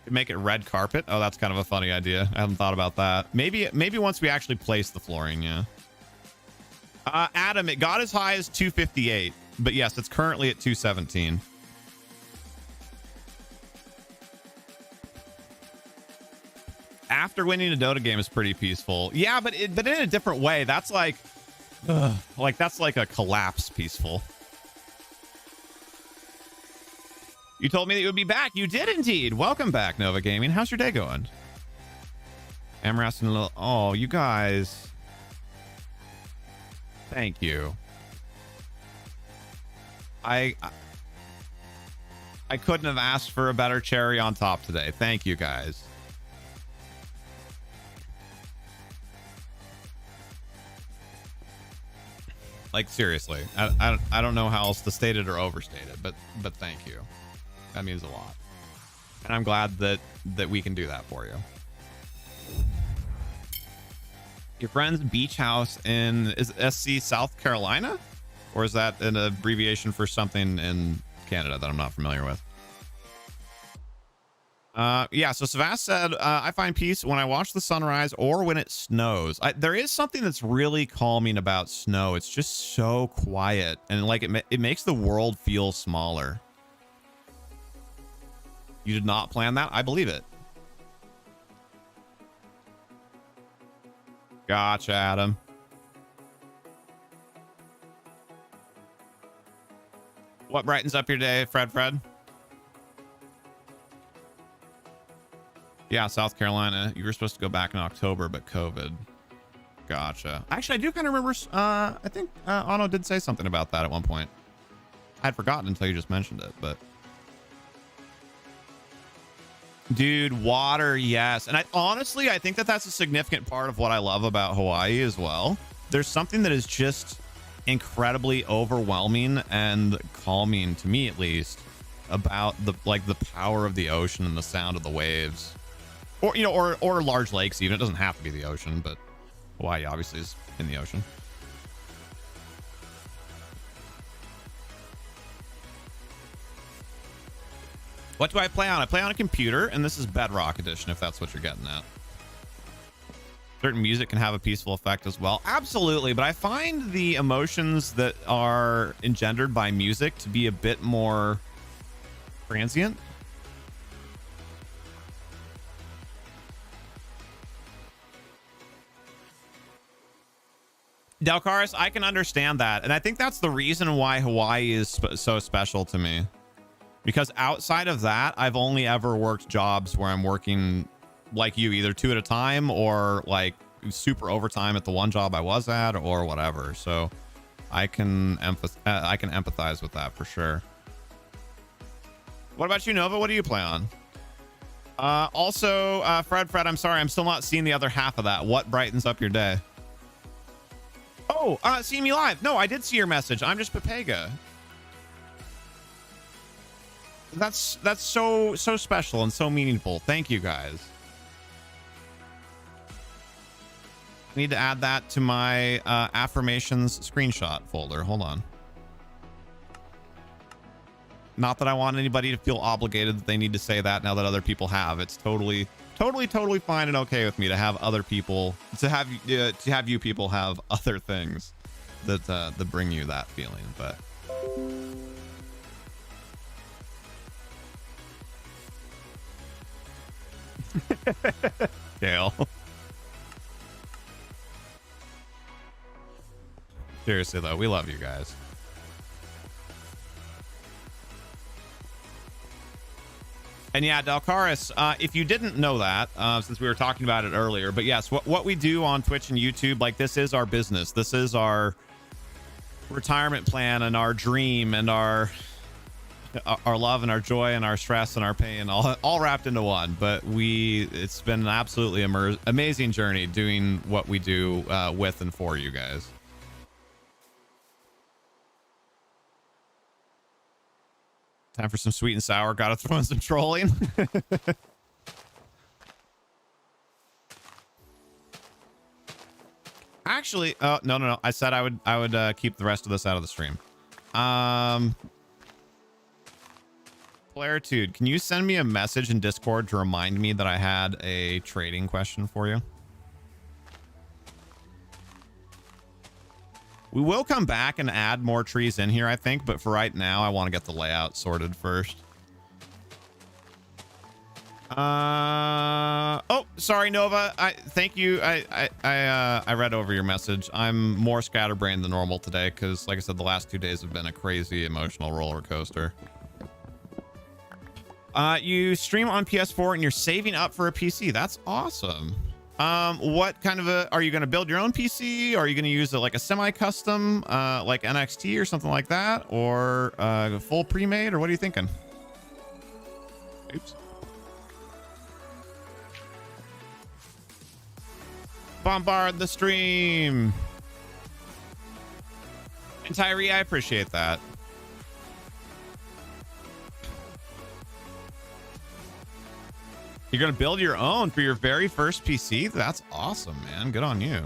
Make it red carpet. Oh, that's kind of a funny idea. I haven't thought about that. Maybe once we actually place the flooring. Yeah. Adam, it got as high as 258, but yes, it's currently at 217. After winning a Dota game is pretty peaceful. Yeah, but in a different way. That's like that's like a collapse peaceful. You told me that you would be back. You did indeed. Welcome back, Nova Gaming. How's your day going? Amras and a little. Oh, you guys. Thank you. I couldn't have asked for a better cherry on top today. Thank you, guys. Like, seriously. I don't know how else to state it or overstate it, but thank you. That means a lot. And I'm glad that we can do that for you. Your friend's beach house is SC South Carolina? Or is that an abbreviation for something in Canada that I'm not familiar with? Yeah, so Psivast said, I find peace when I watch the sunrise or when it snows. There is something that's really calming about snow. It's just so quiet and like it makes the world feel smaller. You did not plan that? I believe it. Gotcha, Adam. What brightens up your day, Fred? Yeah, South Carolina. You were supposed to go back in October, but COVID. Gotcha. Actually, I do kind of remember, I think Ano did say something about that at one point. I'd forgotten until you just mentioned it, but... Dude, water, yes. And honestly, I think that's a significant part of what I love about Hawaii as well. There's something that is just incredibly overwhelming and calming, to me at least, about the power of the ocean and the sound of the waves. Or, you know, or large lakes even. It doesn't have to be the ocean, but Hawaii obviously is in the ocean. What do I play on? I play on a computer, and this is Bedrock Edition, if that's what you're getting at. Certain music can have a peaceful effect as well. Absolutely, but I find the emotions that are engendered by music to be a bit more transient. Delcaris, I can understand that. And I think that's the reason why Hawaii is so special to me. Because outside of that, I've only ever worked jobs where I'm working like you, either 2 at a time or like super overtime at the one job I was at or whatever. So I can empathize with that for sure. What about you, Nova? What do you play on? Also, Fred, I'm sorry, I'm still not seeing the other half of that. What brightens up your day? Oh, seeing me live. No, I did see your message. I'm just Pepega. That's so special and so meaningful. Thank you, guys. I need to add that to my affirmations screenshot folder. Hold on. Not that I want anybody to feel obligated that they need to say that now that other people have. It's totally totally fine and okay with me to have other people, to have you people have other things that bring you that feeling. But Kale. Seriously though, we love you guys. And yeah, Dalcaris, if you didn't know that, since we were talking about it earlier, but yes, what we do on Twitch and YouTube, like, this is our business. This is our retirement plan and our dream and our love and our joy and our stress and our pain, all wrapped into one. But it's been an absolutely amazing journey doing what we do with and for you guys. Time for some sweet and sour. Gotta throw in some trolling. Actually, no. I said I would keep the rest of this out of the stream. Claritude, can you send me a message in Discord to remind me that I had a trading question for you? We will come back and add more trees in here, I think, but for right now, I want to get the layout sorted first. Oh, sorry, Nova. Thank you. I read over your message. I'm more scatterbrained than normal today because, like I said, the last 2 days have been a crazy emotional roller coaster. You stream on PS4 and you're saving up for a PC. That's awesome. What kind of are you going to build your own PC? Or are you going to use like a semi-custom, like NXT or something like that? Or, full pre-made, or what are you thinking? Oops. Bombard the stream. And Tyree, I appreciate that. You're going to build your own for your very first PC? That's awesome, man. Good on you. I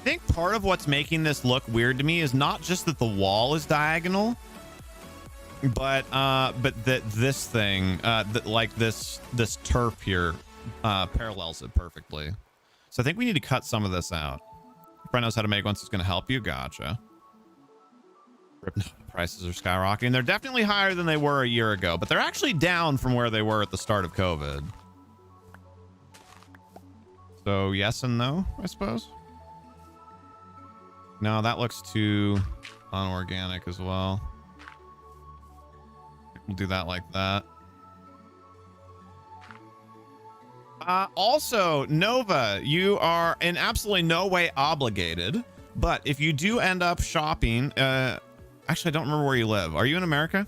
think part of what's making this look weird to me is not just that the wall is diagonal, but that this thing, like this turf here, parallels it perfectly. So I think we need to cut some of this out. Friend knows how to make one, so it's going to help you. Gotcha. Prices are skyrocketing. They're definitely higher than they were a year ago, but they're actually down from where they were at the start of COVID. So yes and no, I suppose. No, that looks too unorganic as well. We'll do that like that. Also, Nova, you are in absolutely no way obligated, but if you do end up shopping, actually, I don't remember where you live. Are you in America?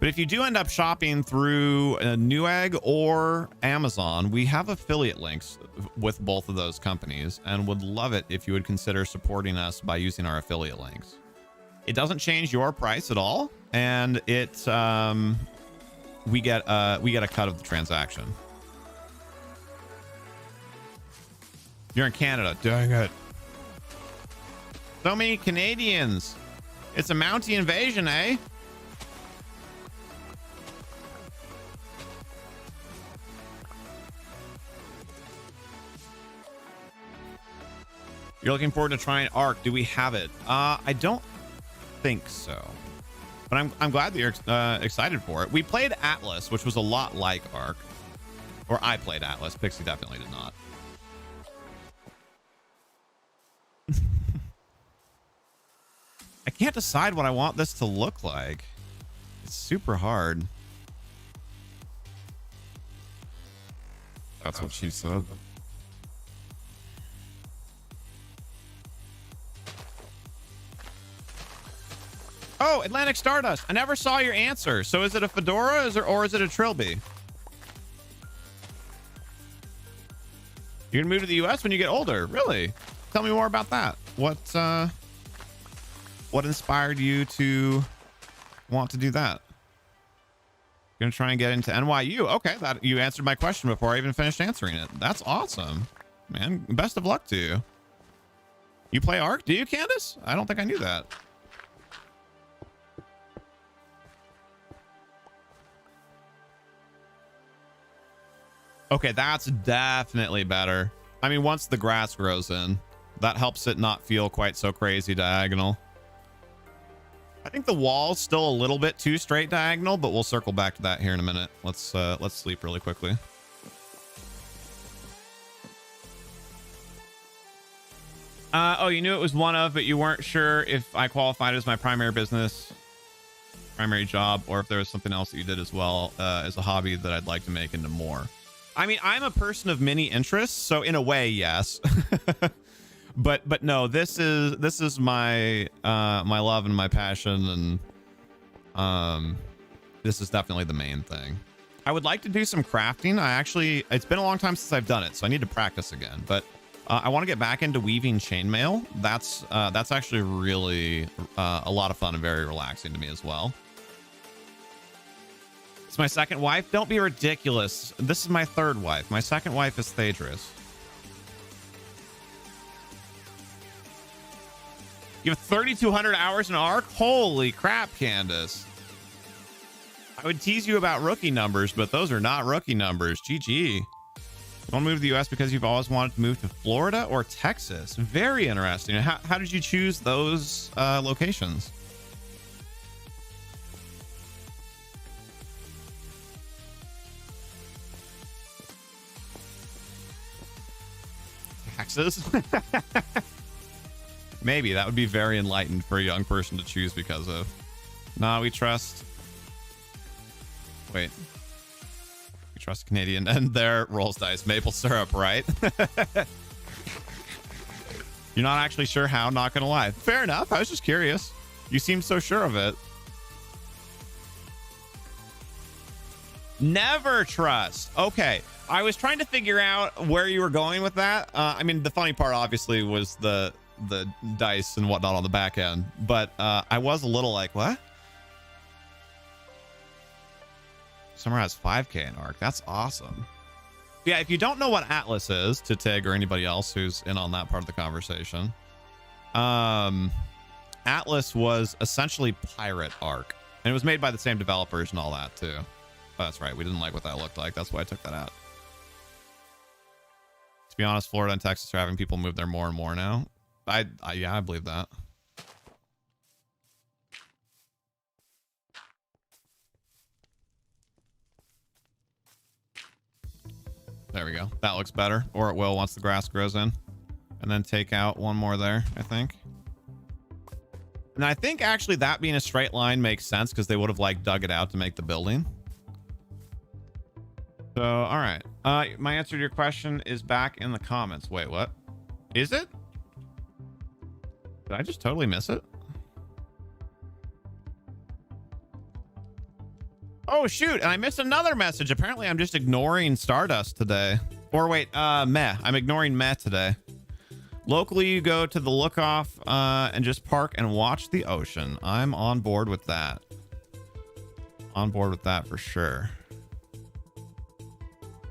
But if you do end up shopping through Newegg or Amazon, we have affiliate links with both of those companies and would love it if you would consider supporting us by using our affiliate links. It doesn't change your price at all, and it's we get a cut of the transaction. You're in Canada. Dang it. So many Canadians. It's a Mountie invasion, eh? You're looking forward to trying Ark. Do we have it? I don't think so. But I'm glad that you're excited for it. We played Atlas, which was a lot like Ark. Or I played Atlas. Pixie definitely did not. I can't decide what I want this to look like. It's super hard. That's what she said. Oh, Atlantic Stardust. I never saw your answer. So is it a fedora or is it a trilby? You're gonna move to the US when you get older. Really? Tell me more about that. What inspired you to want to do that? Gonna try and get into NYU. Okay, that you answered my question before I even finished answering it. That's awesome, man. Best of luck to you. You play Ark? Do you, Candace? I don't think I knew that. Okay, that's definitely better. I mean, once the grass grows in, that helps it not feel quite so crazy diagonal. I think the wall's still a little bit too straight diagonal, but we'll circle back to that here in a minute. Let's sleep really quickly. Oh, you knew it was one of, but you weren't sure if I qualified as my primary business, primary job, or if there was something else that you did as well as a hobby that I'd like to make into more. I mean, I'm a person of many interests, so in a way, yes. but no, this is my my love and my passion, and this is definitely the main thing. I would like to do some crafting. It's been a long time since I've done it, so I need to practice again. But I want to get back into weaving chainmail. That's actually really a lot of fun and very relaxing to me as well. It's my second wife. Don't be ridiculous. This is my third wife. My second wife is Thadris. You have 3,200 hours in Ark? Holy crap, Candace. I would tease you about rookie numbers, but those are not rookie numbers. GG. You want to move to the US because you've always wanted to move to Florida or Texas? Very interesting. How did you choose those locations? Texas? Maybe that would be very enlightened for a young person to choose because of. Nah, we trust. Wait. We trust Canadian and their rolls dice maple syrup, right? You're not actually sure how, not gonna lie. Fair enough. I was just curious. You seem so sure of it. Never trust. Okay. I was trying to figure out where you were going with that. I mean, the funny part obviously was the dice and whatnot on the back end, but I was a little like, what? Summer has 5K in Arc. That's awesome. Yeah, if you don't know what Atlas is, to Tig or anybody else who's in on that part of the conversation, Atlas was essentially pirate Arc, and it was made by the same developers and all that too. Oh, that's right. We didn't like what that looked like. That's why I took that out. To be honest, Florida and Texas are having people move there more and more now. Yeah, I believe that. There we go. That looks better, or it will once the grass grows in. And then take out one more there, I think. And I think actually that being a straight line makes sense because they would have like dug it out to make the building. So, all right. My answer to your question is back in the comments. Wait, what? Is it? Did I just totally miss it? Oh, shoot. And I missed another message. Apparently, I'm just ignoring Stardust today. Or wait, meh. I'm ignoring meh today. Locally, you go to the look-off and just park and watch the ocean. I'm on board with that. On board with that for sure.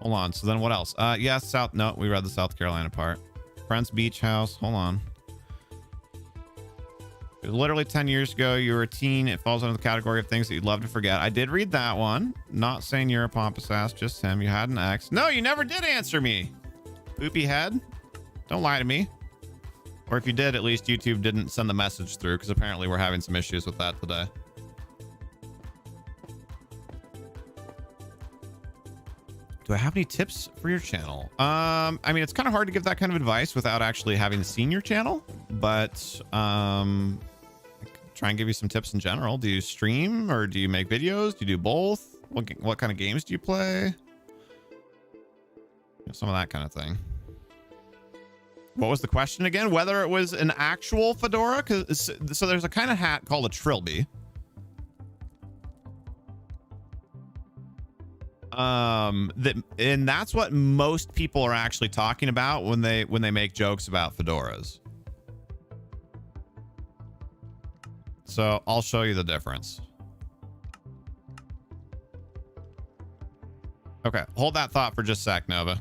Hold on. So then what else? Yeah, South. No, we read the South Carolina part. Friends Beach House. Hold on. It was literally 10 years ago. You were a teen. It falls under the category of things that you'd love to forget. I did read that one. Not saying you're a pompous ass, just him. You had an ex. No, you never did answer me. Poopy head. Don't lie to me. Or if you did, at least YouTube didn't send the message through because apparently we're having some issues with that today. Do I have any tips for your channel? I mean, it's kind of hard to give that kind of advice without actually having seen your channel, but I can try and give you some tips in general. Do you stream or do you make videos? Do you do both? What kind of games do you play? You know, some of that kind of thing. What was the question again? Whether it was an actual fedora? So there's a kind of hat called a trilby. And that's what most people are actually talking about when they make jokes about fedoras. So I'll show you the difference. Okay, hold that thought for just a sec, Nova.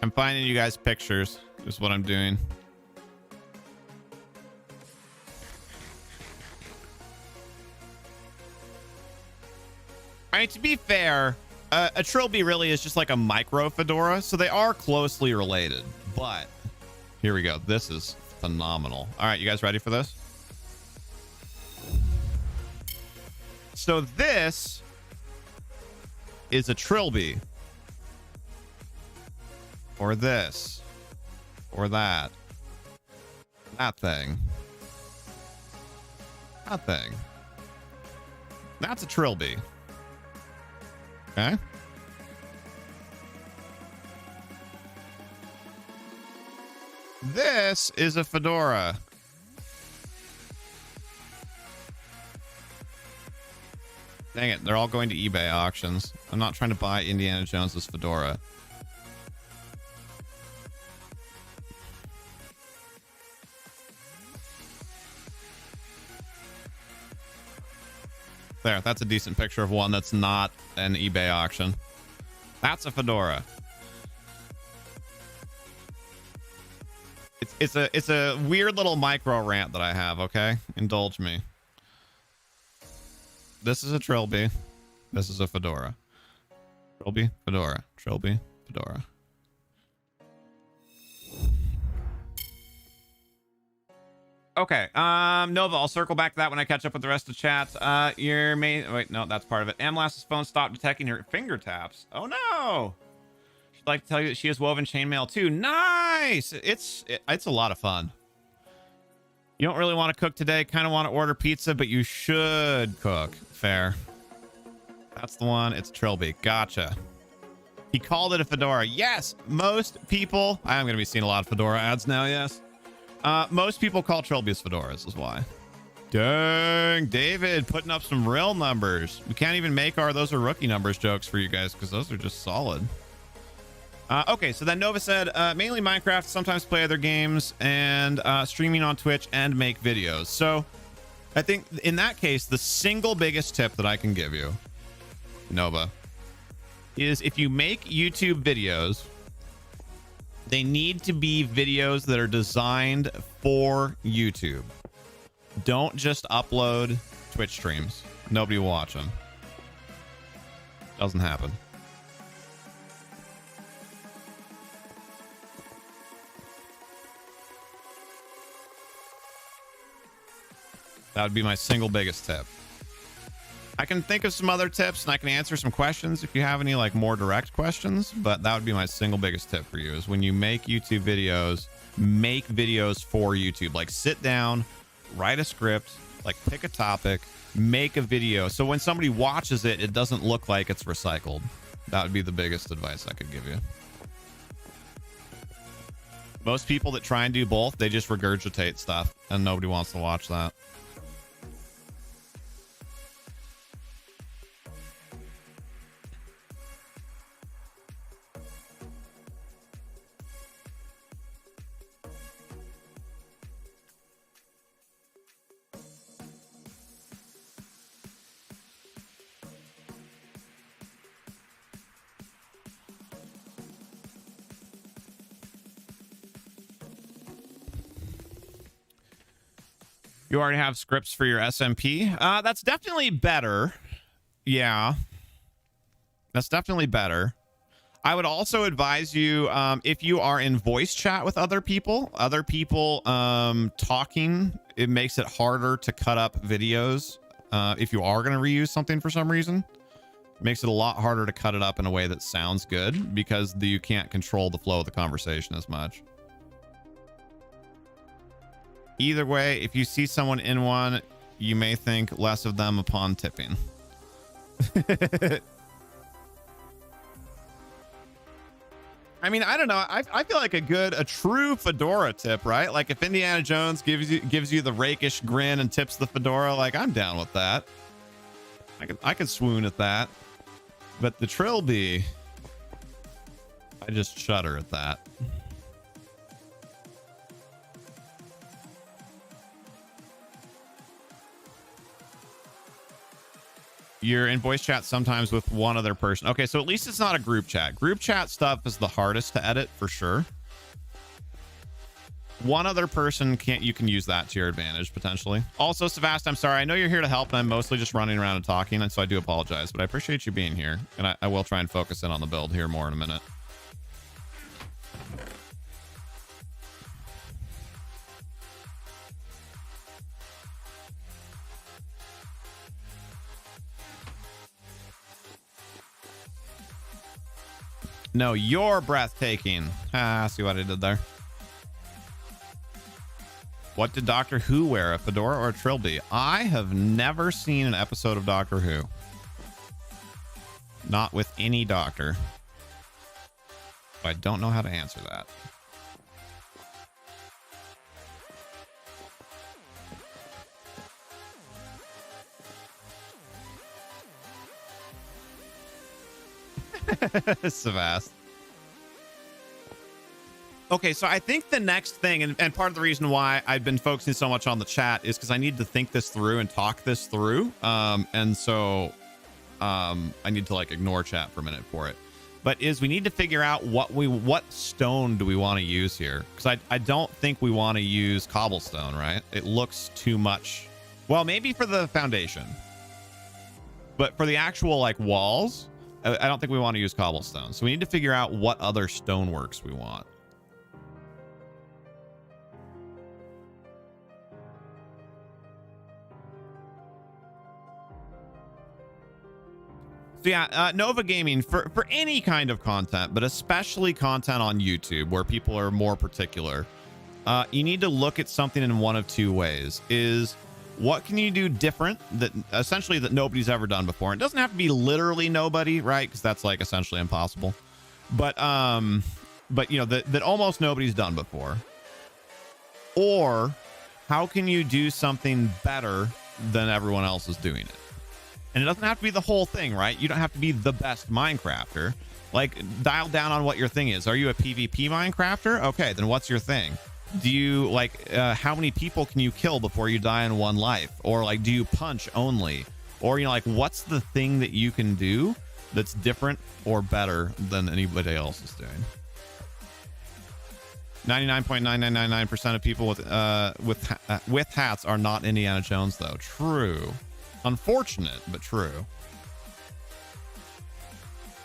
I'm finding you guys pictures is what I'm doing. I mean, to be fair, a trilby really is just like a micro fedora, so they are closely related. But here we go. This is phenomenal. All right, you guys ready for this? So this is a trilby, or this, or that thing, that thing. That's a trilby. Okay. This is a fedora. Dang it, they're all going to eBay auctions. I'm not trying to buy Indiana Jones's fedora. There, that's a decent picture of one that's not an eBay auction. That's a fedora. It's a weird little micro rant that I have, okay? Indulge me. This is a trilby. This is a fedora. Trilby, fedora. Trilby, fedora. Okay, Nova, I'll circle back to that when I catch up with the rest of the chat. Your main... Wait, no, that's part of it. Anolasz's phone stopped detecting her finger taps. Oh, no! She'd like to tell you that she has woven chainmail, too. Nice! It's a lot of fun. You don't really want to cook today. Kind of want to order pizza, but you should cook. Fair. That's the one. It's trilby. Gotcha. He called it a fedora. Yes! Most people... I am going to be seeing a lot of fedora ads now, yes. Most people call trilbies fedoras is why. Dang, David putting up some real numbers. We can't even make those are rookie numbers jokes for you guys because those are just solid. Okay, so then Nova said mainly Minecraft, sometimes play other games, and streaming on Twitch and make videos. So I think in that case, the single biggest tip that I can give you, Nova, is if you make YouTube videos, they need to be videos that are designed for YouTube. Don't just upload Twitch streams. Nobody will watch them. Doesn't happen. That would be my single biggest tip. I can think of some other tips and I can answer some questions if you have any like more direct questions, but that would be my single biggest tip for you is when you make YouTube videos, make videos for YouTube. Like sit down, write a script, like pick a topic, make a video. So when somebody watches it, it doesn't look like it's recycled. That would be the biggest advice I could give you. Most people that try and do both, they just regurgitate stuff and nobody wants to watch that. You already have scripts for your SMP. That's definitely better. Yeah, that's definitely better. I would also advise you, if you are in voice chat with other people talking, it makes it harder to cut up videos. If you are going to reuse something for some reason, it makes it a lot harder to cut it up in a way that sounds good because you can't control the flow of the conversation as much. Either way, if you see someone in one, you may think less of them upon tipping. I mean, I don't know. I feel like a true fedora tip, right? Like if Indiana Jones gives you the rakish grin and tips the fedora, like I'm down with that. I could swoon at that. But the trilby, I just shudder at that. You're in voice chat sometimes with one other person. Okay, so at least it's not a group chat. Group chat stuff is the hardest to edit for sure. One other person you can use that to your advantage potentially. Also, Psivast, I'm sorry. I know you're here to help, and I'm mostly just running around and talking, and so I do apologize, but I appreciate you being here, and I will try and focus in on the build here more in a minute. No, you're breathtaking. Ah, see what I did there. What did Doctor Who wear, a fedora or a trilby? I have never seen an episode of Doctor Who. Not with any doctor. I don't know how to answer that. Psivast. Okay, so I think the next thing, and part of the reason why I've been focusing so much on the chat is because I need to think this through and talk this through. And so I need to like ignore chat for a minute for it. But we need to figure out what stone do we want to use here? Because I don't think we want to use cobblestone, right? It looks too much. Well, maybe for the foundation. But for the actual like walls, I don't think we want to use cobblestone. So we need to figure out what other stoneworks we want. So yeah, Nova Gaming, for any kind of content, but especially content on YouTube where people are more particular, you need to look at something in one of two ways. Is what can you do different that essentially that nobody's ever done before? It doesn't have to be literally nobody, right? Because that's like essentially impossible. But you know, that almost nobody's done before. Or how can you do something better than everyone else is doing it? And it doesn't have to be the whole thing, right? You don't have to be the best Minecrafter. Like, dial down on what your thing is. Are you a PvP Minecrafter? Okay, then what's your thing? Do you, like, how many people can you kill before you die in one life? Or, like, do you punch only? Or, you know, like, what's the thing that you can do that's different or better than anybody else is doing? 99.9999% of people with hats are not Indiana Jones, though. True. Unfortunate, but true.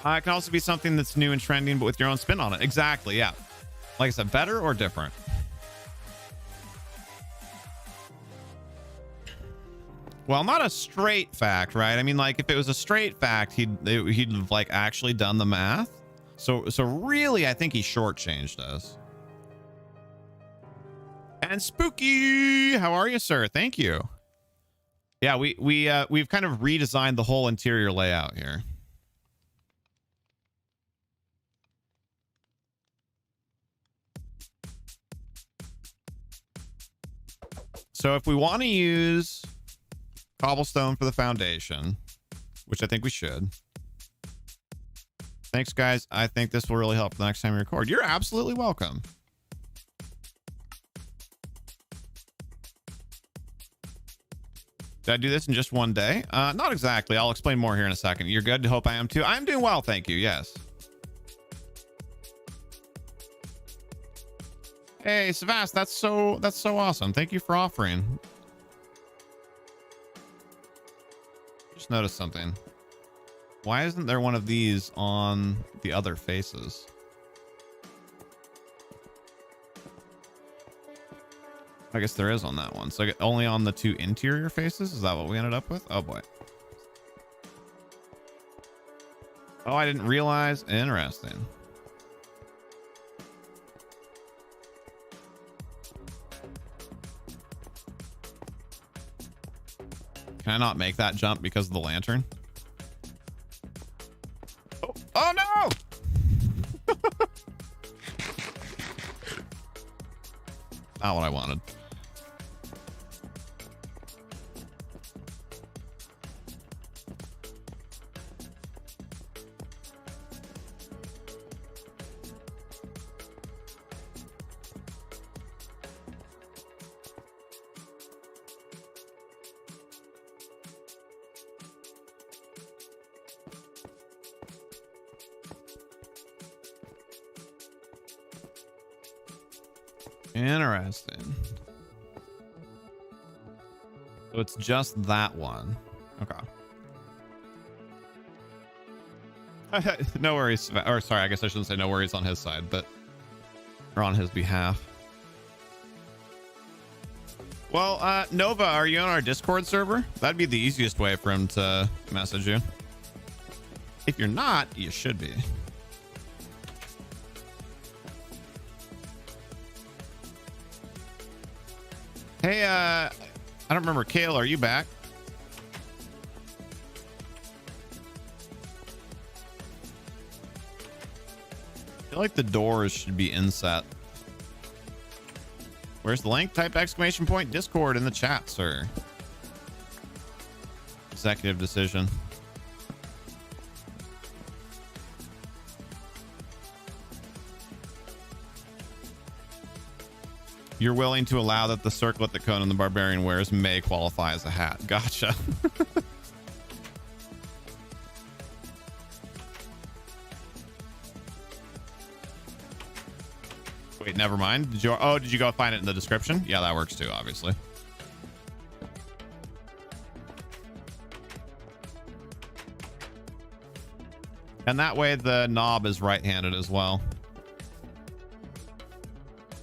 It can also be something that's new and trending, but with your own spin on it. Exactly, yeah. Like I said, better or different? Well, not a straight fact, right? I mean, like, if it was a straight fact, he'd have, like, actually done the math. So really, I think he shortchanged us. And Spooky, how are you, sir? Thank you. Yeah, we've kind of redesigned the whole interior layout here. So if we want to use cobblestone for the foundation, which I think we should. Thanks, guys. I think this will really help the next time we record. You're absolutely welcome. Did I do this in just one day? Not exactly. I'll explain more here in a second. You're good? Hope I am too. I'm doing well, thank you. Yes. Hey, Psivast, that's so awesome. Thank you for offering. Just noticed something. Why isn't there one of these on the other faces? I guess there is on that one. So only on the two interior faces? Is that what we ended up with? Oh boy. Oh, I didn't realize. Interesting. Can I not make that jump because of the lantern? Oh no! Not what I wanted. Interesting. So it's just that one. Okay. No worries. Or sorry, I guess I shouldn't say no worries on his side, but or on his behalf. Well, Nova, are you on our Discord server? That'd be the easiest way for him to message you. If you're not, you should be. Hey, I don't remember. Kale, are you back? I feel like the doors should be inset. Where's the link? Type exclamation point Discord in the chat, sir. Executive decision. You're willing to allow that the circlet that Conan the Barbarian wears may qualify as a hat. Gotcha. Wait, never mind. Did you go find it in the description? Yeah, that works too, obviously. And that way the knob is right-handed as well.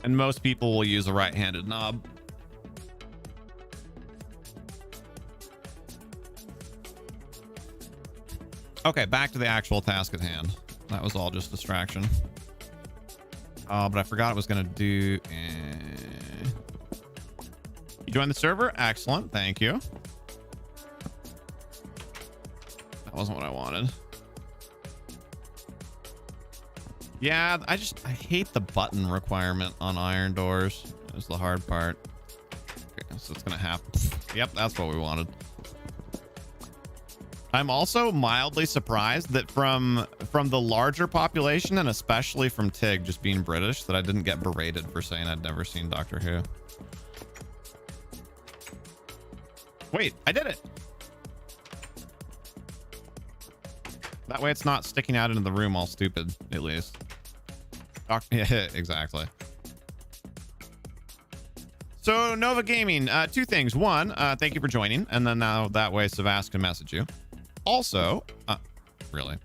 And most people will use a right-handed knob. Okay, back to the actual task at hand. That was all just distraction. Oh, but I forgot it was gonna do. You joined the server? Excellent, thank you. That wasn't what I wanted. Yeah, I hate the button requirement on iron doors. That's the hard part. Okay, so it's gonna happen. Yep, that's what we wanted. I'm also mildly surprised that from the larger population, and especially from Tig just being British, that I didn't get berated for saying I'd never seen Doctor Who. Wait, I did it. That way it's not sticking out into the room all stupid, at least. Yeah, exactly. So Nova Gaming, two things. One, thank you for joining, and then now that way Psivast can message you. Also, really.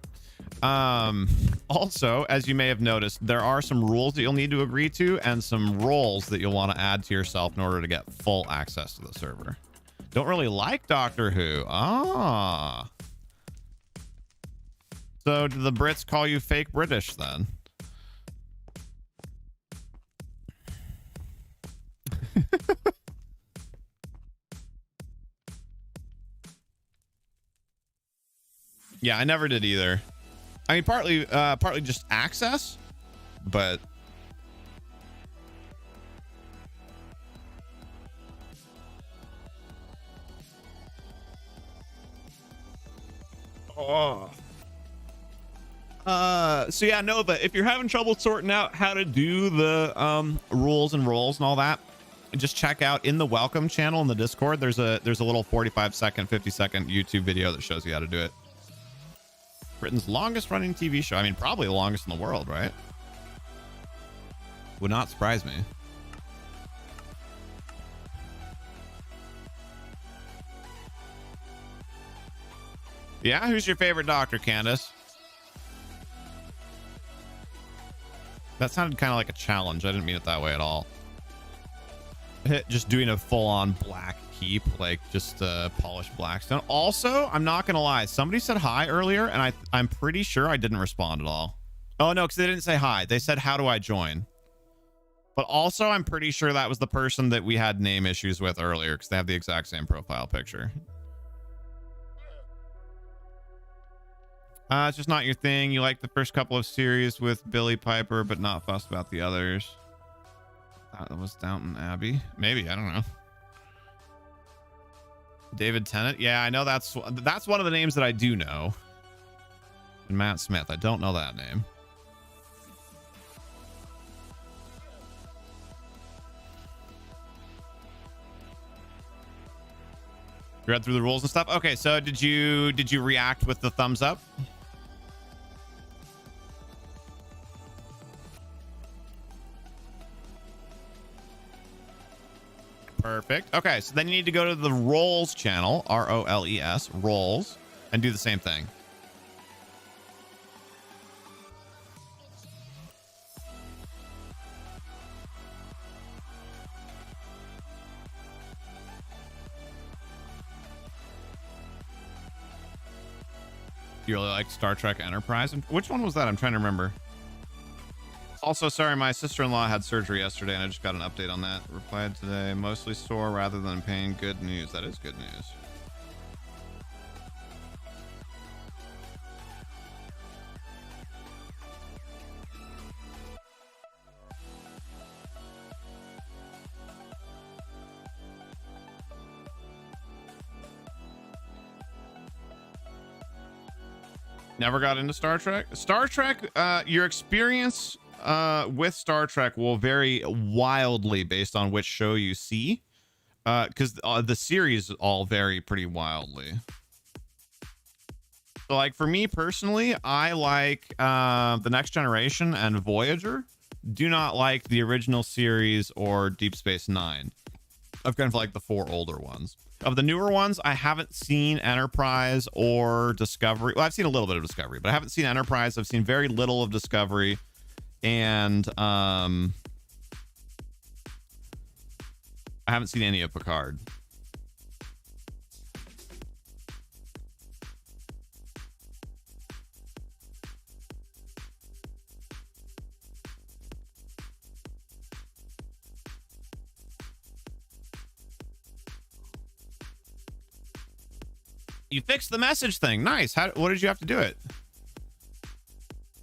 Also, as you may have noticed, there are some rules that you'll need to agree to and some roles that you'll want to add to yourself in order to get full access to the server. Don't really like Doctor Who. Ah. So do the Brits call you fake British then? Yeah, I never did either. I mean, partly just access, but so yeah, Nova, if you're having trouble sorting out how to do the rules and roles and all that, just check out in the welcome channel in the Discord. There's a little 45-second, 50-second YouTube video that shows you how to do it. Britain's longest running TV show. I mean, probably the longest in the world, right? Would not surprise me. Yeah, who's your favorite Doctor, Candace? That sounded kind of like a challenge. I didn't mean it that way at all. Just doing a full-on black keep, like just polished blackstone. Also, I'm not gonna lie, somebody said hi earlier, and I'm pretty sure I didn't respond at all. Oh no, because they didn't say hi. They said, how do I join? But also, I'm pretty sure that was the person that we had name issues with earlier, because they have the exact same profile picture. It's just not your thing. You like the first couple of series with Billy Piper, but not fussed about the others. That was Downton Abbey. Maybe, I don't know. David Tennant. Yeah, I know that's one of the names that I do know. And Matt Smith. I don't know that name. You read through the rules and stuff. Okay, so did you react with the thumbs up? Perfect. Okay, so then you need to go to the Roles channel, R-O-L-E-S, Roles, and do the same thing. You really like Star Trek Enterprise? Which one was that? I'm trying to remember. Also, sorry, my sister-in-law had surgery yesterday, and I just got an update on that. Replied today, mostly sore rather than pain. Good news. That is good news. Never got into Star Trek. Star Trek, your experience with Star Trek will vary wildly based on which show you see, because the series all vary pretty wildly. So, like, for me personally, I like The Next Generation and Voyager. Do not like the original series or Deep Space Nine. I've kind of like the 4 older ones. Of the newer ones, I haven't seen Enterprise or Discovery. Well, I've seen a little bit of Discovery, but I haven't seen Enterprise. I've seen very little of Discovery. And I haven't seen any of Picard. You fixed the message thing. Nice. What did you have to do it?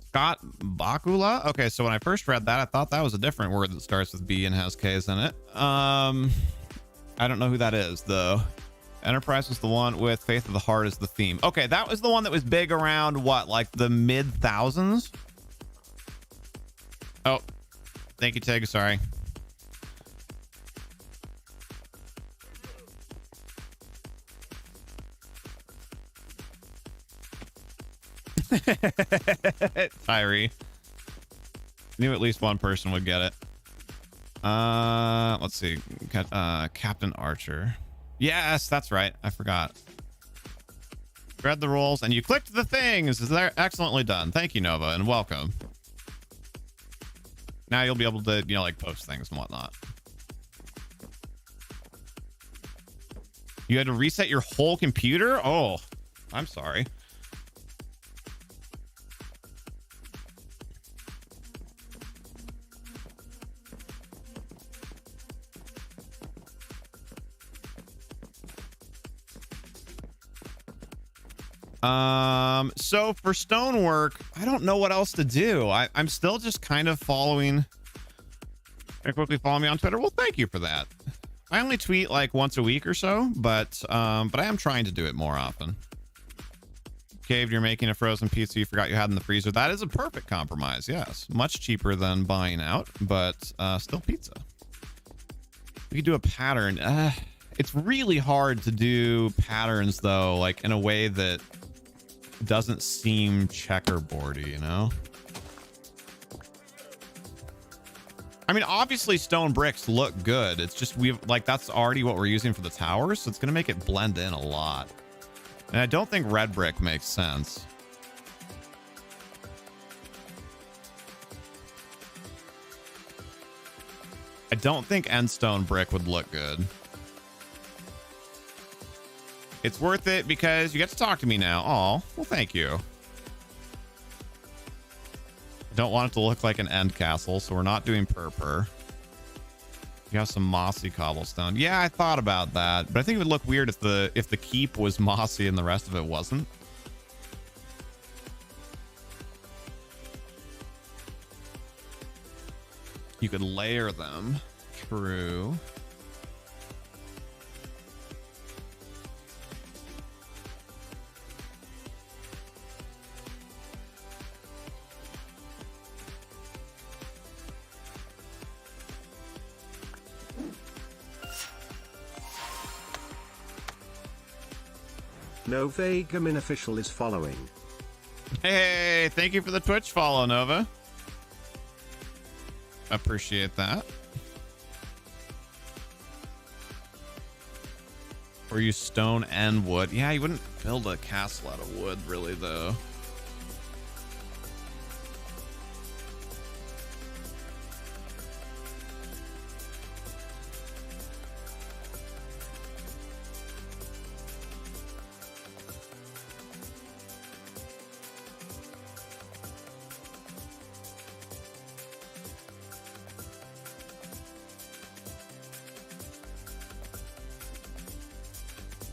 Scott Bakula? Okay, so when I first read that, I thought that was a different word that starts with B and has K's in it. I don't know who that is, though. Enterprise was the one with Faith of the Heart as the theme. Okay, that was the one that was big around, what, like the mid-thousands? Oh, thank you, Tig. Sorry. Tyree. Knew at least one person would get it. Let's see. Captain Archer. Yes, that's right. I forgot. Read the rules and you clicked the things. They're excellently done. Thank you, Nova, and welcome. Now you'll be able to, you know, like post things and whatnot. You had to reset your whole computer? Oh, I'm sorry. So for stonework, I don't know what else to do. I'm still just kind of following. Quickly follow me on Twitter. Well, thank you for that. I only tweet like once a week or so, but I am trying to do it more often. Caved, you're making a frozen pizza you forgot you had in the freezer. That is a perfect compromise. Yes, much cheaper than buying out, but still pizza. We could do a pattern. It's really hard to do patterns though, like in a way that doesn't seem checkerboardy, you know? I mean, obviously stone bricks look good. It's just that's already what we're using for the towers, so it's gonna make it blend in a lot. And I don't think red brick makes sense. I don't think end stone brick would look good. It's worth it because you get to talk to me now. Oh, well, thank you. I don't want it to look like an end castle, so we're not doing purple. You have some mossy cobblestone. Yeah, I thought about that, but I think it would look weird if the keep was mossy and the rest of it wasn't. You could layer them. True. Nova Gamin official is following. Hey, thank you for the Twitch follow, Nova. Appreciate that. Or use stone and wood. Yeah, you wouldn't build a castle out of wood, really, though.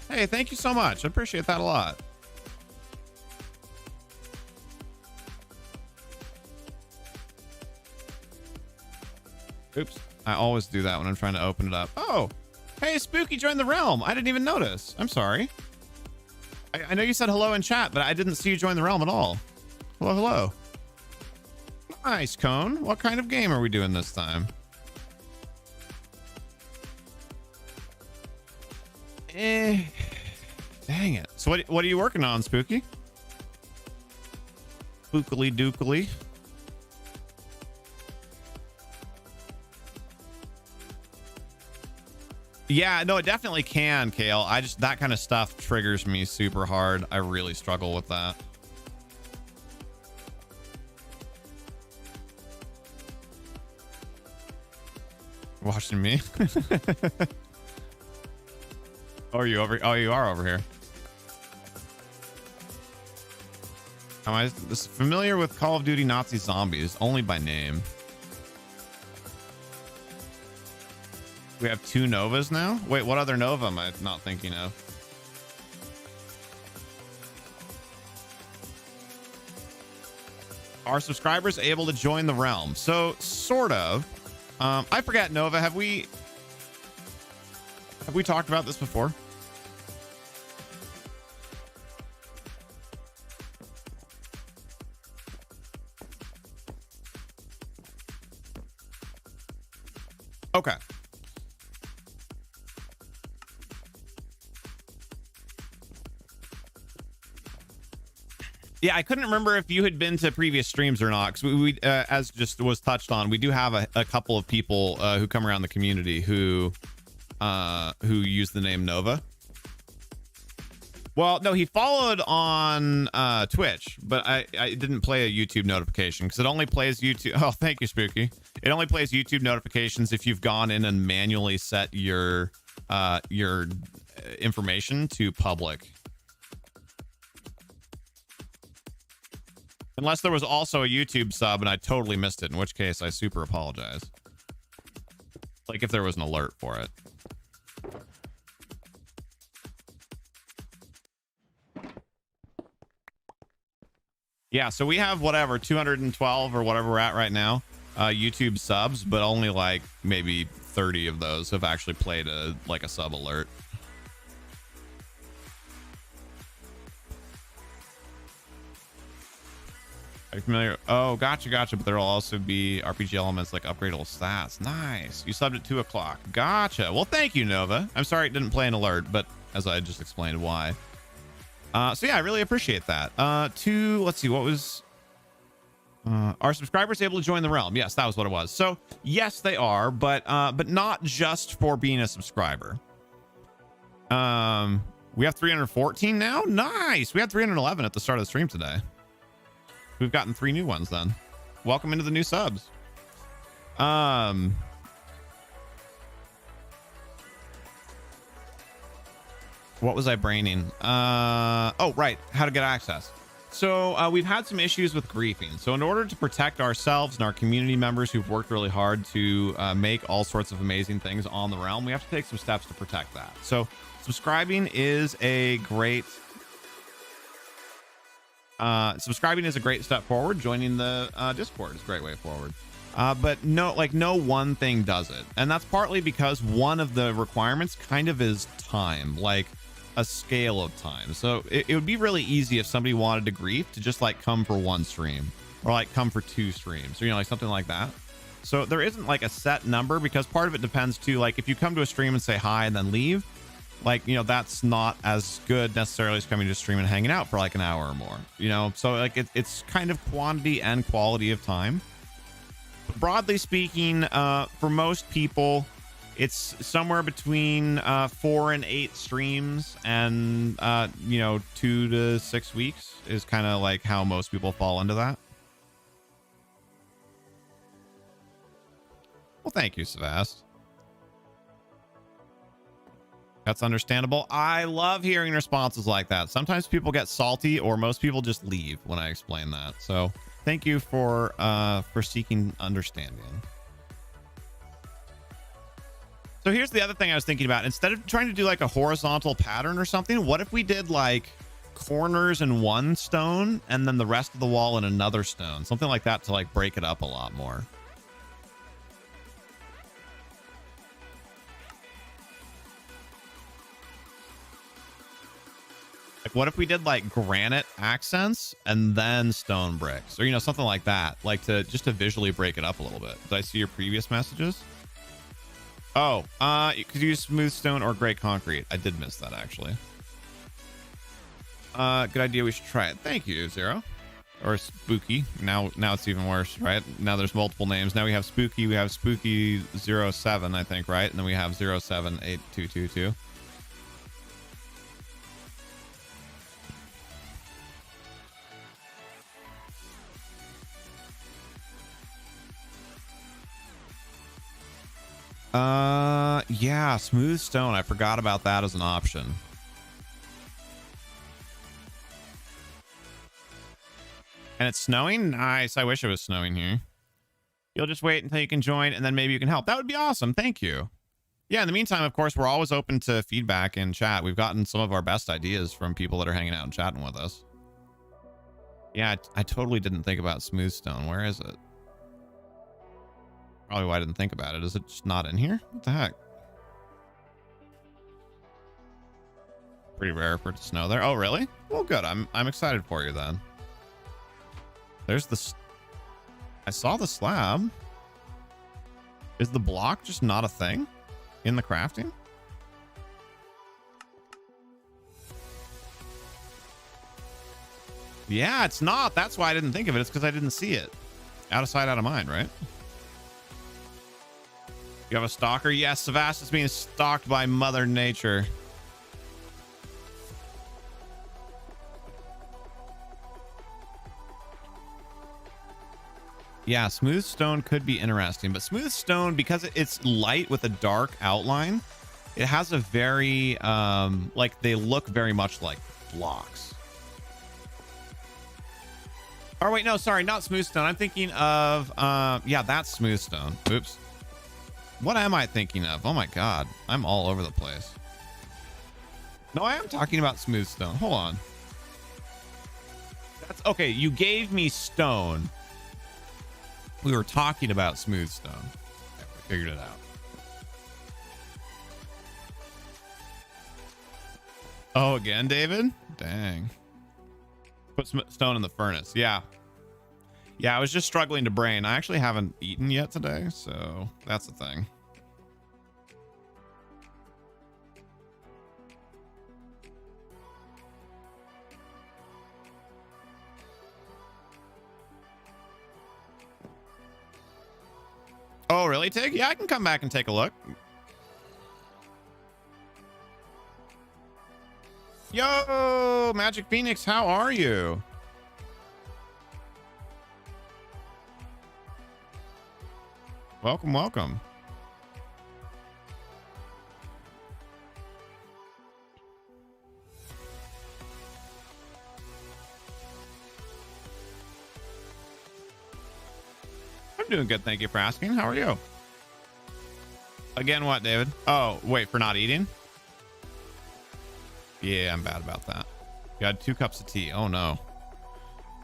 Hey, thank you so much. I appreciate that a lot. Oops. I always do that when I'm trying to open it up. Oh, hey, Spooky joined the realm. I didn't even notice. I'm sorry. I know you said hello in chat, but I didn't see you join the realm at all. Hello, hello. Nice, Cone. What kind of game are we doing this time? Dang it. So what are you working on, Spooky? Spookily dookily. Yeah, no, it definitely can, Kale. That kind of stuff triggers me super hard. I really struggle with that. Watching me? Oh, are you over? Oh, you are over here. Am I this familiar with Call of Duty Nazi Zombies? Only by name. We have 2 Novas now? Wait, what other Nova am I not thinking of? Are subscribers able to join the realm? So, sort of. I forget, Nova, have we talked about this before? Okay. Yeah, I couldn't remember if you had been to previous streams or not, because we as just was touched on, we do have a couple of people who come around the community who use the name Nova. Well, no, he followed on Twitch, but I didn't play a YouTube notification because it only plays YouTube. Oh, thank you, Spooky. It only plays YouTube notifications if you've gone in and manually set your information to public. Unless there was also a YouTube sub and I totally missed it, in which case I super apologize. Like if there was an alert for it. Yeah, so we have whatever 212 or whatever we're at right now YouTube subs, but only like maybe 30 of those have actually played a sub alert. Are you familiar? Oh, gotcha. But there'll also be RPG elements like upgradable stats. Nice. You subbed at 2 o'clock. Gotcha. Well, thank you, Nova. I'm sorry it didn't play an alert, but as I just explained why. So yeah, I really appreciate that. Let's see, what was are subscribers able to join the realm? Yes, that was what it was. So yes, they are, but not just for being a subscriber. We have 314 now. Nice. We had 311 at the start of the stream today. We've gotten 3 new ones then. Welcome into the new subs. What was I braining? Oh, right. How to get access. So we've had some issues with griefing. So in order to protect ourselves and our community members who've worked really hard to make all sorts of amazing things on the realm, we have to take some steps to protect that. So subscribing is a great step forward. Joining the Discord is a great way forward. But no one thing does it. And that's partly because one of the requirements kind of is time, like a scale of time. So it would be really easy if somebody wanted to grief to just like come for 1 stream or like come for 2 streams or, like something like that. So there isn't like a set number because part of it depends too. Like if you come to a stream and say hi and then leave, like, that's not as good necessarily as coming to a stream and hanging out for like an hour or more, so like it's kind of quantity and quality of time. Broadly speaking, for most people, It's somewhere between 4 and 8 streams, and you know, 2 to 6 weeks is kind of like how most people fall into that. Well, thank you, Psivast. That's understandable. I love hearing responses like that. Sometimes people get salty, or most people just leave when I explain that. So thank you for seeking understanding. So here's the other thing I was thinking about. Instead of trying to do like a horizontal pattern or something, what if we did like corners in one stone and then the rest of the wall in another stone? Something like that to like break it up a lot more. Like what if we did like granite accents and then stone bricks, or, you know, something like that, like to just to visually break it up a little bit. Did I see your previous messages? Oh, you could use smooth stone or gray concrete. I did miss that, actually. Good idea. We should try it. Thank you, Zero. Or Spooky. Now it's even worse, right? Now there's multiple names. Now we have Spooky. We have Spooky 07, I think, right? And then we have 078222. Yeah, smooth stone. I forgot about that as an option. And it's snowing? Nice. I wish it was snowing here. You'll just wait until you can join, and then maybe you can help. That would be awesome. Thank you. Yeah, in the meantime, of course, we're always open to feedback in chat. We've gotten some of our best ideas from people that are hanging out and chatting with us. Yeah, I totally didn't think about smooth stone. Where is it? Probably why I didn't think about it. Is it just not in here? What the heck? Pretty rare for it to snow there. Oh, really? Well, good. I'm excited for you then. There's the... I saw the slab. Is the block just not a thing in the crafting? Yeah, it's not. That's why I didn't think of it. It's because I didn't see it. Out of sight, out of mind, right? You have a stalker? Yes, Psivast is being stalked by Mother Nature. Yeah, smooth stone could be interesting, but smooth stone, because it's light with a dark outline, it has a very, like, they look very much like blocks. Oh, wait, no, sorry, not smooth stone. I'm thinking of, yeah, that's smooth stone. Oops. What am I thinking of? Oh my God, I'm all over the place. No, I am talking about smooth stone. Hold on. That's okay. You gave me stone. We were talking about smooth stone. Okay, we figured it out. Oh, again, David? Dang. Put some stone in the furnace. Yeah. Yeah, I was just struggling to brain. I actually haven't eaten yet today, so that's the thing. Oh, really, Tig? Yeah, I can come back and take a look. Yo, Magic Phoenix, how are you? Welcome, welcome. I'm doing good, thank you for asking. How are you? Again, what, David? Oh, wait, for not eating? Yeah, I'm bad about that. You had 2 cups of tea. Oh, no.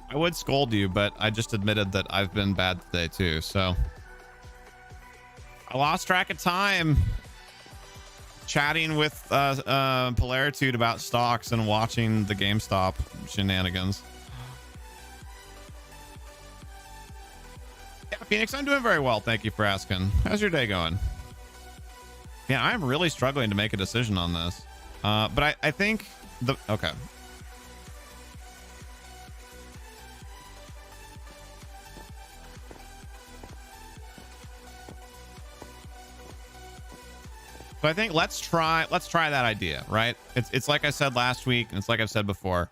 I would scold you, but I just admitted that I've been bad today, too, so... I lost track of time chatting with Polaritude about stocks and watching the GameStop shenanigans. Yeah, Phoenix, I'm doing very well. Thank you for asking. How's your day going? Yeah, I'm really struggling to make a decision on this. But I think the... Okay. So I think let's try that idea, right? It's like I said last week, and it's like I've said before.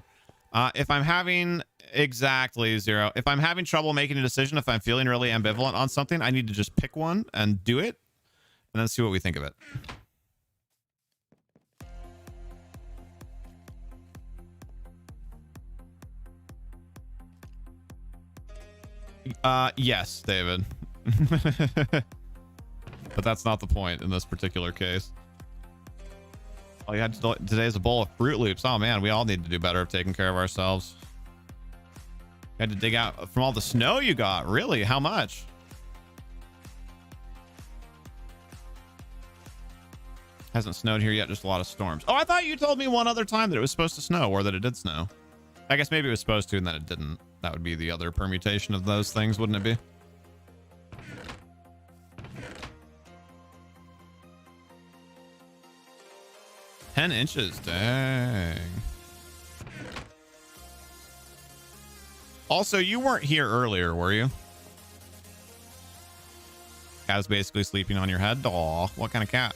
If I'm having exactly zero, if I'm having trouble making a decision, if I'm feeling really ambivalent on something, I need to just pick one and do it, and then see what we think of it. Yes, David. But that's not the point in this particular case. All you had today is a bowl of Fruit Loops. Oh man, we all need to do better of taking care of ourselves. You had to dig out from all the snow you got. Really? How much? Hasn't snowed here yet, just a lot of storms. Oh, I thought you told me one other time that it was supposed to snow, or that it did snow. I guess maybe it was supposed to and then it didn't. That would be the other permutation of those things, wouldn't it be? $10 dang. Also, you weren't here earlier, were you? Cat is basically sleeping on your head. Aw, what kind of cat?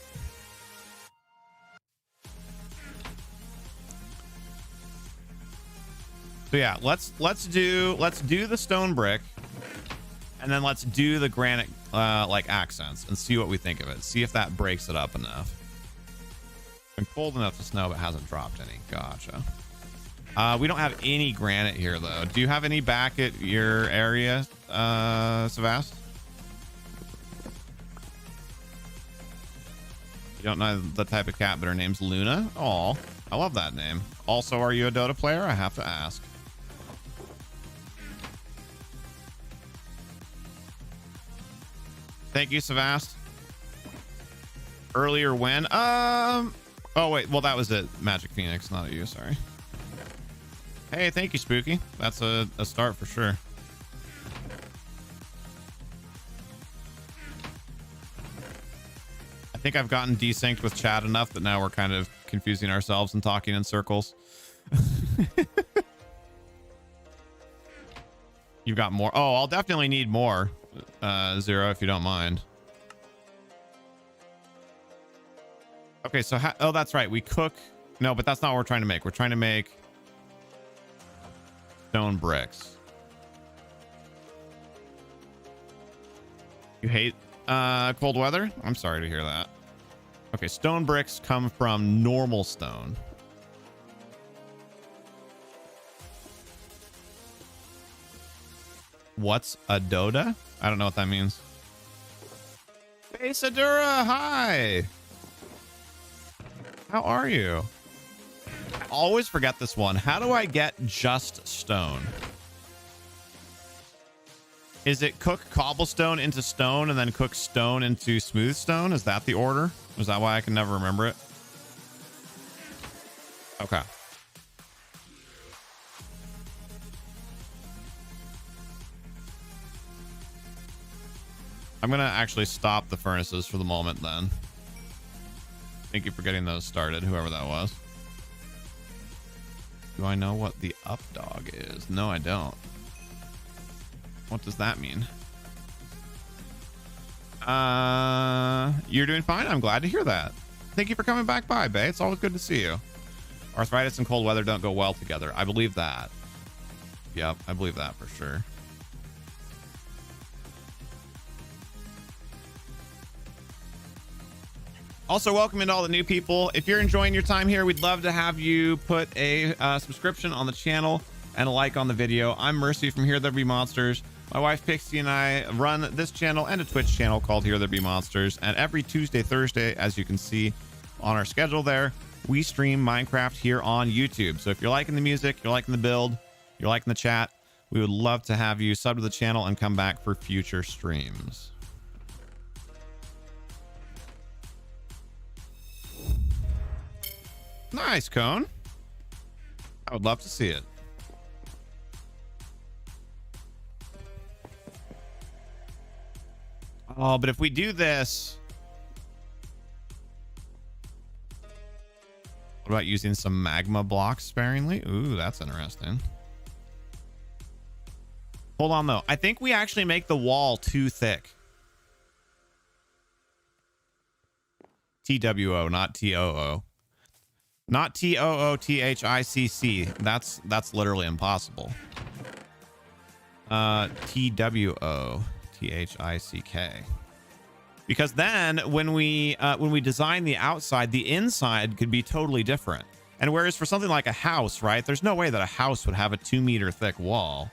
So yeah, let's do the stone brick, and then let's do the granite like accents and see what we think of it. See if that breaks it up enough. Been cold enough to snow, but hasn't dropped any. Gotcha. We don't have any granite here though. Do you have any back at your area, Psivast? You don't know the type of cat, but her name's Luna. Oh, I love that name. Also, are you a Dota player? I have to ask. Thank you, Psivast. Earlier when? Oh wait, well that was it. Magic Phoenix, not you. Sorry. Hey, thank you, Spooky. That's a start for sure. I think I've gotten desynced with chat enough that now we're kind of confusing ourselves and talking in circles. You've got more. Oh, I'll definitely need more, Zero, if you don't mind. Okay, so oh, that's right. We cook. No, but that's not what we're trying to make. We're trying to make stone bricks. You hate cold weather? I'm sorry to hear that. Okay, stone bricks come from normal stone. What's a Dota? I don't know what that means. Hey, Sadura, hi. How are you? I always forget this one. How do I get just stone? Is it cook cobblestone into stone and then cook stone into smooth stone? Is that the order? Is that why I can never remember it? Okay. I'm gonna actually stop the furnaces for the moment then. Thank you for getting those started, whoever that was. Do I know what the up dog is? No, I don't. What does that mean? You're doing fine. I'm glad to hear that. Thank you for coming back by, Bay. It's always good to see you. Arthritis and cold weather don't go well together. I believe that. Yep, I believe that for sure. Also, welcome into all the new people. If you're enjoying your time here, we'd love to have you put a subscription on the channel and a like on the video. I'm Mercy from HereThereBeMonsters. My wife Pixie and I run this channel and a Twitch channel called HereThereBeMonsters. And every Tuesday, Thursday, as you can see on our schedule there, we stream Minecraft here on YouTube. So if you're liking the music, you're liking the build, you're liking the chat, we would love to have you sub to the channel and come back for future streams. Nice, Cone. I would love to see it. Oh, but if we do this, what about using some magma blocks sparingly? Ooh, that's interesting. Hold on, though. I think we actually make the wall too thick. TWO, not TOO. Not TOOTHICC. That's literally impossible. TWOTHICK. Because then when we design the outside, the inside could be totally different. And whereas for something like a house, right, there's no way that a house would have a 2-meter thick wall,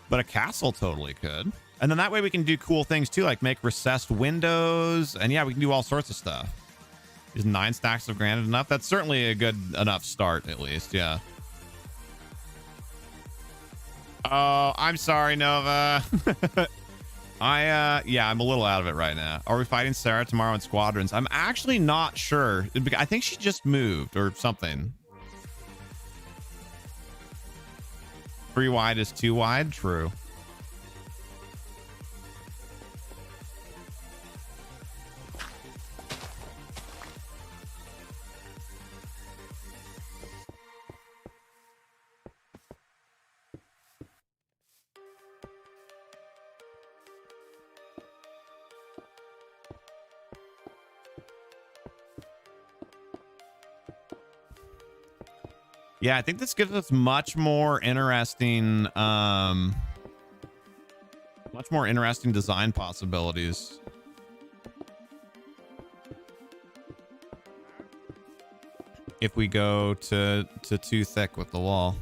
but a castle totally could. And then that way we can do cool things too, like make recessed windows, and yeah, we can do all sorts of stuff. Is 9 stacks of granite enough? That's certainly a good enough start, at least. Yeah. Oh, I'm sorry, Nova. Yeah, I'm a little out of it right now. Are we fighting Sarah tomorrow in squadrons? I'm actually not sure. I think she just moved or something. 3 wide is 2 wide. True. Yeah, I think this gives us much more interesting design possibilities. If we go to too thick with the wall.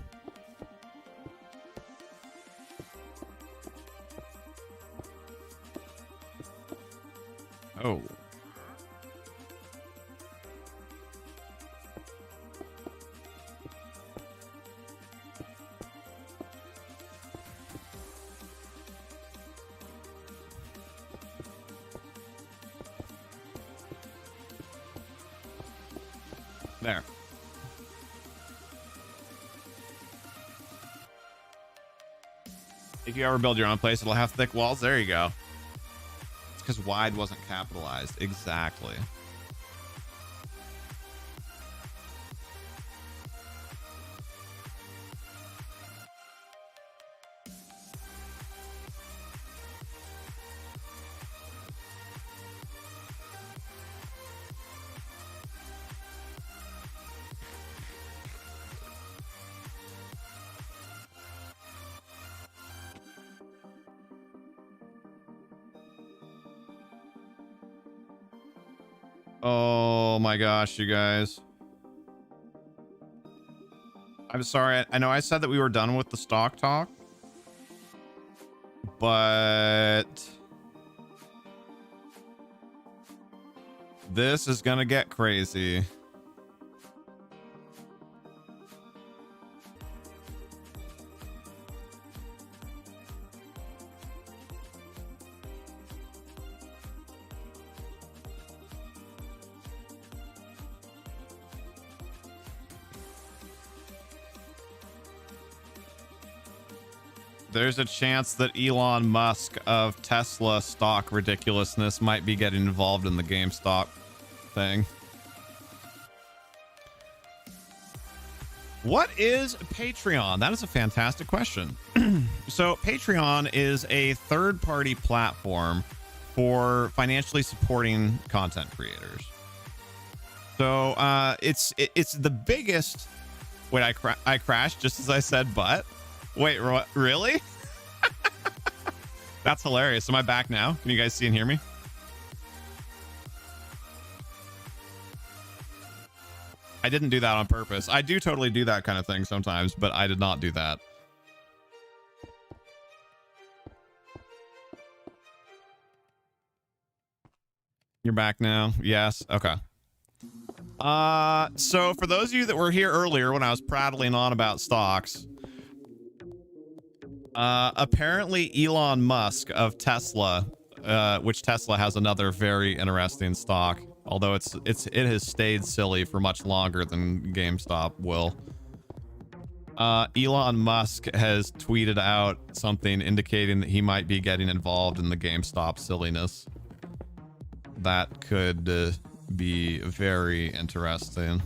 Oh. There. If you ever build your own place, it'll have thick walls. There you go. It's because wide wasn't capitalized. Exactly. Oh my gosh, you guys. I'm sorry. I know I said that we were done with the stock talk, but this is gonna get crazy. There's a chance that Elon Musk of Tesla stock ridiculousness might be getting involved in the GameStop thing. What is Patreon? That is a fantastic question. So Patreon is a third-party platform for financially supporting content creators. So it's the biggest. Wait, I crashed just as I said, but. Wait, really? That's hilarious. Am I back now? Can you guys see and hear me? I didn't do that on purpose. I do totally do that kind of thing sometimes, but I did not do that. You're back now? Yes. Okay. So for those of you that were here earlier when I was prattling on about stocks, apparently Elon Musk of Tesla, which Tesla has another very interesting stock, although it has stayed silly for much longer than GameStop will. Elon Musk has tweeted out something indicating that he might be getting involved in the GameStop silliness. That could be very interesting.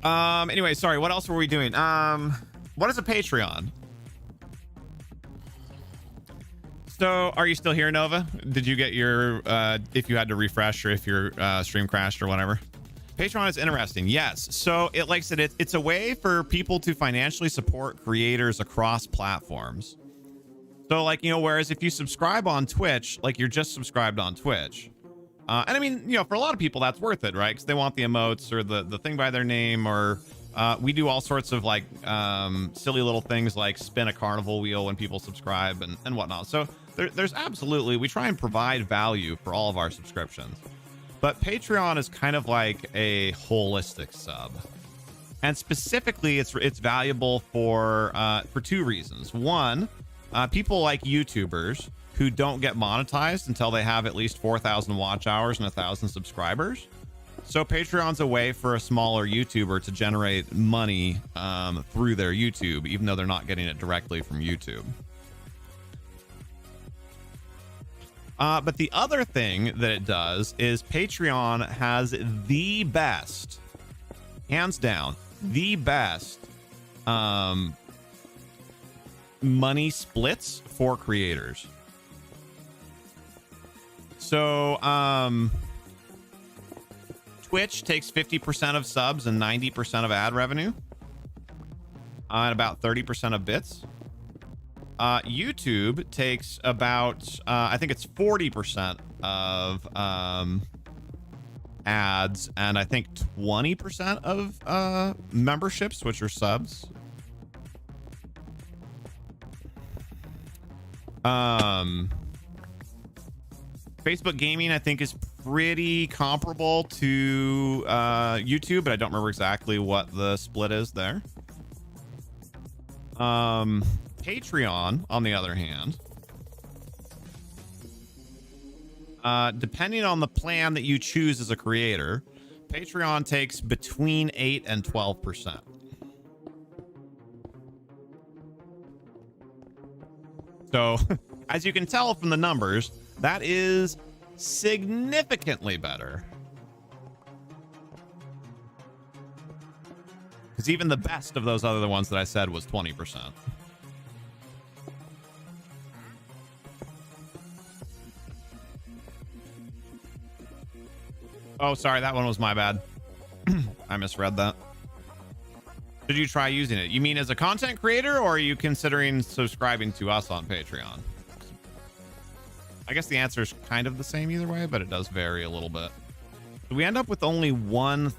Anyway, sorry, what else were we doing? What is a Patreon? So are you still here, Nova? Did you get your if you had to refresh or if your stream crashed or whatever? Patreon is interesting. Yes. So it, like I said, it's a way for people to financially support creators across platforms. So like, you know, whereas if you subscribe on Twitch, like you're just subscribed on Twitch. And I mean, you know, for a lot of people, that's worth it, right? Because they want the emotes or the thing by their name, or we do all sorts of like silly little things like spin a carnival wheel when people subscribe and whatnot. So there's absolutely, we try and provide value for all of our subscriptions. But Patreon is kind of like a holistic sub. And specifically, it's valuable for two reasons. One, people like YouTubers who don't get monetized until they have at least 4,000 watch hours and 1,000 subscribers. So Patreon's a way for a smaller YouTuber to generate money through their YouTube, even though they're not getting it directly from YouTube. But the other thing that it does is Patreon has the best, hands down, the best money splits for creators. So Twitch takes 50% of subs and 90% of ad revenue, and about 30% of bits. YouTube takes about I think it's 40% of ads, and I think 20% of memberships, which are subs. Facebook gaming, I think, is pretty comparable to YouTube, but I don't remember exactly what the split is there. Patreon, on the other hand, depending on the plan that you choose as a creator, Patreon takes between 8 and 12%. So, as you can tell from the numbers, that is significantly better. Because even the best of those other ones that I said was 20%. Oh, sorry, that one was my bad. I misread that. Did you try using it? You mean as a content creator, or are you considering subscribing to us on Patreon? I guess the answer is kind of the same either way, but it does vary a little bit. Do we end up with only one?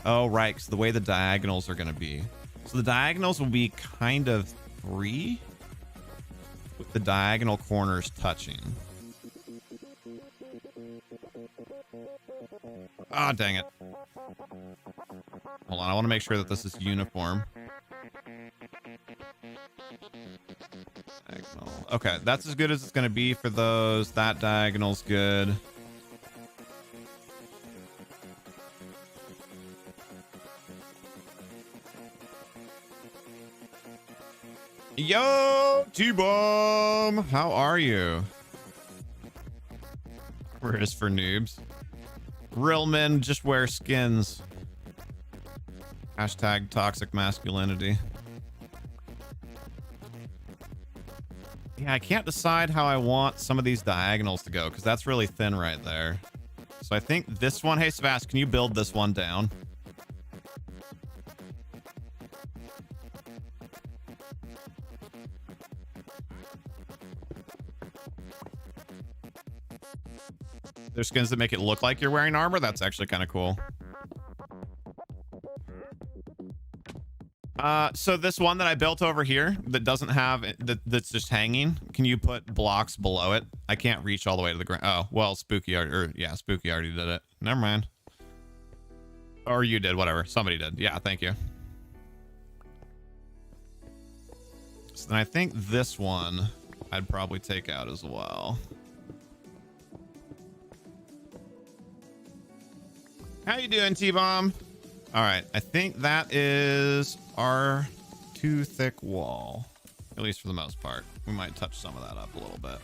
Oh, right, because the way the diagonals are going to be. So the diagonals will be kind of 3 with the diagonal corners touching. Ah, oh, dang it. Hold on, I want to make sure that this is uniform. Diagonal. Okay, that's as good as it's going to be for those. That diagonal's good. Yo, T-Bomb! How are you? We're just for noobs. Real men just wear skins. Hashtag toxic masculinity. Yeah, I can't decide how I want some of these diagonals to go, because that's really thin right there. So I think this one... Hey, Psivast, can you build this one down? There's skins that make it look like you're wearing armor. That's actually kind of cool. So this one that I built over here that doesn't have that's just hanging, can you put blocks below it? I can't reach all the way to the ground. Oh, well, Spooky already did it. Never mind. Or you did, whatever. Somebody did. Yeah, thank you. So then I think this one I'd probably take out as well. How you doing, T-Bomb? All right, I think that is our too thick wall, at least for the most part. We might touch some of that up a little bit.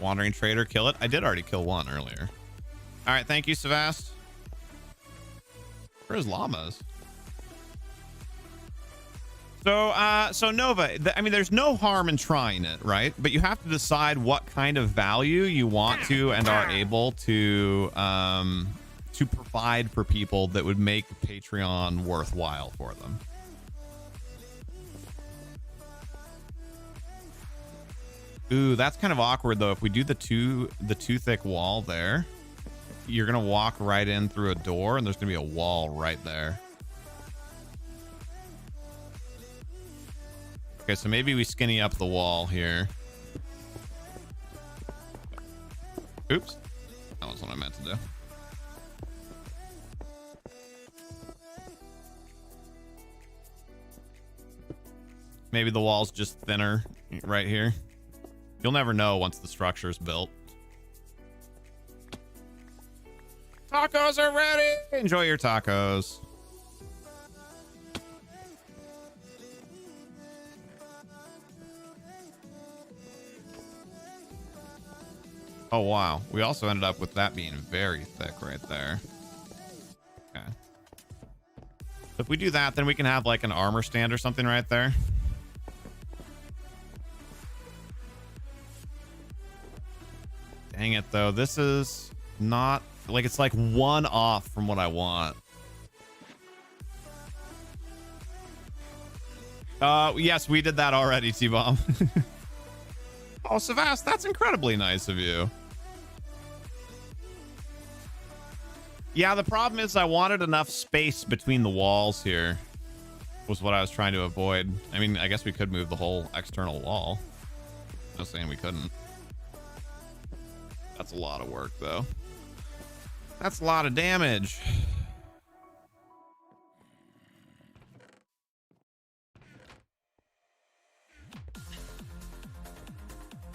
Wandering trader, kill it. I did already kill one earlier. All right, thank you, Psivast. Where's llamas? So Nova, I mean, there's no harm in trying it, right? But you have to decide what kind of value you want to and are able to provide for people that would make Patreon worthwhile for them. Ooh, that's kind of awkward though. If we do the too thick wall there, you're gonna walk right in through a door, and there's gonna be a wall right there. Okay, so maybe we skinny up the wall here. Oops. That was what I meant to do. Maybe the wall's just thinner right here. You'll never know once the structure's built. Tacos are ready! Enjoy your tacos. Oh, wow. We also ended up with that being very thick right there. Okay. So if we do that, then we can have like an armor stand or something right there. Dang it, though. This is not... like, it's like one off from what I want. Yes, we did that already, T-Bomb. Oh, Psivast, that's incredibly nice of you. Yeah, the problem is I wanted enough space between the walls here. Was what I was trying to avoid. I mean, I guess we could move the whole external wall. No saying we couldn't. That's a lot of work, though. That's a lot of damage.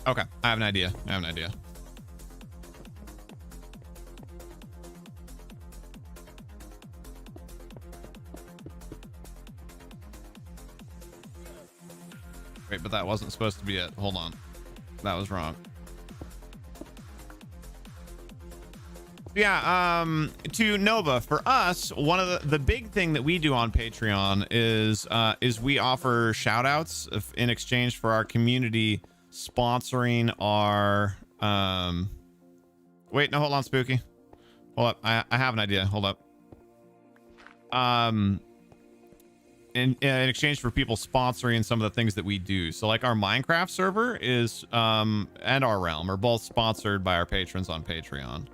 Okay, I have an idea. Wait, but that wasn't supposed to be it. Hold on. That was wrong. Yeah, to Nova, for us, one of the big thing that we do on Patreon is we offer shout outs in exchange for our community sponsoring our wait, no, hold on, Spooky. Hold up. I have an idea. Hold up. In exchange for people sponsoring some of the things that we do. So like our Minecraft server is and our realm are both sponsored by our patrons on Patreon.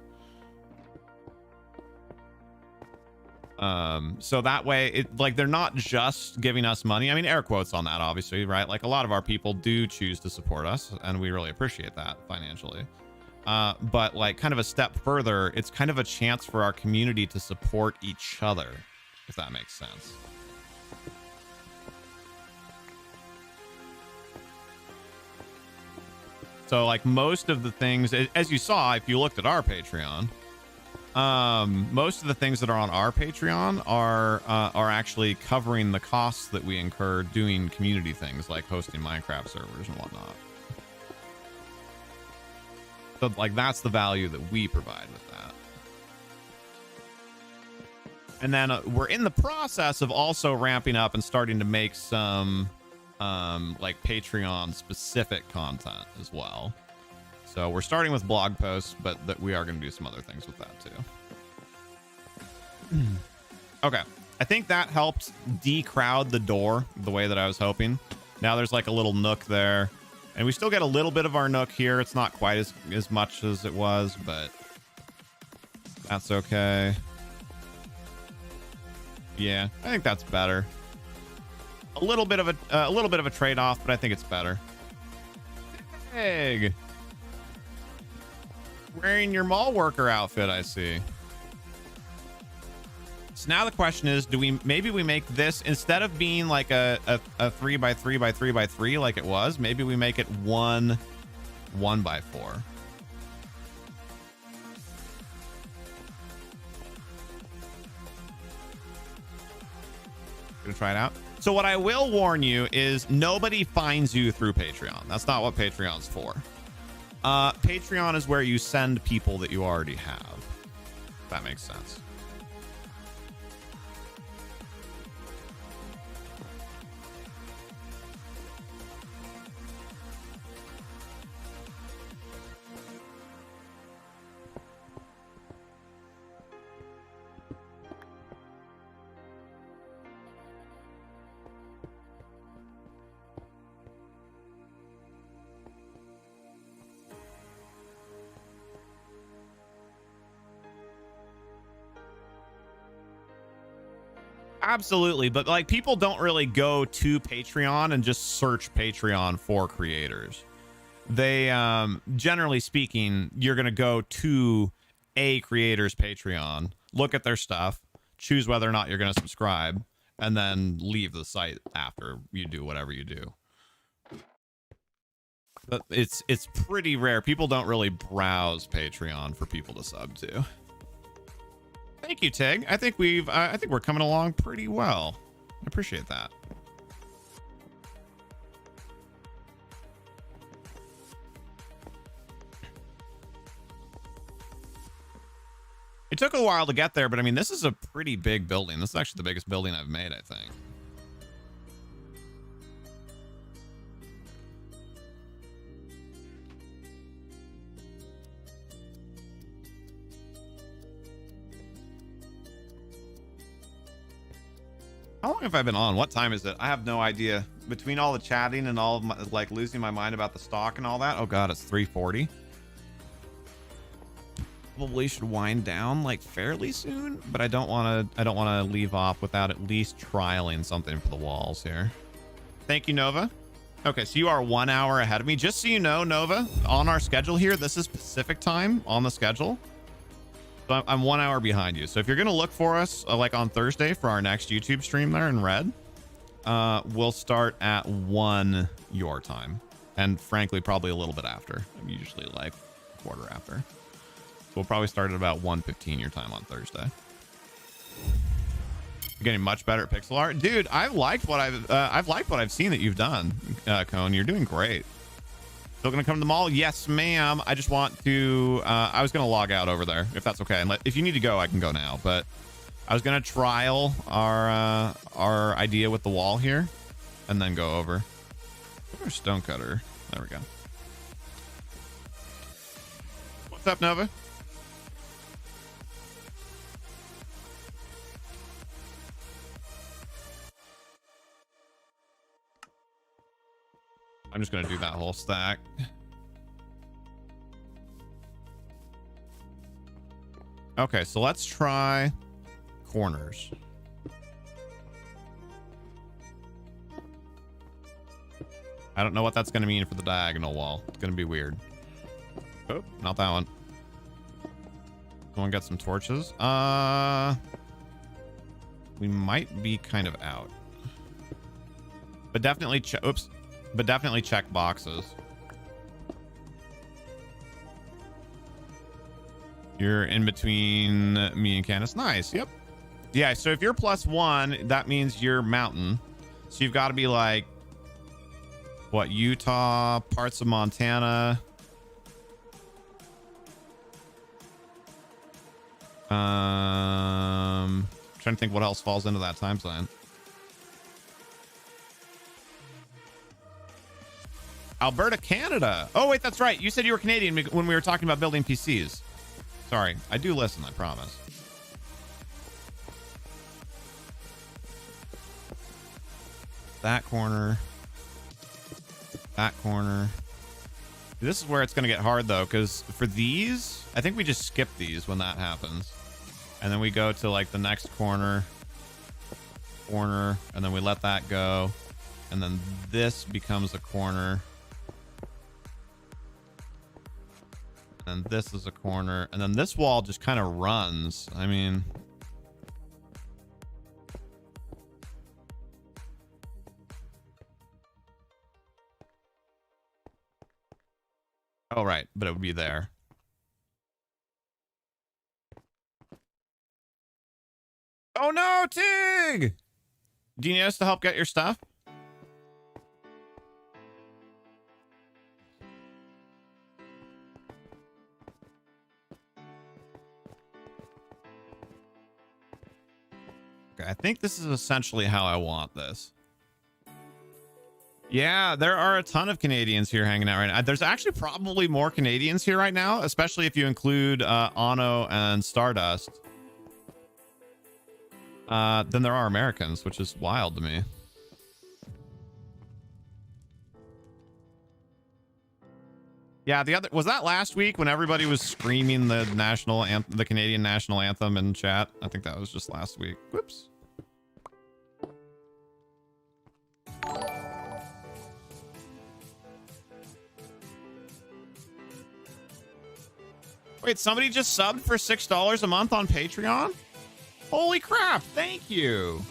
So that way it like they're not just giving us money. I mean, air quotes on that, obviously, right? Like a lot of our people do choose to support us, and we really appreciate that financially. But like kind of a step further, it's kind of a chance for our community to support each other, if that makes sense. So like most of the things, as you saw, if you looked at our Patreon, most of the things that are on our Patreon are actually covering the costs that we incur doing community things like hosting Minecraft servers and whatnot. So like that's the value that we provide with that. And then we're in the process of also ramping up and starting to make some like Patreon specific content as well. So we're starting with blog posts, but that we are going to do some other things with that too. Okay, I think that helped decrowd the door the way that I was hoping. Now there's like a little nook there, and we still get a little bit of our nook here. It's not quite as much as it was, but that's okay. Yeah, I think that's better. A little bit of a trade-off, but I think it's better. Egg. Wearing your mall worker outfit, I see. So now the question is, maybe we make this, instead of being like a 3x3x3x3 like it was, maybe we make it 1x4. Gonna try it out. So what I will warn you is nobody finds you through Patreon. That's not what Patreon's for. Patreon is where you send people that you already have. If that makes sense. Absolutely, but like people don't really go to Patreon and just search Patreon for creators. They generally speaking, you're going to go to a creator's Patreon, look at their stuff, choose whether or not you're going to subscribe, and then leave the site after you do whatever you do. But it's pretty rare. People don't really browse Patreon for people to sub to. Thank you, Tig. I think we're coming along pretty well. I appreciate that. It took a while to get there, but I mean, this is a pretty big building. This is actually the biggest building I've made, I think. How long have I been on? What time is it? I have no idea. Between all the chatting and all of my, like, losing my mind about the stock and all that. Oh god, it's 3:40. Probably should wind down like fairly soon, but I don't want to leave off without at least trialing something for the walls here. Thank you, Nova. Okay, so you are 1 hour ahead of me. Just so you know, Nova, on our schedule here, this is Pacific time on the schedule. So I'm 1 hour behind you. So if you're going to look for us like on Thursday for our next YouTube stream there in red, we'll start at 1 your time. And frankly, probably a little bit after. I'm usually like a quarter after. So we'll probably start at about 1:15 your time on Thursday. You're getting much better at pixel art. Dude, I've liked what I've seen that you've done, Cone. You're doing great. Still gonna come to the mall? Yes, ma'am. I just want to I was gonna log out over there if that's okay, and if you need to go I can go now, but I was gonna trial our idea with the wall here and then go over. Where's Stonecutter? There we go. What's up, Nova? I'm just gonna do that whole stack. Okay, so let's try corners. I don't know what that's gonna mean for the diagonal wall. It's gonna be weird. Oh, not that one. Someone got some torches. We might be kind of out. But definitely oops. But definitely check boxes. You're in between me and Candace. Nice. Yep. Yeah. So if you're +1, that means you're mountain. So you've got to be like, what, Utah, parts of Montana. Trying to think what else falls into that time zone. Alberta, Canada. Oh, wait, that's right. You said you were Canadian when we were talking about building PCs. Sorry. I do listen, I promise. That corner. That corner. This is where it's going to get hard, though, because for these, I think we just skip these when that happens. And then we go to, like, the next corner, and then we let that go. And then this becomes a corner. And this is a corner. And then this wall just kind of runs. I mean... Oh, right. But it would be there. Oh, no, Tig! Do you need us to help get your stuff? Okay, I think this is essentially how I want this. Yeah, there are a ton of Canadians here hanging out right now. There's actually probably more Canadians here right now, especially if you include Ano and Stardust, than there are Americans, which is wild to me. Yeah, was that last week when everybody was screaming the the Canadian national anthem in chat? I think that was just last week. Whoops. Wait, somebody just subbed for $6 a month on Patreon? Holy crap, thank you.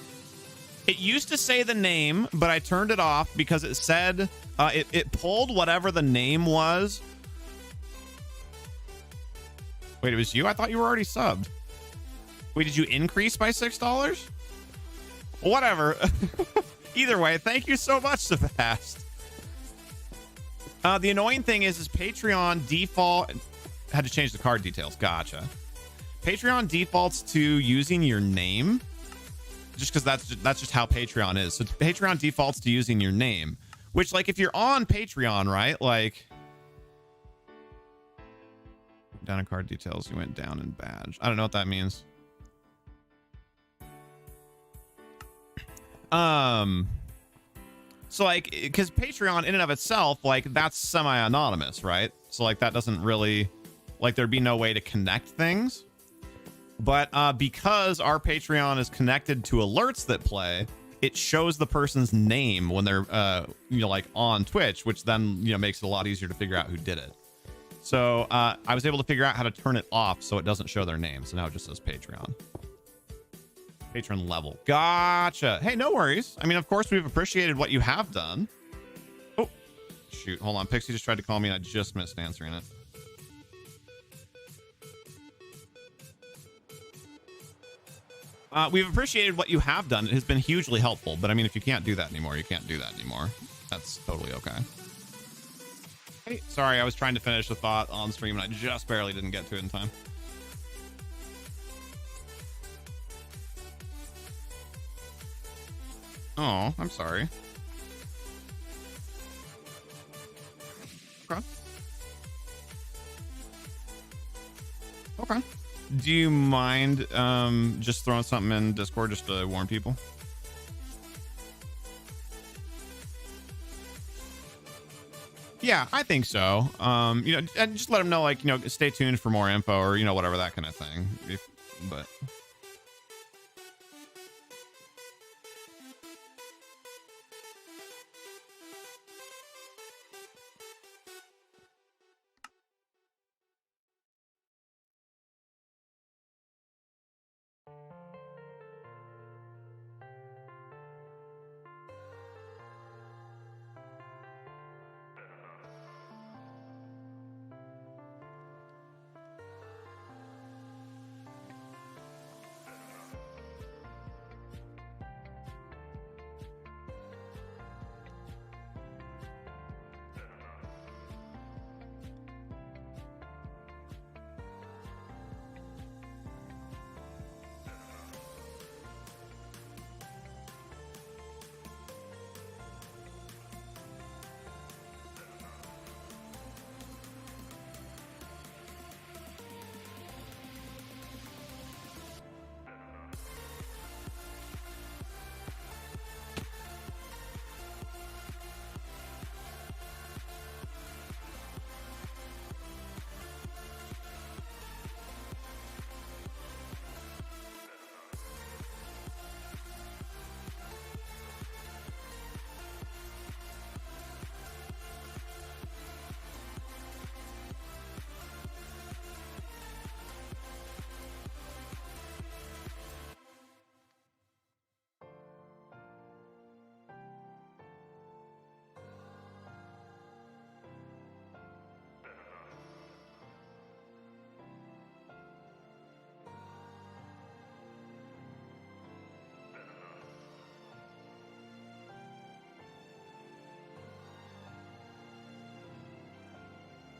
It used to say the name, but I turned it off because it said, it pulled whatever the name was. Wait, it was you? I thought you were already subbed. Wait, did you increase by $6? Whatever. Either way, thank you so much, Psivast. The annoying thing is Patreon default... Had to change the card details. Gotcha. Patreon defaults to using your name, just because that's just how Patreon is. So Patreon defaults to using your name, which, like, if you're on Patreon, right? Like, down in card details, you went down in badge. I don't know what that means. So, like, because Patreon in and of itself, like, that's semi-anonymous, right? So, like, that doesn't really... Like, there'd be no way to connect things. But because our Patreon is connected to alerts that play, it shows the person's name when they're, like, on Twitch, which then, makes it a lot easier to figure out who did it. So I was able to figure out how to turn it off so it doesn't show their name. So now it just says Patreon. Patron level. Gotcha. Hey, no worries. I mean, of course, we've appreciated what you have done. Oh, shoot. Hold on. Pixie just tried to call me and I just missed answering it. We've appreciated what you have done. It has been hugely helpful. But I mean, if you can't do that anymore, you can't do that anymore. That's totally okay. Hey, sorry, I was trying to finish the thought on stream and I just barely didn't get to it in time. Oh, I'm sorry. Okay. Okay. Do you mind just throwing something in Discord just to warn people? Yeah, I think so. And just let them know, like, stay tuned for more info or, whatever, that kind of thing. But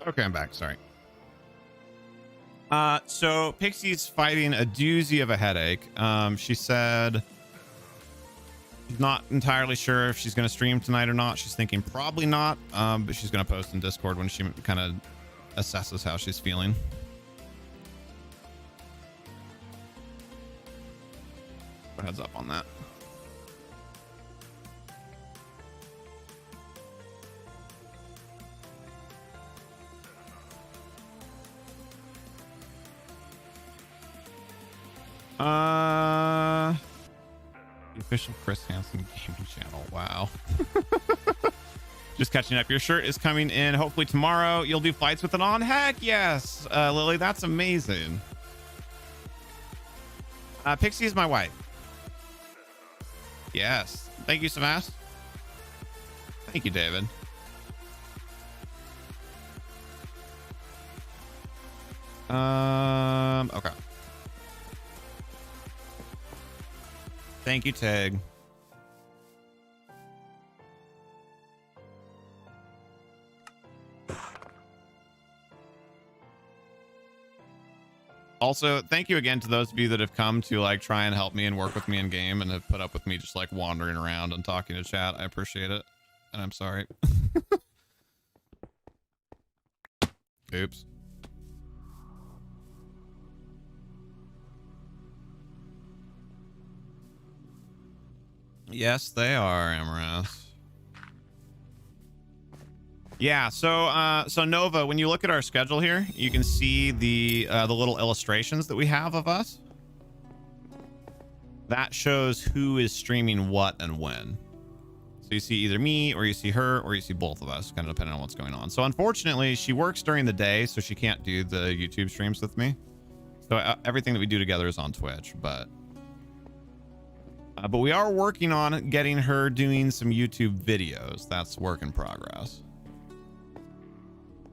okay, I'm back. Sorry. So Pixie's fighting a doozy of a headache. She said Not entirely sure if she's going to stream tonight or not. She's thinking probably not, but she's going to post in Discord when she kind of assesses how she's feeling. Heads up on that. The official Chris Hansen gaming channel. Wow. Just catching up. Your shirt is coming in hopefully tomorrow. You'll do fights with it on? Heck yes, Lily. That's amazing. Pixie is my wife. Yes. Thank you, Psivast. Thank you, David. Okay. Thank you, Tag. Also, thank you again to those of you that have come to like try and help me and work with me in game and have put up with me just like wandering around and talking to chat. I appreciate it. And I'm sorry. Oops. Yes, they are, Amaras. Yeah, so Nova, when you look at our schedule here, you can see the little illustrations that we have of us. That shows who is streaming what and when. So you see either me or you see her or you see both of us, kind of depending on what's going on. So unfortunately, she works during the day, so she can't do the YouTube streams with me. So everything that we do together is on Twitch, but we are working on getting her doing some YouTube videos. That's work in progress.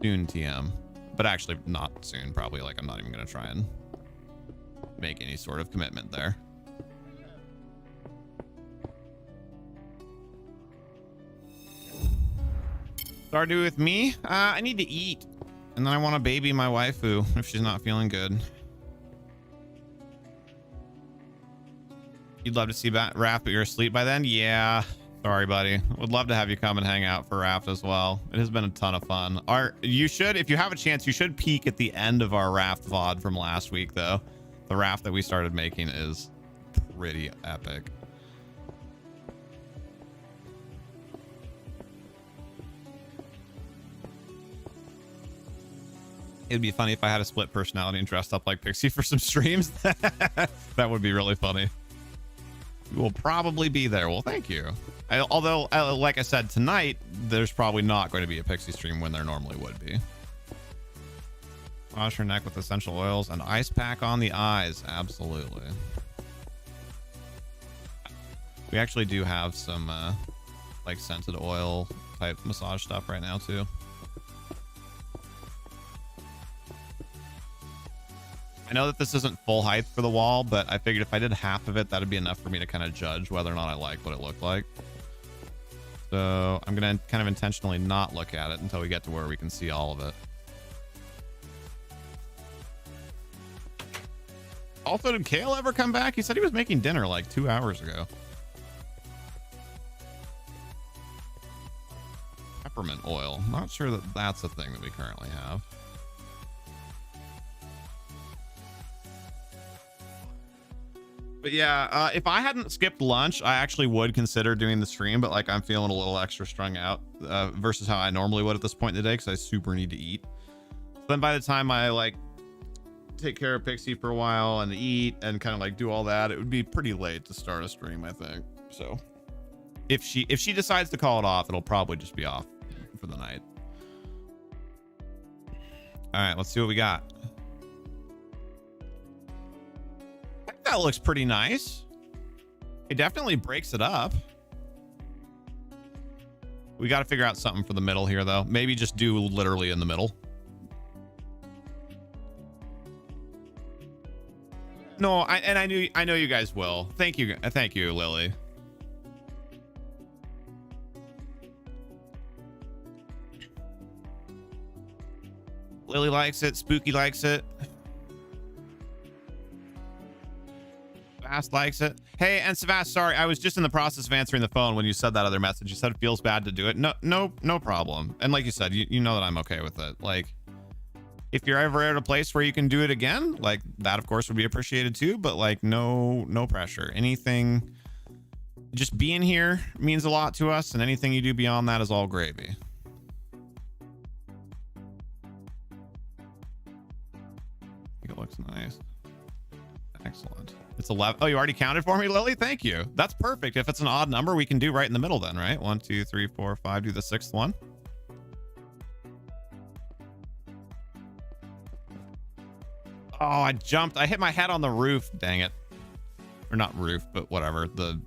Soon, TM, but actually not soon. Probably like I'm not even going to try and make any sort of commitment there. Stardew with me. I need to eat, and then I want to baby my waifu if she's not feeling good. You'd love to see Raft, but you're asleep by then? Yeah. Sorry, buddy. Would love to have you come and hang out for Raft as well. It has been a ton of fun. You should, if you have a chance, you should peek at the end of our Raft VOD from last week, though. The Raft that we started making is pretty epic. It'd be funny if I had a split personality and dressed up like Pixie for some streams. That would be really funny. We will probably be there. Well, thank you. Although, like I said, tonight, there's probably not going to be a Pixie stream when there normally would be. Wash her neck with essential oils and ice pack on the eyes. Absolutely. We actually do have some, like, scented oil type massage stuff right now, too. I know that this isn't full height for the wall, but I figured if I did half of it, that'd be enough for me to kind of judge whether or not I like what it looked like. So I'm going to kind of intentionally not look at it until we get to where we can see all of it. Also, did Kale ever come back? He said he was making dinner like 2 hours ago. Peppermint oil. Not sure that that's a thing that we currently have. But yeah, if I hadn't skipped lunch, I actually would consider doing the stream, but like I'm feeling a little extra strung out versus how I normally would at this point in the day because I super need to eat. Then by the time I like take care of Pixie for a while and eat and kind of like do all that, it would be pretty late to start a stream, I think. So if she decides to call it off, it'll probably just be off for the night. All right, let's see what we got. That looks pretty nice. It definitely breaks it up. We got to figure out something for the middle here, though. Maybe just do literally in the middle. No, I know you guys will. Thank you, Lily. Lily likes it. Spooky likes it. Psivast likes it. Hey, and Psivast, sorry, I was just in the process of answering the phone when you said that other message. You said it feels bad to do it. No problem. And like you said, you know that I'm okay with it. Like, if you're ever at a place where you can do it again, like that, of course, would be appreciated too. But like, no pressure. Anything, just being here means a lot to us, and anything you do beyond that is all gravy. I think it looks nice. Excellent. It's 11. Oh, you already counted for me, Lily? Thank you. That's perfect. If it's an odd number, we can do right in the middle then, right? 1, 2, 3, 4, 5. Do the sixth one. Oh, I jumped. I hit my head on the roof. Dang it. Or not roof, but whatever. The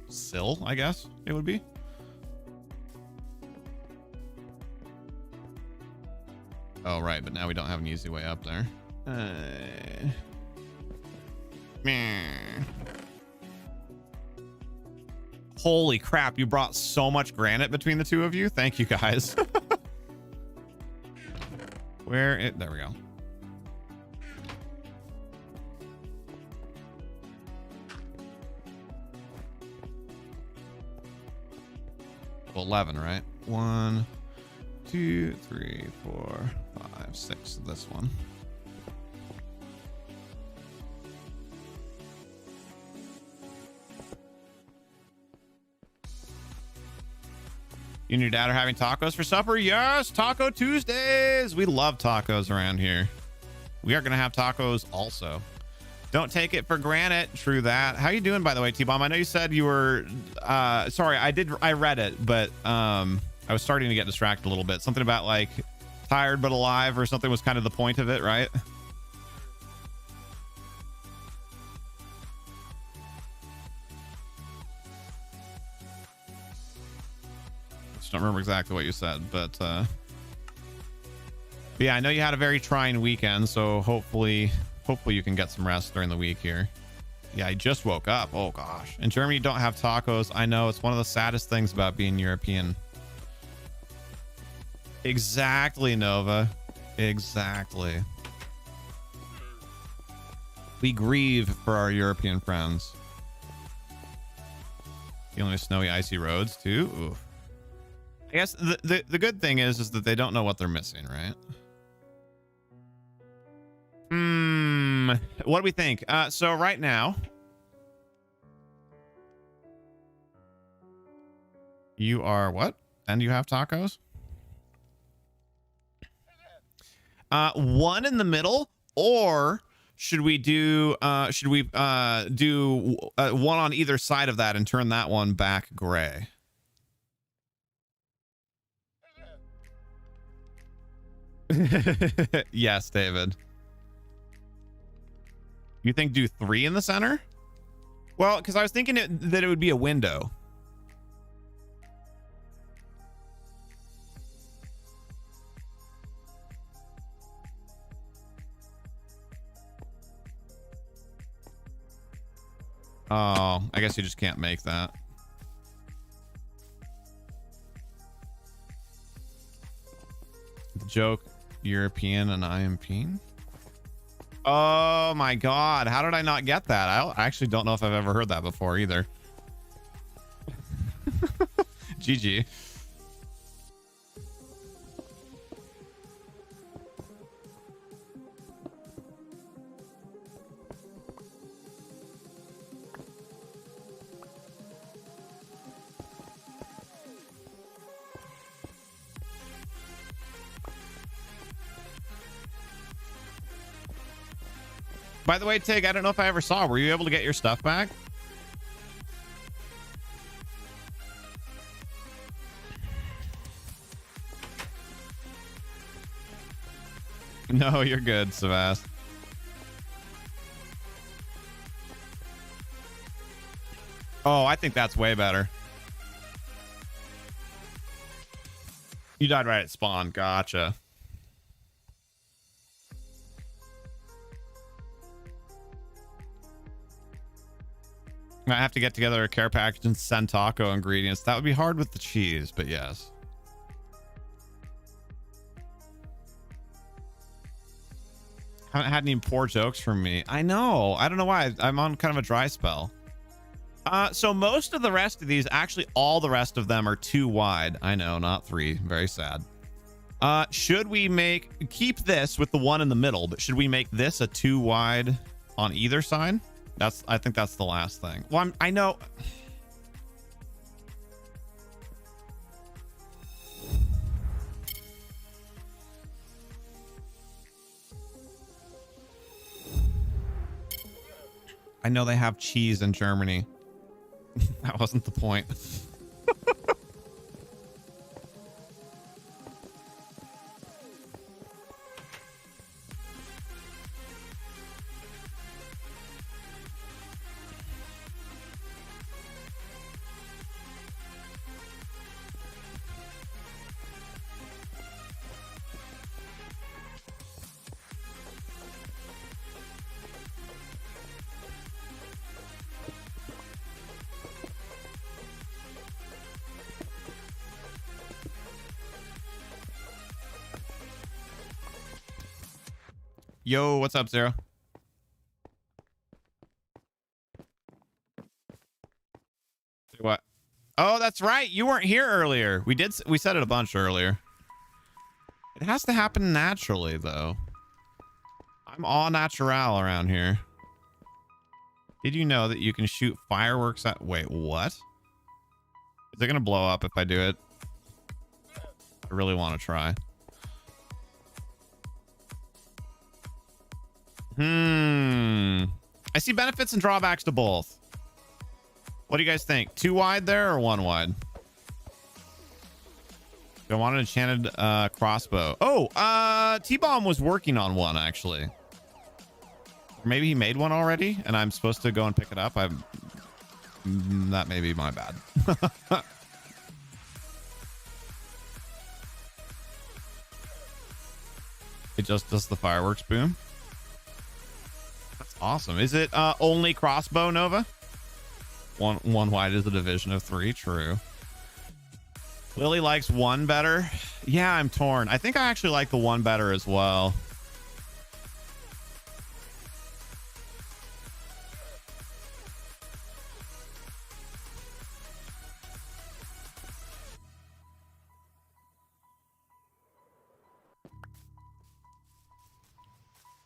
sill, I guess it would be. Oh, right. But now we don't have an easy way up there. Meh. Holy crap. You brought so much granite between the two of you. Thank you, guys. There we go. Well, 11, right? 1, 2, 3, 4, 5, 6. This one. You and your dad are having tacos for supper? Yes, Taco Tuesdays. We love tacos around here. We are going to have tacos also. Don't take it for granted. True that. How you doing, by the way, T-Bomb? I know you said you were sorry, I read it, but I was starting to get distracted a little bit. Something about like tired but alive or something was kind of the point of it, right? Just don't remember exactly what you said, but yeah, I know you had a very trying weekend, so hopefully you can get some rest during the week here. Yeah, I just woke up. Oh gosh. In Germany, you don't have tacos. I know, it's one of the saddest things about being European. Exactly, Nova. Exactly. We grieve for our European friends. The only snowy, icy roads too. Ooh. I guess the good thing is that they don't know what they're missing, right? What do we think? So right now, you are what? And you have tacos? One in the middle, or should we do one on either side of that and turn that one back gray? Yes, David. You think do 3 in the center? Well, because I was thinking that it would be a window. Oh, I guess you just can't make that. The joke, European and IMP. Oh my god, how did I not get that? I actually don't know if I've ever heard that before either. GG. By the way, Tig, I don't know if I ever saw. Were you able to get your stuff back? No, you're good, Psivast. Oh, I think that's way better. You died right at spawn. Gotcha. I have to get together a care package and send taco ingredients. That would be hard with the cheese, but yes. Haven't had any poor jokes from me. I know. I don't know why. I'm on kind of a dry spell. So most of the rest of these, actually all the rest of them are 2 wide. I know, not 3. Very sad. Should we keep this with the one in the middle, but should we make this a 2 wide on either side? I think that's the last thing. Well, I know. I know they have cheese in Germany. That wasn't the point. Yo, what's up, Zero? Say what? Oh, that's right. You weren't here earlier. We said it a bunch earlier. It has to happen naturally, though. I'm all natural around here. Did you know that you can shoot fireworks at... Wait, what? Is it going to blow up if I do it? I really want to try. I see benefits and drawbacks to both. What do you guys think? 2 wide there or 1 wide? Do I want an enchanted crossbow? Oh, T-Bomb was working on one, actually. Or maybe he made one already and I'm supposed to go and pick it up. That may be my bad. It just does the fireworks boom. That's awesome. Is it only crossbow, Nova? One wide is a division of 3. True. Lily likes 1 better. Yeah, I'm torn. I think I actually like the 1 better as well.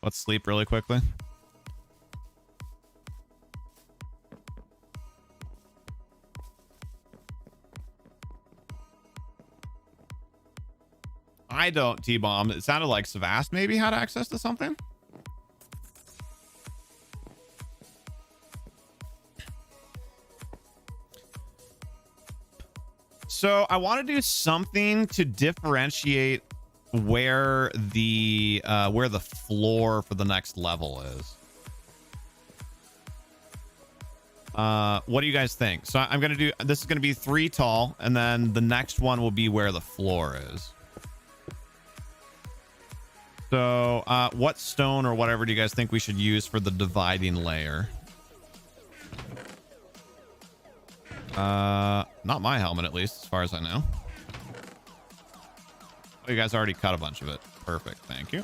Let's sleep really quickly. I don't, T-Bomb. It sounded like Psivast maybe had access to something. So I want to do something to differentiate where the floor for the next level is. What do you guys think? So I'm gonna do this is gonna be 3 tall, and then the next one will be where the floor is. So what stone or whatever do you guys think we should use for the dividing layer? Not my helmet, at least, as far as I know. Oh, you guys already cut a bunch of it. Perfect. Thank you.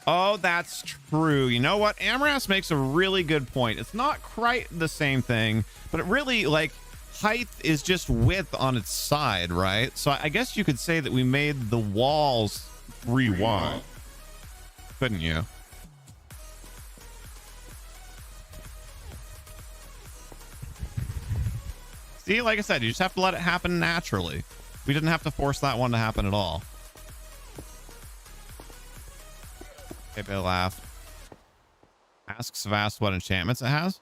Oh, that's true. You know what? Amras makes a really good point. It's not quite the same thing, but it really, like, height is just width on its side, right? So I guess you could say that we made the walls 3 wide. Couldn't you? See, like I said, you just have to let it happen naturally. We didn't have to force that one to happen at all. Okay, laugh. Ask Psivast what enchantments it has.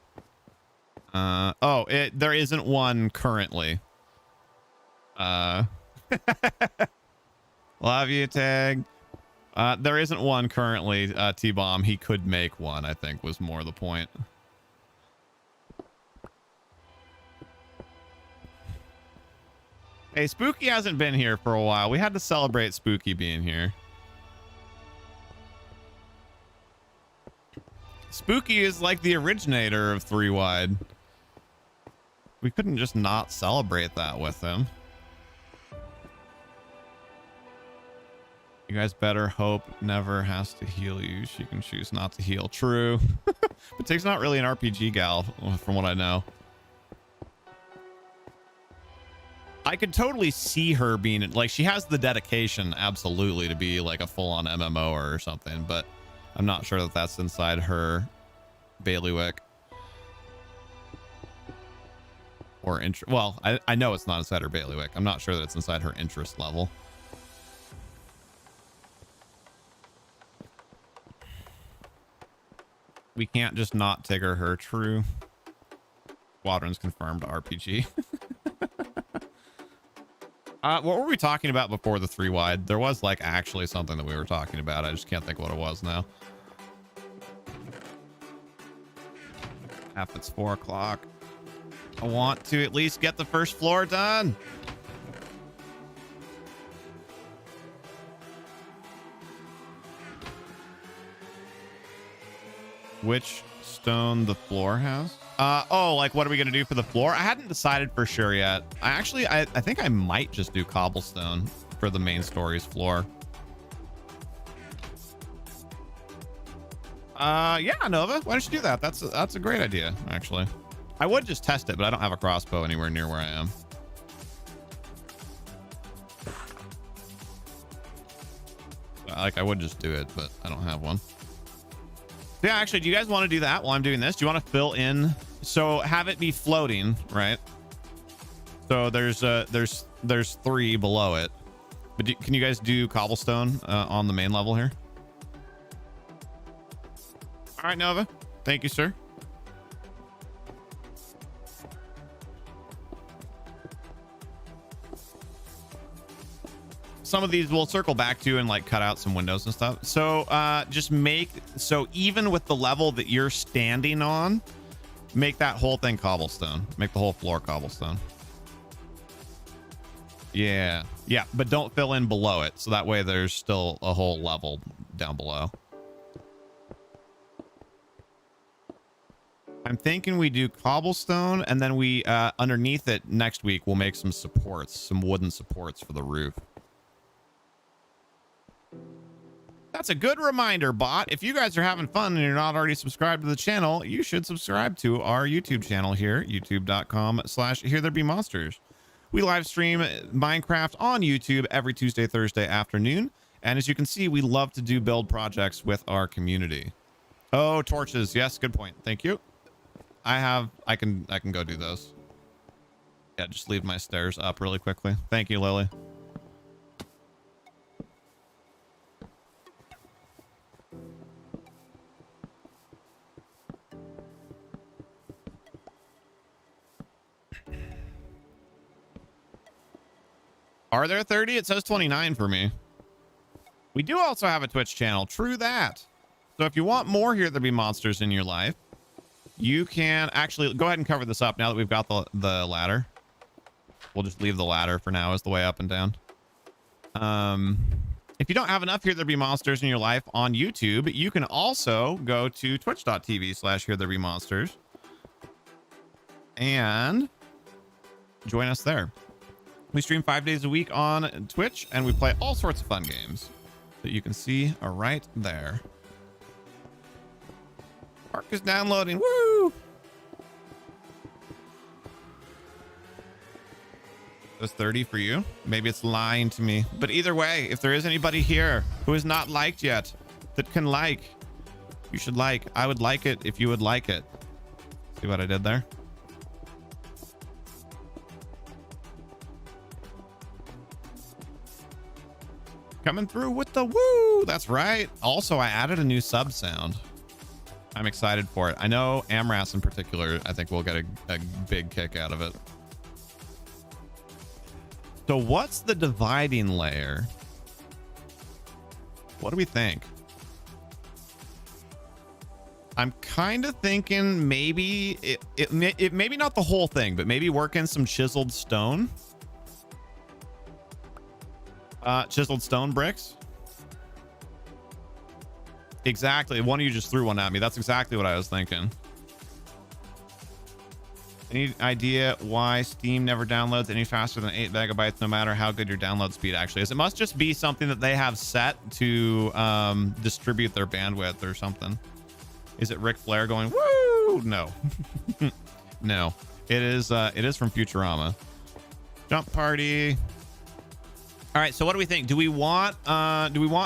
There isn't one currently. Love you, Tag. There isn't one currently, T-Bomb. He could make one, I think, was more the point. Hey, Spooky hasn't been here for a while. We had to celebrate Spooky being here. Spooky is like the originator of 3 wide. We couldn't just not celebrate that with him. You guys better hope never has to heal you. She can choose not to heal. True. But Tig's not really an RPG gal, from what I know. I could totally see her being like, she has the dedication, absolutely, to be like a full-on MMO or something, but I'm not sure that that's inside her bailiwick. Or well, I know it's not inside her bailiwick. I'm not sure that it's inside her interest level. We can't just not Tigger her. True. Squadron's confirmed RPG. What were we talking about before the 3 wide? There was like actually something that we were talking about. I just can't think what it was now. It's 4 o'clock. I want to at least get the first floor done. Which stone the floor has? Oh, like what are we gonna do for the floor? I hadn't decided for sure yet. I think I might just do cobblestone for the main story's floor. Yeah, Nova, why don't you do that? That's a great idea, actually. I would just test it, but I don't have a crossbow anywhere near where I am. Like, I would just do it, but I don't have one. Yeah, actually, do you guys want to do that while I'm doing this? Do you want to fill in? So have it be floating, right? So there's 3 below it. But can you guys do cobblestone on the main level here? All right, Nova. Thank you, sir. Some of these we'll circle back to and like cut out some windows and stuff. So just make, so even with the level that you're standing on, make that whole thing cobblestone. Make the whole floor cobblestone. Yeah. Yeah, but don't fill in below it. So that way there's still a whole level down below. I'm thinking we do cobblestone and then we underneath it next week, we'll make some supports, some wooden supports for the roof. That's a good reminder, bot. If you guys are having fun and you're not already subscribed to the channel, you should subscribe to our YouTube channel here, youtube.com/HereThereBeMonsters. We live stream Minecraft on YouTube every Tuesday, Thursday afternoon. And as you can see, we love to do build projects with our community. Oh, torches. Yes, good point. Thank you. I can go do those. Yeah, just leave my stairs up really quickly. Thank you, Lily. Are there 30? It says 29 for me. We do also have a Twitch channel. True that. So if you want more Here There Be Monsters in your life, you can actually go ahead and cover this up now that we've got the ladder. We'll just leave the ladder for now as the way up and down. If you don't have enough Here There Be Monsters in your life on YouTube, you can also go to twitch.tv/HereThereBeMonsters and join us there. We stream 5 days a week on Twitch, and we play all sorts of fun games that you can see are right there. Park is downloading. Woo! That's 30 for you. Maybe it's lying to me. But either way, if there is anybody here who is not liked yet that can like, you should like. I would like it if you would like it. See what I did there? Coming through with the woo. That's right. Also, I added a new sub sound. I'm excited for it. I know Amras in particular, I think we'll get a big kick out of it. So what's the dividing layer? What do we think? I'm kind of thinking maybe it maybe not the whole thing, but maybe work in some chiseled stone. Chiseled stone bricks. Exactly. One of you just threw one at me. That's exactly what I was thinking. Any idea why Steam never downloads any faster than 8 megabytes, no matter how good your download speed actually is? It must just be something that they have set to distribute their bandwidth or something. Is it Ric Flair going, woo? No. No. It is from Futurama. Jump party. All right, so what do we think? Do we want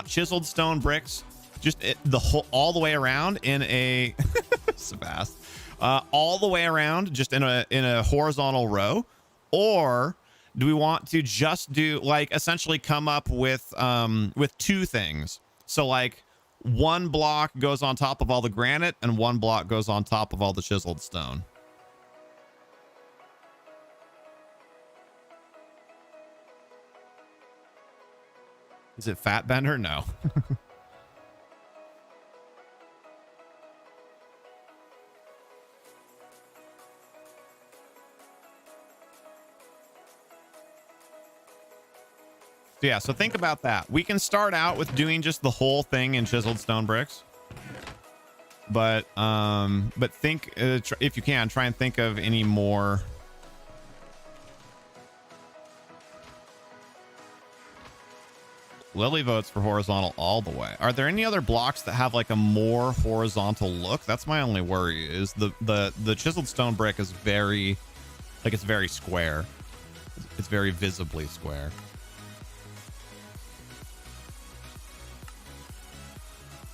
chiseled stone bricks just the whole all the way around in a Psivast, all the way around just in a horizontal row, or do we want to just do like essentially come up with two things? So like one block goes on top of all the granite and one block goes on top of all the chiseled stone. Is it Fat Bender? No. Yeah, so think about that. We can start out with doing just the whole thing in chiseled stone bricks. But think, if you can, try and think of any more. Lily votes for horizontal all the way. Are there any other blocks that have like a more horizontal look? That's my only worry, is the chiseled stone brick is very, like, it's very square. It's very visibly square.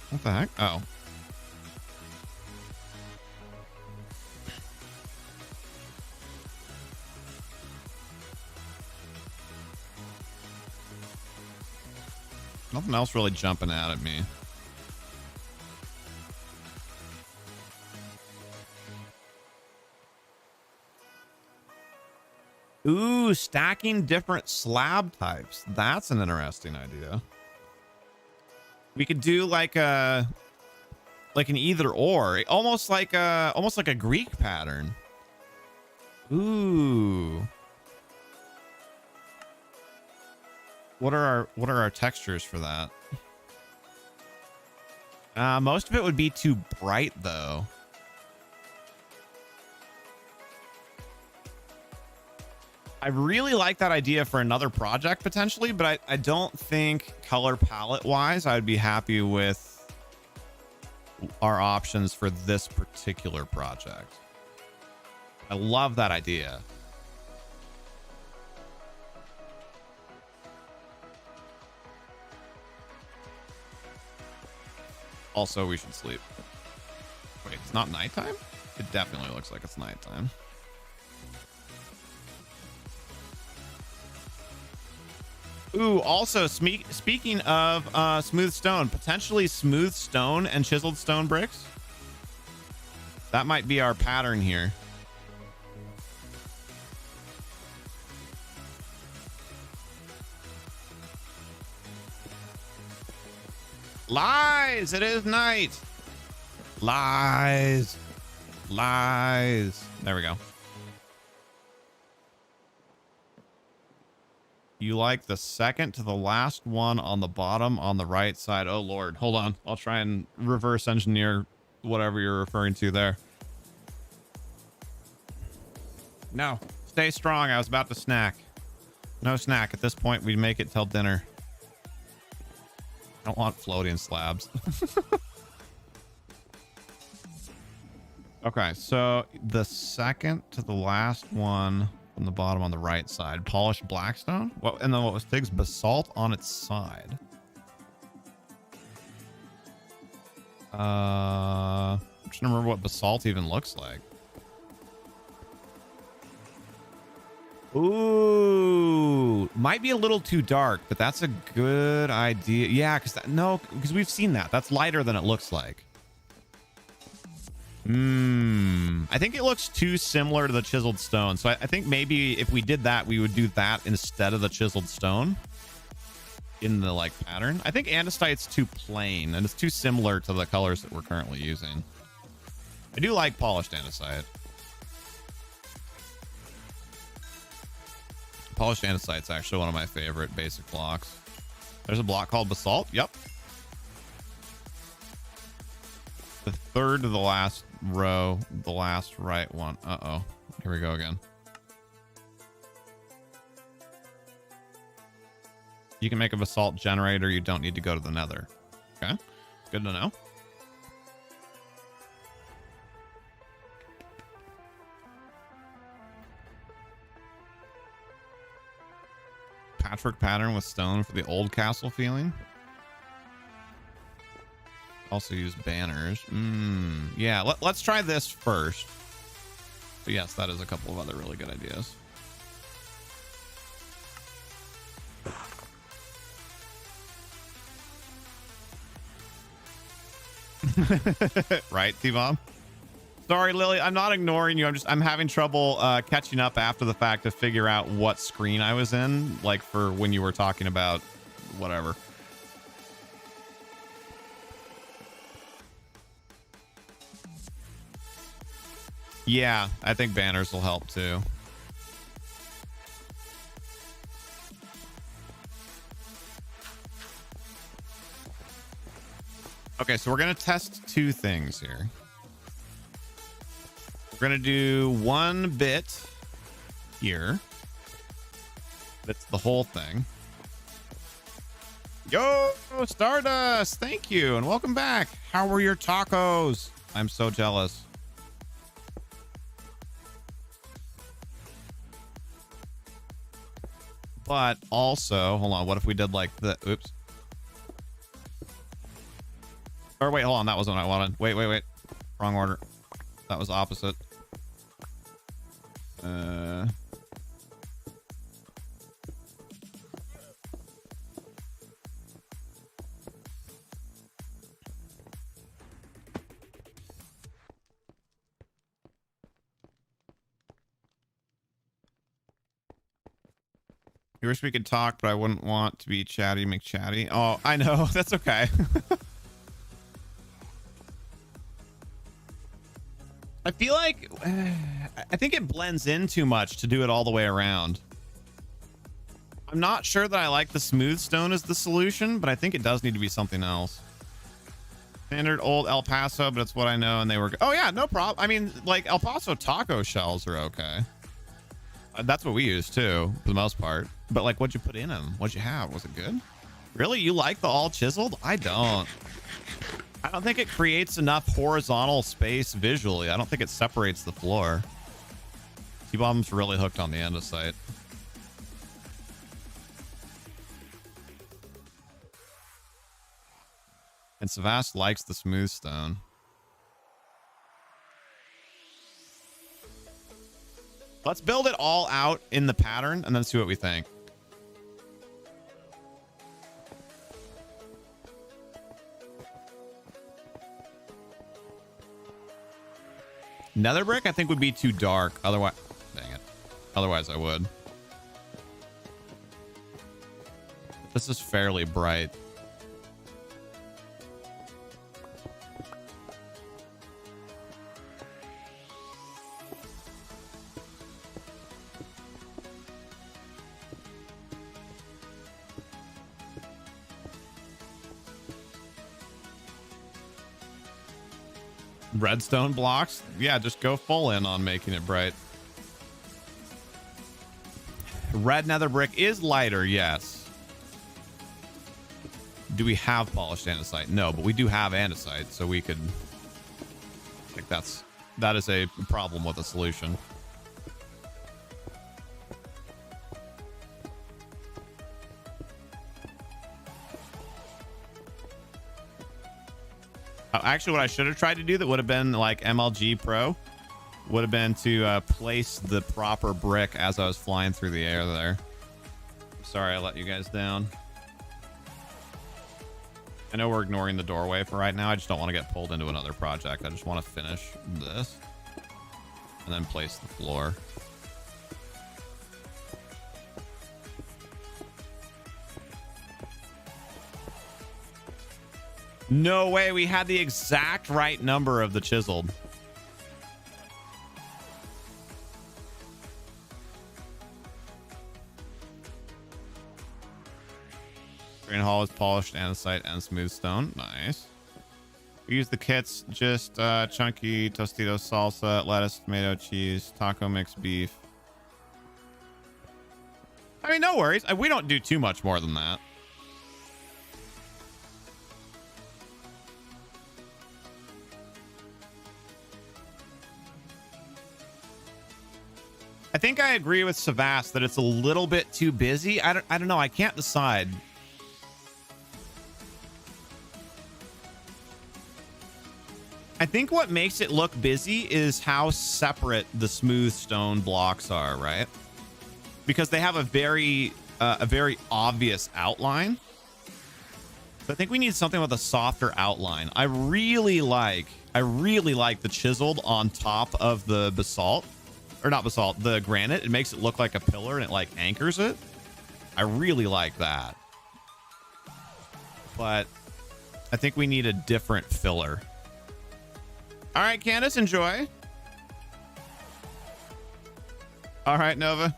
What the heck? Oh. Nothing else really jumping out at me. Ooh, stacking different slab types. That's an interesting idea. We could do like an either or, almost like a Greek pattern. Ooh. What are our textures for that? Most of it would be too bright though. I really like that idea for another project potentially, but I don't think color palette wise I'd be happy with our options for this particular project. I love that idea. Also, we should sleep. Wait, it's not nighttime? It definitely looks like it's nighttime. Ooh, also, speaking of smooth stone, potentially smooth stone and chiseled stone bricks. That might be our pattern here. Lies! It is night! Lies! Lies! There we go. You like the second to the last one on the bottom on the right side. Oh, Lord. Hold on. I'll try and reverse engineer whatever you're referring to there. No. Stay strong. I was about to snack. No snack. At this point, we make it till dinner. I don't want floating slabs. Okay, so the second to the last one from the bottom on the right side, polished blackstone. What? And then what was Tig's? Basalt on its side. I'm trying to remember what basalt even looks like. Ooh, might be a little too dark, but that's a good idea. Yeah, because we've seen that. That's lighter than it looks like. I think it looks too similar to the chiseled stone. So I think maybe if we did that, we would do that instead of the chiseled stone in the like pattern. I think andesite's too plain and it's too similar to the colors that we're currently using. I do like polished andesite. Polished andesite's actually one of my favorite basic blocks. There's a block called basalt. Yep. The third to the last row, the last right one. Uh-oh. Here we go again. You can make a basalt generator. You don't need to go to the nether. Okay. Good to know. Patchwork pattern with stone for the old castle feeling. Also use banners. Yeah, let's try this first. But yes, that is a couple of other really good ideas. Right, T-Bomb? Sorry, Lily, I'm not ignoring you. I'm having trouble catching up after the fact to figure out what screen I was in, like for when you were talking about whatever. Yeah, I think banners will help too. Okay, so we're going to test two things here. We're going to do one bit here. That's the whole thing. Yo, Stardust, thank you, and welcome back. How were your tacos? I'm so jealous. But also, hold on, what if we did like the, oops. Or wait, hold on, that wasn't what I wanted. Wait. Wrong order. That was opposite. You wish we could talk, but I wouldn't want to be chatty McChatty. Oh, I know. That's okay. I feel like I think it blends in too much to do it all the way around. I'm not sure that I like the smooth stone as the solution, but I think it does need to be something else. Standard old El Paso, but it's what I know, and they were. Oh yeah, no problem. I mean, like El Paso taco shells are okay. That's what we use too, for the most part. But like, what'd you put in them? What'd you have? Was it good? Really? You like the all chiseled? I don't. I don't think it creates enough horizontal space visually. I don't think it separates the floor. T-Bomb's really hooked on the andesite. And Psivast likes the smooth stone. Let's build it all out in the pattern and then see what we think. Nether brick, I think, would be too dark. Otherwise, dang it. Otherwise, I would. This is fairly bright. Redstone blocks, yeah, just go full in on making it bright. Red nether brick is lighter, yes. Do we have polished andesite? No, but we do have andesite, so we could, like, that is a problem with a solution. Actually, what I should have tried to do that would have been like MLG Pro would have been to place the proper brick as I was flying through the air there. Sorry, I let you guys down. I know we're ignoring the doorway for right now. I just don't want to get pulled into another project. I just want to finish this and then place the floor. No way, we had the exact right number of the chiseled. Green Hall is polished andesite and smooth stone. Nice. We use the kits, just chunky Tostitos salsa, lettuce, tomato, cheese, taco mix, beef. I mean, no worries. We don't do too much more than that. I think I agree with Psivast that it's a little bit too busy. I don't know. I can't decide. I think what makes it look busy is how separate the smooth stone blocks are, right? Because they have a very obvious outline. So I think we need something with a softer outline. I really like the chiseled on top of the basalt, or not basalt, the granite. It makes it look like a pillar and it like anchors it. I really like that. But I think we need a different filler. All right, Candace, enjoy. All right, Nova.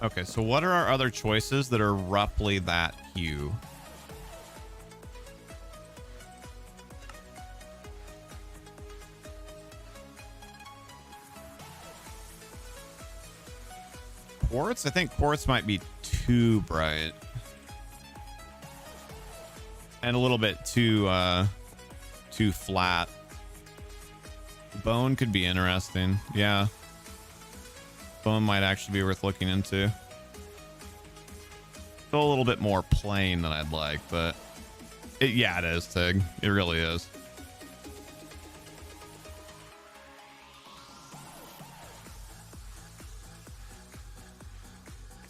Okay, so what are our other choices that are roughly that hue? Quartz? I think quartz might be too bright. And a little bit too flat. Bone could be interesting. Yeah. Bone might actually be worth looking into. Still a little bit more plain than I'd like, but yeah, it is, Tig. It really is.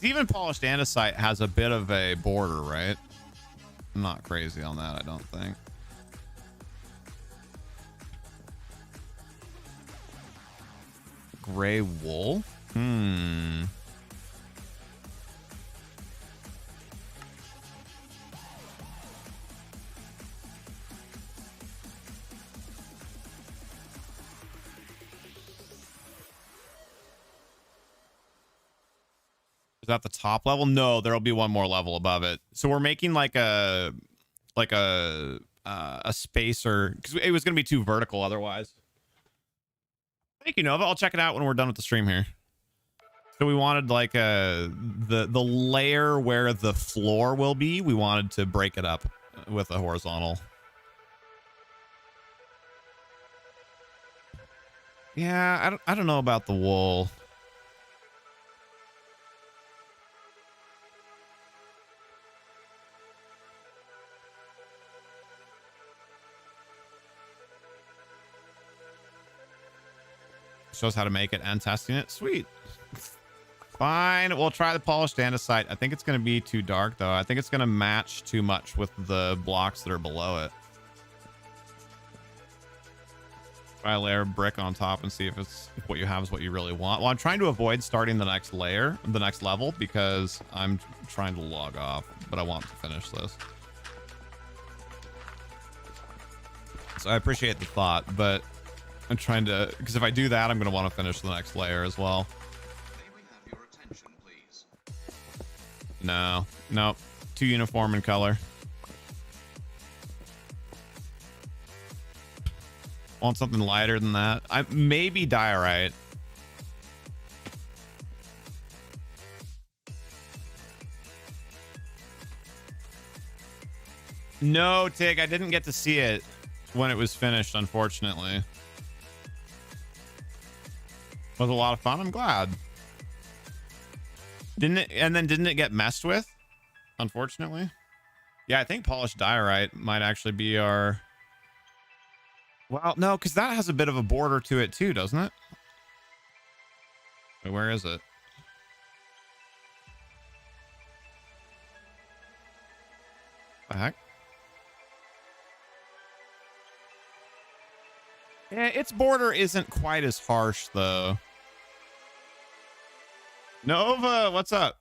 Even polished andesite has a bit of a border, right? I'm not crazy on that, I don't think. Gray wool? Is that the top level? No, there'll be one more level above it. So we're making like a spacer because it was going to be too vertical otherwise. Thank you, Nova. I'll check it out when we're done with the stream here. So we wanted like the layer where the floor will be. We wanted to break it up with a horizontal. Yeah, I don't know about the wool. Shows how to make it and testing it. Sweet. Fine. We'll try the polished andesite. I think it's going to be too dark, though. I think it's going to match too much with the blocks that are below it. Try a layer of brick on top and see if what you have is what you really want. Well, I'm trying to avoid starting the next layer, the next level, because I'm trying to log off, but I want to finish this. So I appreciate the thought, but I'm trying to, because if I do that, I'm going to want to finish the next layer as well. May we have your attention, please? No, too uniform in color. Want something lighter than that. Maybe diorite. No, Tig, I didn't get to see it when it was finished, unfortunately. Was a lot of fun. I'm glad. Didn't it get messed with? Unfortunately. Yeah, I think polished diorite might actually be our... Well, no, because that has a bit of a border to it too, doesn't it? Wait, where is it? The heck? Yeah, its border isn't quite as harsh, though. Nova, what's up?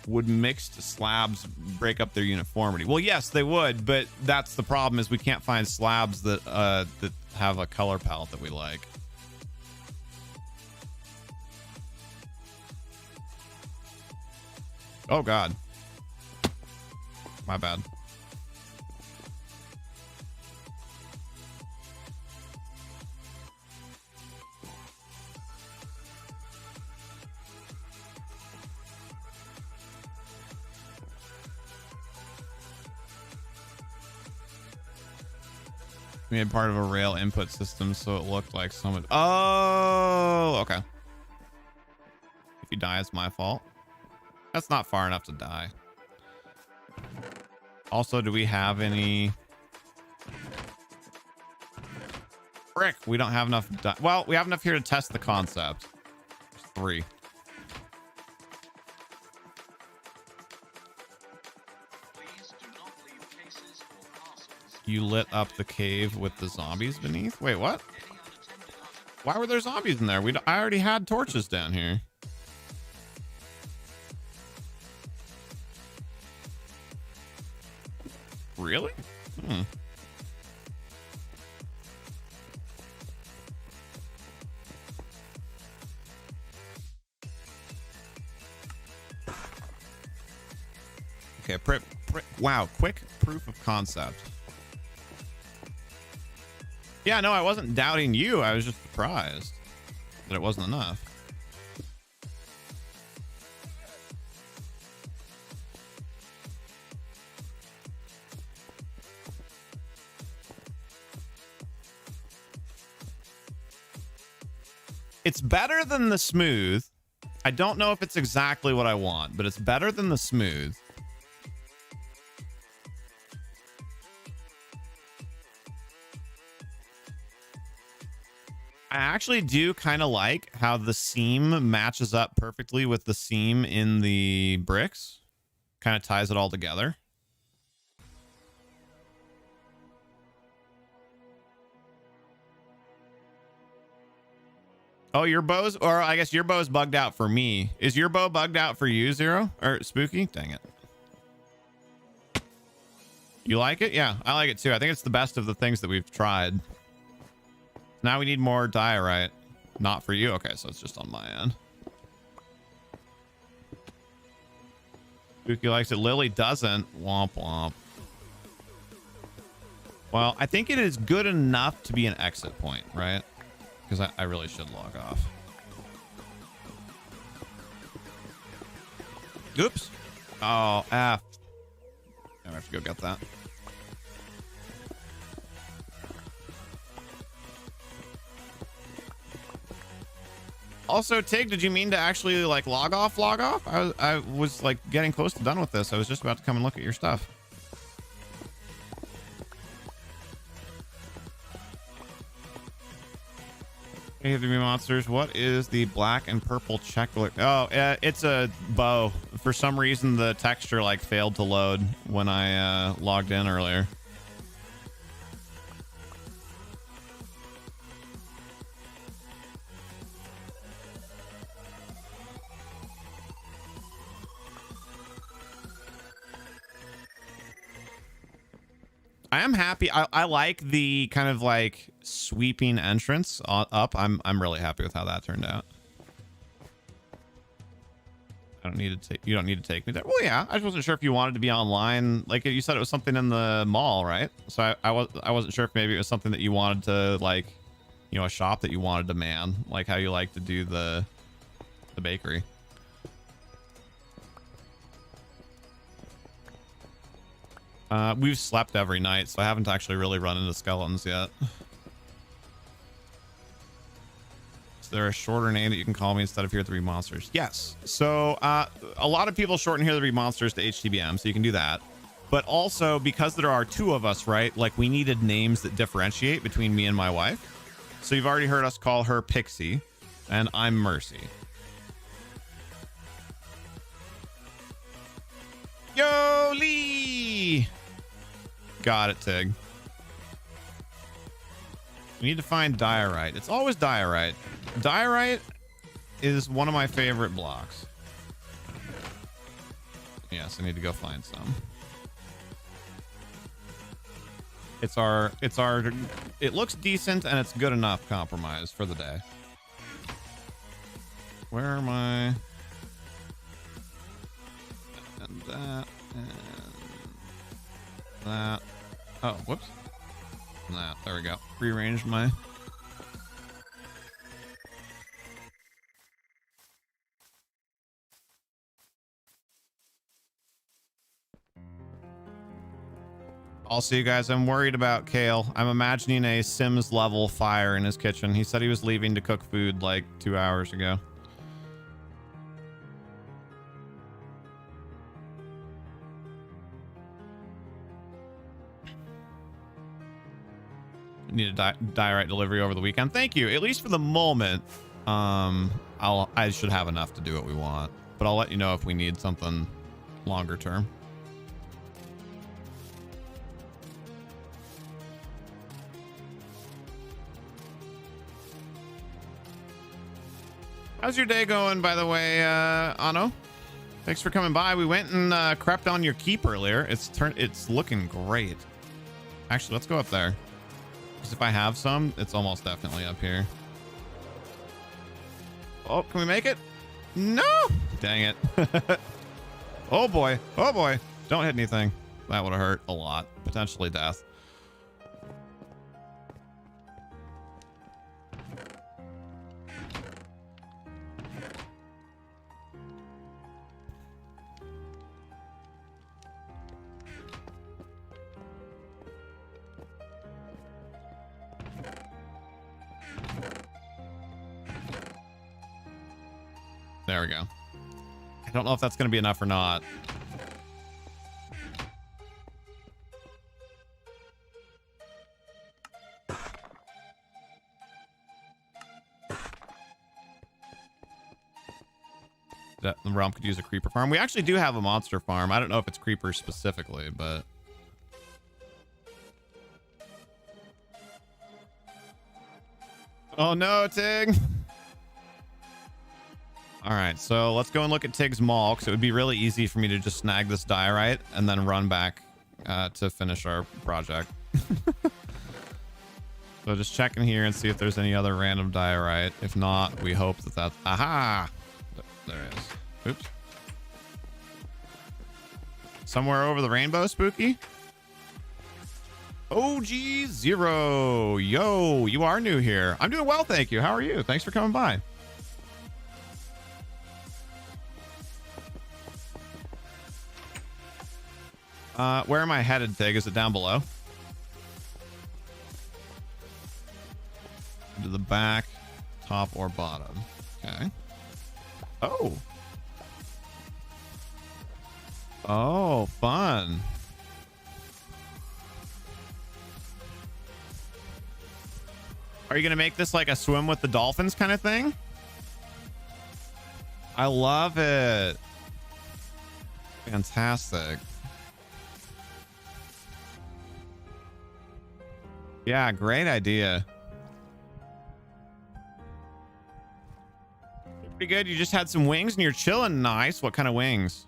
Would mixed slabs break up their uniformity? Well, yes, they would, but that's the problem, is we can't find slabs that that have a color palette that we like. Oh God. My bad. We made part of a rail input system, so it looked like someone. Oh, okay. If you die, it's my fault. That's not far enough to die. Also, do we have any? Frick, we don't have enough. Well, we have enough here to test the concept. There's 3. Please do not leave cases or parcels. You lit up the cave with the zombies beneath. Wait, what? Any unattended items. Why were there zombies in there? I already had torches down here. Really? Hmm. Okay, wow, quick proof of concept. Yeah, no, I wasn't doubting you. I was just surprised that it wasn't enough. It's better than the smooth. I don't know if it's exactly what I want, but it's better than the smooth. I actually do kind of like how the seam matches up perfectly with the seam in the bricks. Kind of ties it all together. Oh, your bow's, or I guess your bow's bugged out for me. Is your bow bugged out for you, Zero? Or Spooky? Dang it. You like it? Yeah, I like it too. I think it's the best of the things that we've tried. Now we need more diorite. Not for you. Okay, so it's just on my end. Spooky likes it. Lily doesn't. Womp womp. Well, I think it is good enough to be an exit point, right? Because I really should log off. Oops. Oh, F. I have to go get that. Also, Tig, did you mean to actually like log off? I was like getting close to done with this. I was just about to come and look at your stuff. Hey, the monsters. What is the black and purple checklet? Oh, it's a bow. For some reason, the texture like failed to load when I logged in earlier. I am happy. I like the kind of like sweeping entrance up. I'm really happy with how that turned out. I don't need to take. You don't need to take me there. Well, yeah. I just wasn't sure if you wanted to be online. Like you said, it was something in the mall, right? So I wasn't sure if maybe it was something that you wanted to like, you know, a shop that you wanted to man, like how you like to do the bakery. We've slept every night, so I haven't actually really run into skeletons yet. Is there a shorter name that you can call me instead of HereThereBeMonsters? Yes. So a lot of people shorten HereThereBeMonsters to HTBM, so you can do that. But also, because there are 2 of us, right? Like, we needed names that differentiate between me and my wife. So you've already heard us call her Pixie, and I'm Mercy. Yo, Lee! Got it, Tig. We need to find diorite. It's always diorite. Diorite is one of my favorite blocks. Yes, I need to go find some. It looks decent and it's good enough compromise for the day. Where am I? that and that. Oh, whoops. That. There we go. Rearranged my. Also, you guys, I'm worried about Kale. I'm imagining a Sims level fire in his kitchen. He said he was leaving to cook food like 2 hours ago. Need a direct delivery over the weekend. Thank you. At least for the moment, I should have enough to do what we want. But I'll let you know if we need something longer term. How's your day going, by the way, Ano? Thanks for coming by. We went and crept on your keep earlier. It's looking great. Actually, let's go up there. Because if I have some, it's almost definitely up here. Oh, can we make it? No! Dang it. Oh boy. Oh boy. Don't hit anything. That would have hurt a lot. Potentially death. There we go. I don't know if that's going to be enough or not. The realm could use a creeper farm. We actually do have a monster farm. I don't know if it's creepers specifically, but... Oh no, Tig! All right, so let's go and look at Tig's mall, because it would be really easy for me to just snag this diorite and then run back to finish our project. So just check in here and see if there's any other random diorite. If not, we hope that that's... Aha! There it is. Oops. Somewhere over the rainbow, Spooky? OG0. Yo, you are new here. I'm doing well, thank you. How are you? Thanks for coming by. Where am I headed, Tig? Is it down below? To the back, top, or bottom? Okay. Oh. Oh, fun. Are you going to make this like a swim with the dolphins kind of thing? I love it. Fantastic. Yeah, great idea. Pretty good. You just had some wings and you're chilling. Nice. What kind of wings?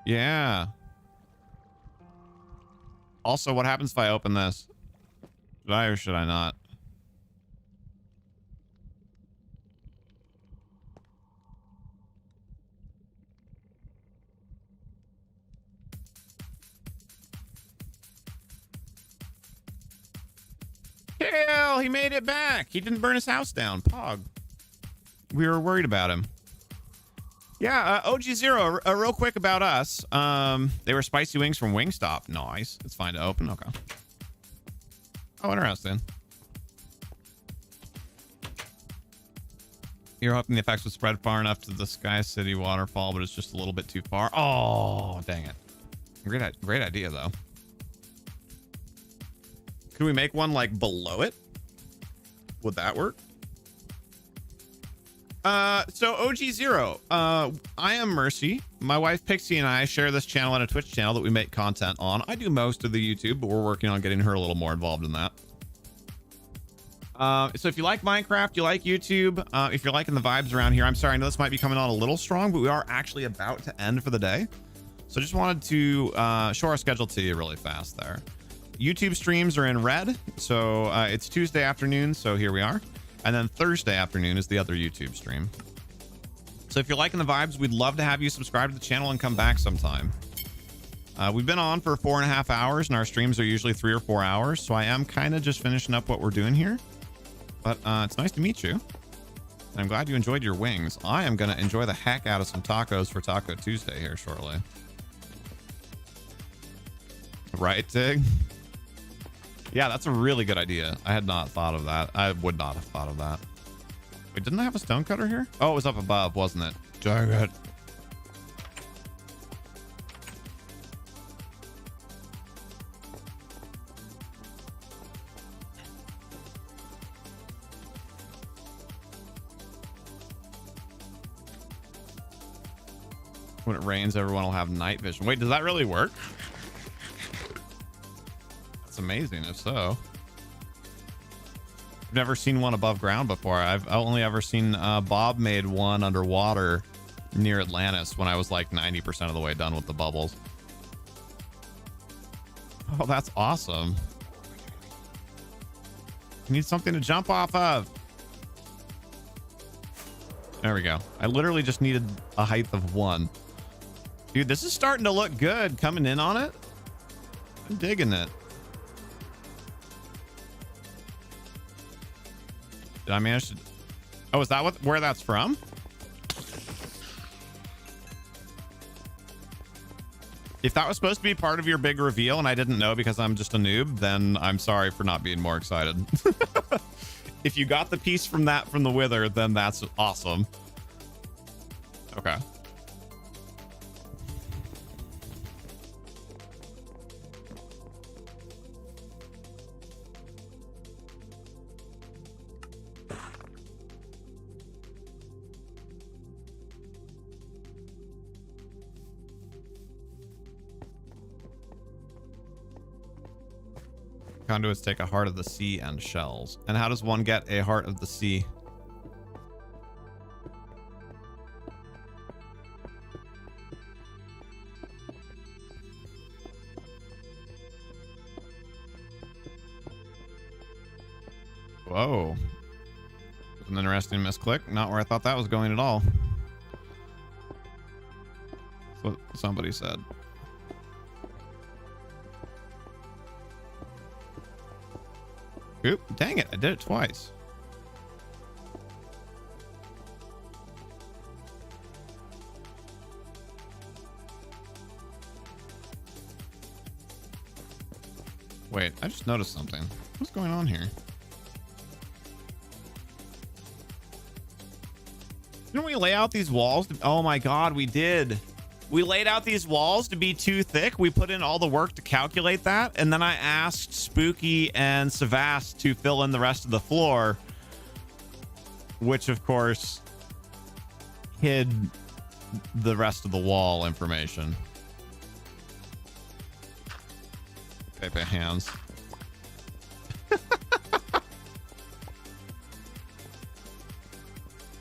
Yeah. Also, what happens if I open this? Should I or should I not? Hell, he made it back. He didn't burn his house down. Pog. We were worried about him. Yeah, OG0, real quick about us. They were spicy wings from Wingstop. Nice. It's fine to open. Okay. Oh, interesting. You're hoping the effects would spread far enough to the Sky City waterfall, but it's just a little bit too far. Oh, dang it. Great idea, though. Could we make one like below it? Would that work? So OG0, I am Mercy. My wife Pixie and I share this channel and a Twitch channel that we make content on. I do most of the YouTube, but we're working on getting her a little more involved in that. So if you like Minecraft, you like YouTube, if you're liking the vibes around here, I'm sorry, I know this might be coming on a little strong, but we are actually about to end for the day. So just wanted to show our schedule to you really fast there. YouTube streams are in red, so it's Tuesday afternoon, so here we are. And then Thursday afternoon is the other YouTube stream. So if you're liking the vibes, we'd love to have you subscribe to the channel and come back sometime. We've been on for 4.5 hours, and our streams are usually 3 or 4 hours. So I am kind of just finishing up what we're doing here. But it's nice to meet you. I'm glad you enjoyed your wings. I am going to enjoy the heck out of some tacos for Taco Tuesday here shortly. Right, Tig? Yeah, that's a really good idea. I had not thought of that. I would not have thought of that. Wait, didn't I have a stonecutter here? Oh, it was up above, wasn't it? Dang it. When it rains, everyone will have night vision. Wait, does that really work? That's amazing if so. I've never seen one above ground before. I've only ever seen Bob made one underwater near Atlantis when I was like 90% of the way done with the bubbles. Oh, that's awesome. You need something to jump off of. There we go. I literally just needed a height of 1. Dude, this is starting to look good coming in on it. I'm digging it. Did I manage to... Oh, is that where that's from? If that was supposed to be part of your big reveal and I didn't know because I'm just a noob, then I'm sorry for not being more excited. If you got the piece from the Wither, then that's awesome. Okay. Conduits take a heart of the sea and shells. And how does one get a heart of the sea? Whoa. An interesting misclick. Not where I thought that was going at all. That's what somebody said. Oop, dang it, I did it twice. Wait, I just noticed something. What's going on here? Didn't we lay out these walls? Oh my god, we did. We laid out these walls to be too thick. We put in all the work to calculate that. And then I asked Spooky and Psivast to fill in the rest of the floor, which of course hid the rest of the wall information. Pepe hands.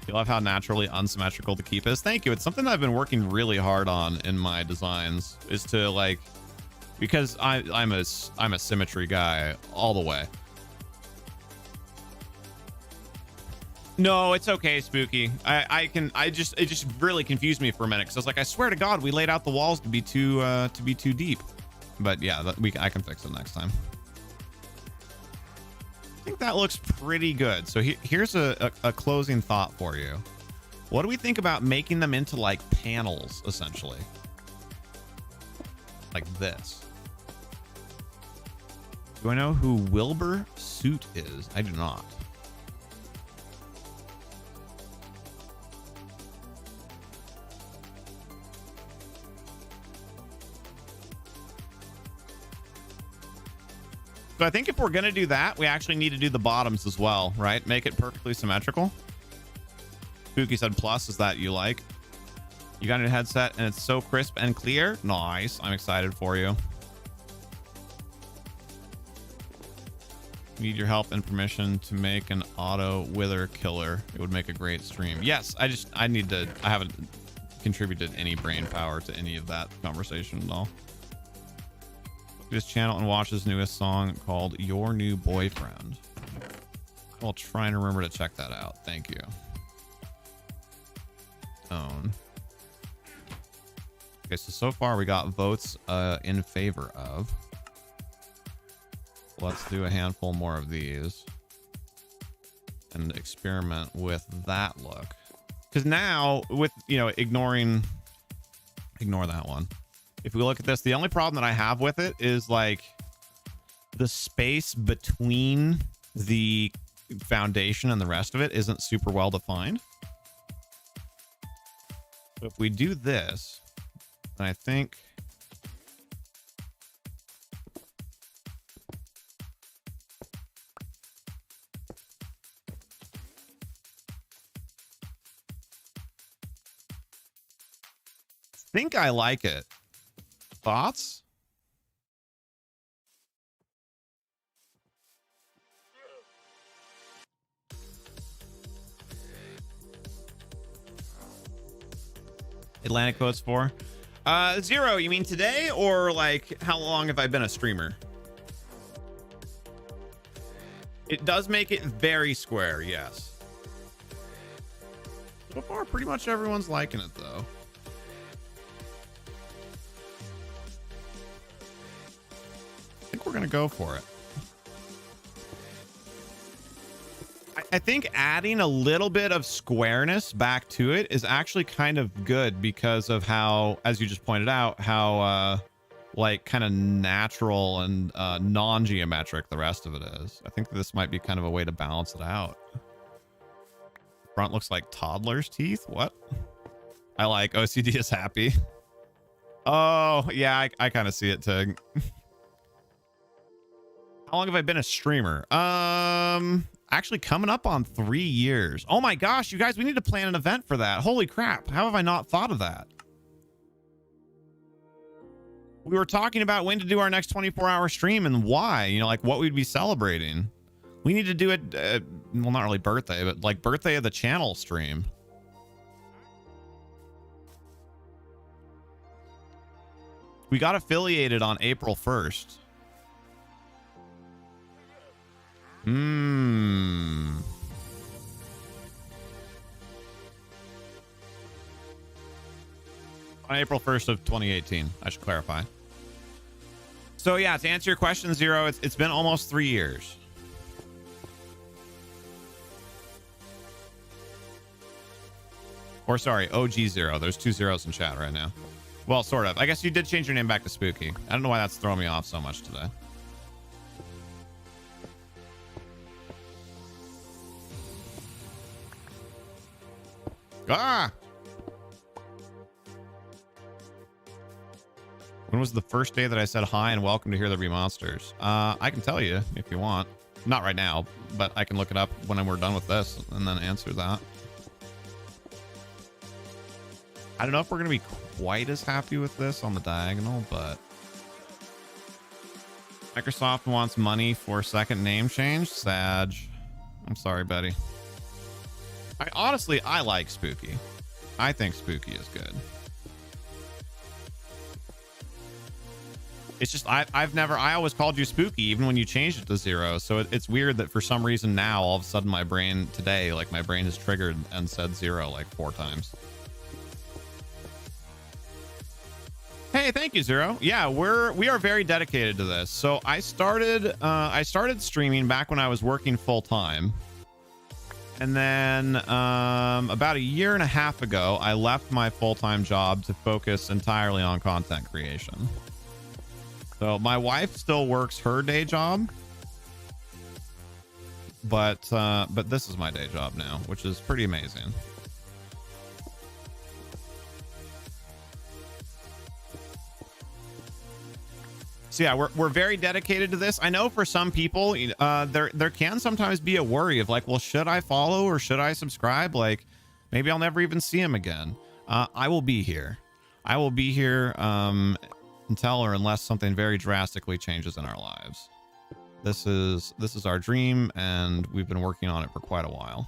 You love how naturally unsymmetrical the keep is. Thank you. It's something that I've been working really hard on in my designs, is to like, because I'm a symmetry guy all the way. No, it's okay, Spooky. It just really confused me for a minute because I was like, I swear to God, we laid out the walls to be too deep. But yeah, I can fix it next time. I think that looks pretty good. So here's a closing thought for you. What do we think about making them into like panels, essentially? Like this. Do I know who Wilbur Suit is? I do not. So I think if we're going to do that, we actually need to do the bottoms as well, right? Make it perfectly symmetrical. Spooky said plus is that you like. You got a headset and it's so crisp and clear. Nice. I'm excited for you. Need your help and permission to make an auto wither killer. It would make a great stream. Yes, I haven't contributed any brain power to any of that conversation at all. This channel and watch his newest song called Your New Boyfriend. I'll try and remember to check that out. Thank you. own. Okay, so far we got votes in favor of. Let's do a handful more of these and experiment with that look. Because now, with, you know, ignore that one. If we look at this, the only problem that I have with it is like the space between the foundation and the rest of it isn't super well defined. So if we do this, I think I like it. Thoughts? Atlantic votes for 0. You mean today, or like how long have I been a streamer? It does make it very square, yes. So far pretty much everyone's liking it though. I think we're gonna go for it. I think adding a little bit of squareness back to it is actually kind of good because of how, as you just pointed out, how like kind of natural and non-geometric the rest of it is. I think this might be kind of a way to balance it out. Front looks like toddler's teeth. What? I like OCD is happy. Oh yeah, I kind of see it, Tig. How long have I been a streamer? Actually coming up on 3 years. Oh my gosh, you guys, we need to plan an event for that. Holy crap. How have I not thought of that? We were talking about when to do our next 24-hour stream and why, you know, like what we'd be celebrating. We need to do it, well, not really birthday, but like birthday of the channel stream. We got affiliated on April 1st. On April 1st of 2018, I should clarify. So yeah, to answer your question, Zero, it's been almost 3 years. Or sorry, OG Zero. There's 2 zeros in chat right now. Well, sort of. I guess you did change your name back to Spooky. I don't know why that's throwing me off so much today. Ah! When was the first day that I said hi and welcome to HereThereBeMonsters? I can tell you if you want. Not right now, but I can look it up when we're done with this and then answer that. I don't know if we're going to be quite as happy with this on the diagonal, but Microsoft wants money for second name change. Sag. I'm sorry, Betty. Honestly, I like Spooky. I think Spooky is good. It's just I always called you Spooky even when you changed it to Zero. So it's weird that for some reason now all of a sudden my brain today, like my brain is triggered and said Zero like 4 times. Hey, thank you, Zero. Yeah, we are very dedicated to this. So I started streaming back when I was working full time. And then about 1.5 years ago, I left my full-time job to focus entirely on content creation. So my wife still works her day job, but this is my day job now, which is pretty amazing. So yeah, we're very dedicated to this. I know for some people, there can sometimes be a worry of like, well, should I follow or should I subscribe? Like, maybe I'll never even see him again. I will be here. I will be here until or unless something very drastically changes in our lives. This is our dream, and we've been working on it for quite a while.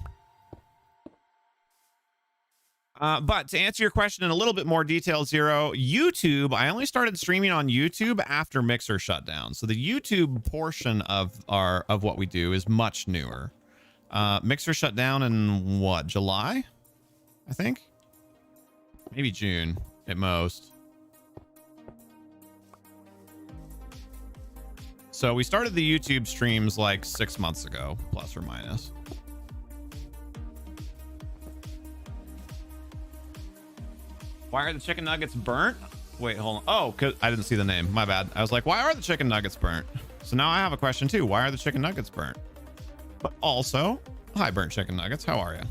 But to answer your question in a little bit more detail, Zero, YouTube, I only started streaming on YouTube after Mixer shut down. So the YouTube portion of what we do is much newer. Mixer shut down in what, July? I think. Maybe June at most. So we started the YouTube streams like 6 months ago, plus or minus. Why are the chicken nuggets burnt? Wait, hold on. Oh, cause I didn't see the name. My bad. I was like, why are the chicken nuggets burnt? So now I have a question too. Why are the chicken nuggets burnt? But also, hi, burnt chicken nuggets. How are you?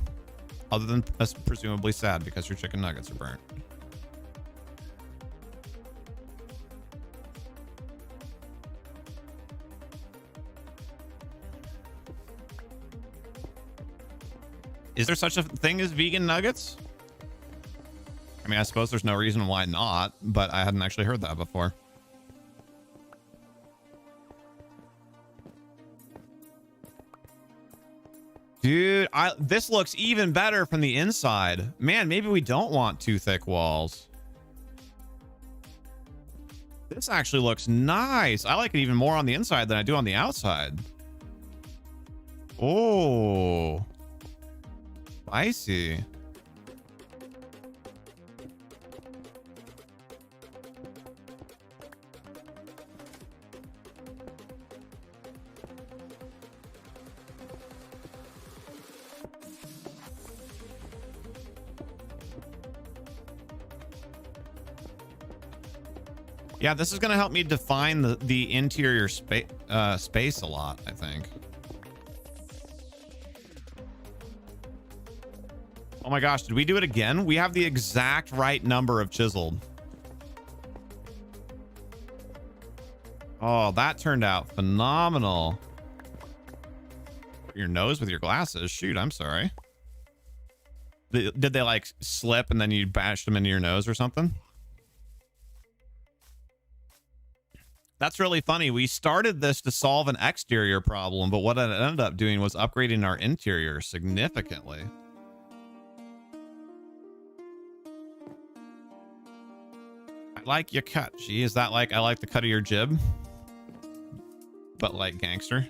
Other than presumably sad because your chicken nuggets are burnt. Is there such a thing as vegan nuggets? I mean, I suppose there's no reason why not, but I hadn't actually heard that before. Dude, this looks even better from the inside. Man, maybe we don't want too thick walls. This actually looks nice. I like it even more on the inside than I do on the outside. Oh. Spicy. Yeah, this is going to help me define the interior space a lot, I think. Oh my gosh, did we do it again? We have the exact right number of chiseled. Oh, that turned out phenomenal. Your nose with your glasses. Shoot, I'm sorry. Did they like slip and then you bashed them into your nose or something? That's really funny. We started this to solve an exterior problem, but what it ended up doing was upgrading our interior significantly. I like your cut. Gee, is that like I like the cut of your jib? But like gangster.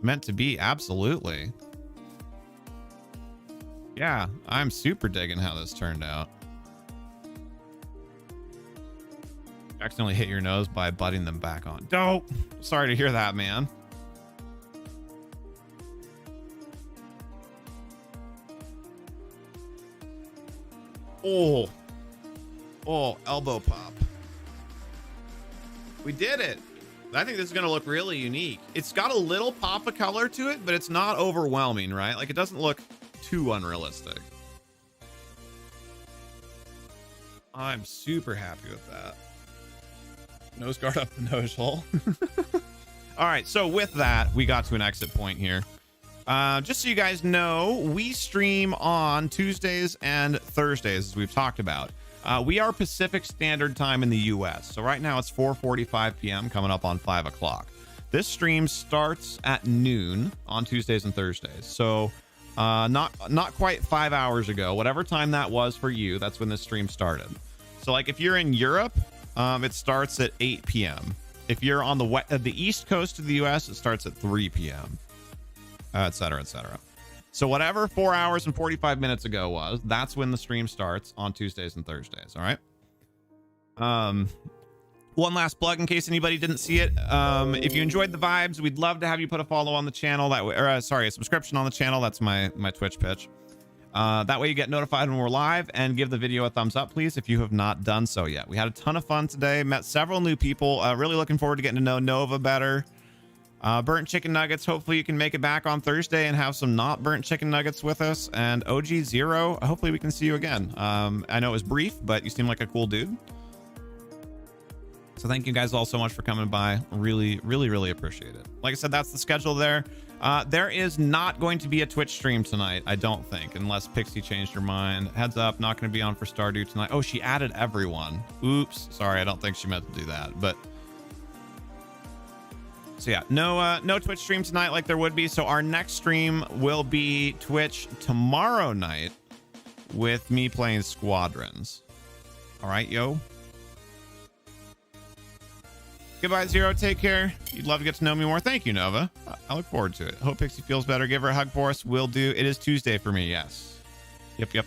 Meant to be, absolutely. Yeah, I'm super digging how this turned out. Accidentally hit your nose by butting them back on. Dope. Sorry to hear that, man. Oh. Oh, elbow pop. We did it. I think this is going to look really unique. It's got a little pop of color to it, but it's not overwhelming, right? Like it doesn't look too unrealistic. I'm super happy with that. Nose guard up the nose hole. All right, so with that, we got to an exit point here. Just so you guys know, we stream on Tuesdays and Thursdays, as we've talked about. We are Pacific Standard Time in the US. So right now it's 4:45 p.m. coming up on 5 o'clock. This stream starts at noon on Tuesdays and Thursdays. So not quite 5 hours ago, whatever time that was for you, that's when this stream started. So like if you're in Europe, it starts at 8 p.m. If you're on the east coast of the US, it starts at 3 p.m. Et cetera, et cetera. So whatever 4 hours and 45 minutes ago was, that's when the stream starts on Tuesdays and Thursdays. All right. One last plug in case anybody didn't see it. If you enjoyed the vibes, we'd love to have you put a follow on the channel. That way, or sorry, a subscription on the channel. That's my Twitch pitch. That way you get notified when we're live, and give the video a thumbs up, please, if you have not done so yet. We had a ton of fun today. Met several new people. Really looking forward to getting to know Nova better. Burnt chicken nuggets. Hopefully you can make it back on Thursday and have some not burnt chicken nuggets with us. And OG Zero, hopefully we can see you again. I know it was brief, but you seem like a cool dude. So thank you guys all so much for coming by. Really, really, really appreciate it. Like I said, that's the schedule there. There is not going to be a Twitch stream tonight, I don't think, unless Pixie changed her mind. Heads up, not going to be on for Stardew tonight. Oh, she added everyone. Oops. Sorry, I don't think she meant to do that. But so yeah, no Twitch stream tonight like there would be. So our next stream will be Twitch tomorrow night with me playing Squadrons. All right, yo. Goodbye, Zero. Take care. You'd love to get to know me more. Thank you, Nova. I look forward to it. Hope Pixie feels better. Give her a hug for us. Will do. It is Tuesday for me. Yes. Yep.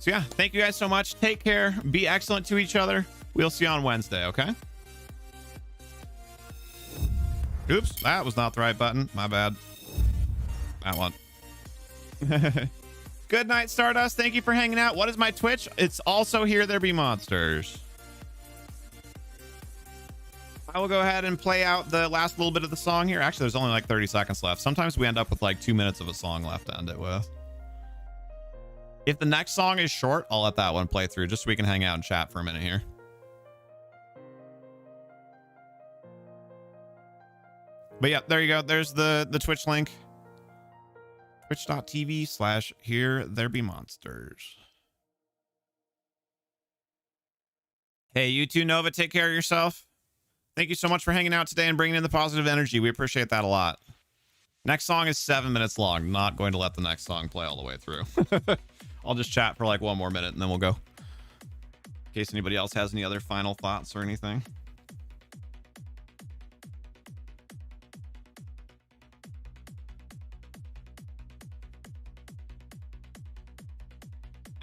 So yeah, thank you guys so much. Take care. Be excellent to each other. We'll see you on Wednesday, okay? Oops, that was not the right button. My bad. That one. Good night, Stardust. Thank you for hanging out. What is my Twitch? It's also HereThereBeMonsters. I will go ahead and play out the last little bit of the song here. Actually, there's only like 30 seconds left. Sometimes we end up with like 2 minutes of a song left to end it with. If the next song is short, I'll let that one play through just so we can hang out and chat for a minute here. But yeah, there you go. There's the Twitch link. Twitch.tv/HereThereBeMonsters. Hey, you too, Nova. Take care of yourself. Thank you so much for hanging out today and bringing in the positive energy. We appreciate that a lot. Next song is 7 minutes long. Not going to let the next song play all the way through. I'll just chat for like 1 more minute and then we'll go. In case anybody else has any other final thoughts or anything.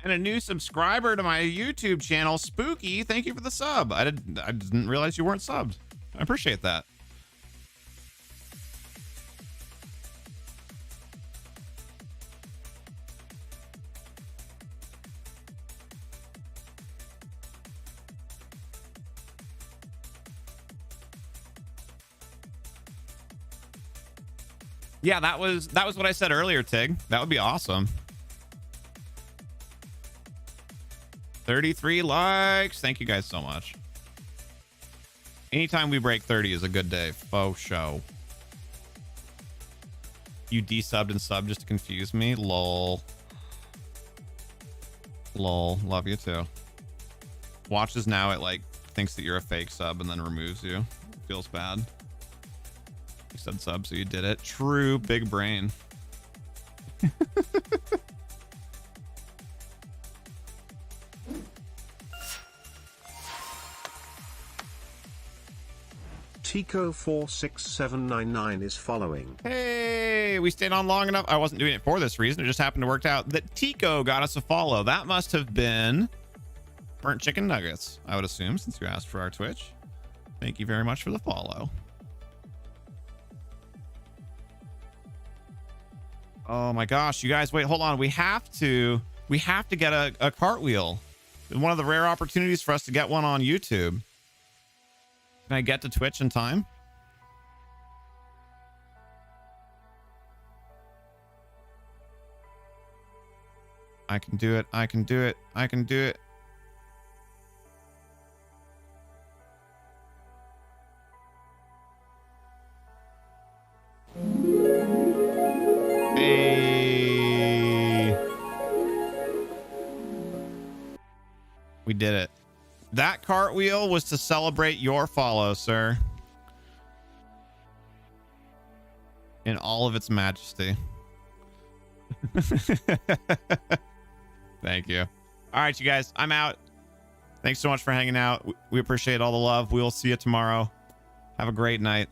And a new subscriber to my YouTube channel, Spooky. Thank you for the sub. I didn't realize you weren't subbed. I appreciate that. Yeah, that was what I said earlier, Tig. That would be awesome. 33 likes. Thank you guys so much. Anytime we break 30 is a good day. Faux show. You desubbed and subbed just to confuse me. Lol. Lol. Love you too. Watches now, it like thinks that you're a fake sub and then removes you. Feels bad. You said sub, so you did it. True. Big brain. Tico46799 is following. Hey, we stayed on long enough. I wasn't doing it for this reason. It just happened to work out that Tico got us a follow. That must have been burnt chicken nuggets, I would assume, since you asked for our Twitch. Thank you very much for the follow. Oh my gosh, you guys, wait, hold on. We have to get a cartwheel. One of the rare opportunities for us to get one on YouTube. Can I get to Twitch in time? I can do it. I can do it. I can do it. Hey. We did it. That cartwheel was to celebrate your follow, sir. In all of its majesty. Thank you. All right, you guys, I'm out. Thanks so much for hanging out. We appreciate all the love. We'll see you tomorrow. Have a great night.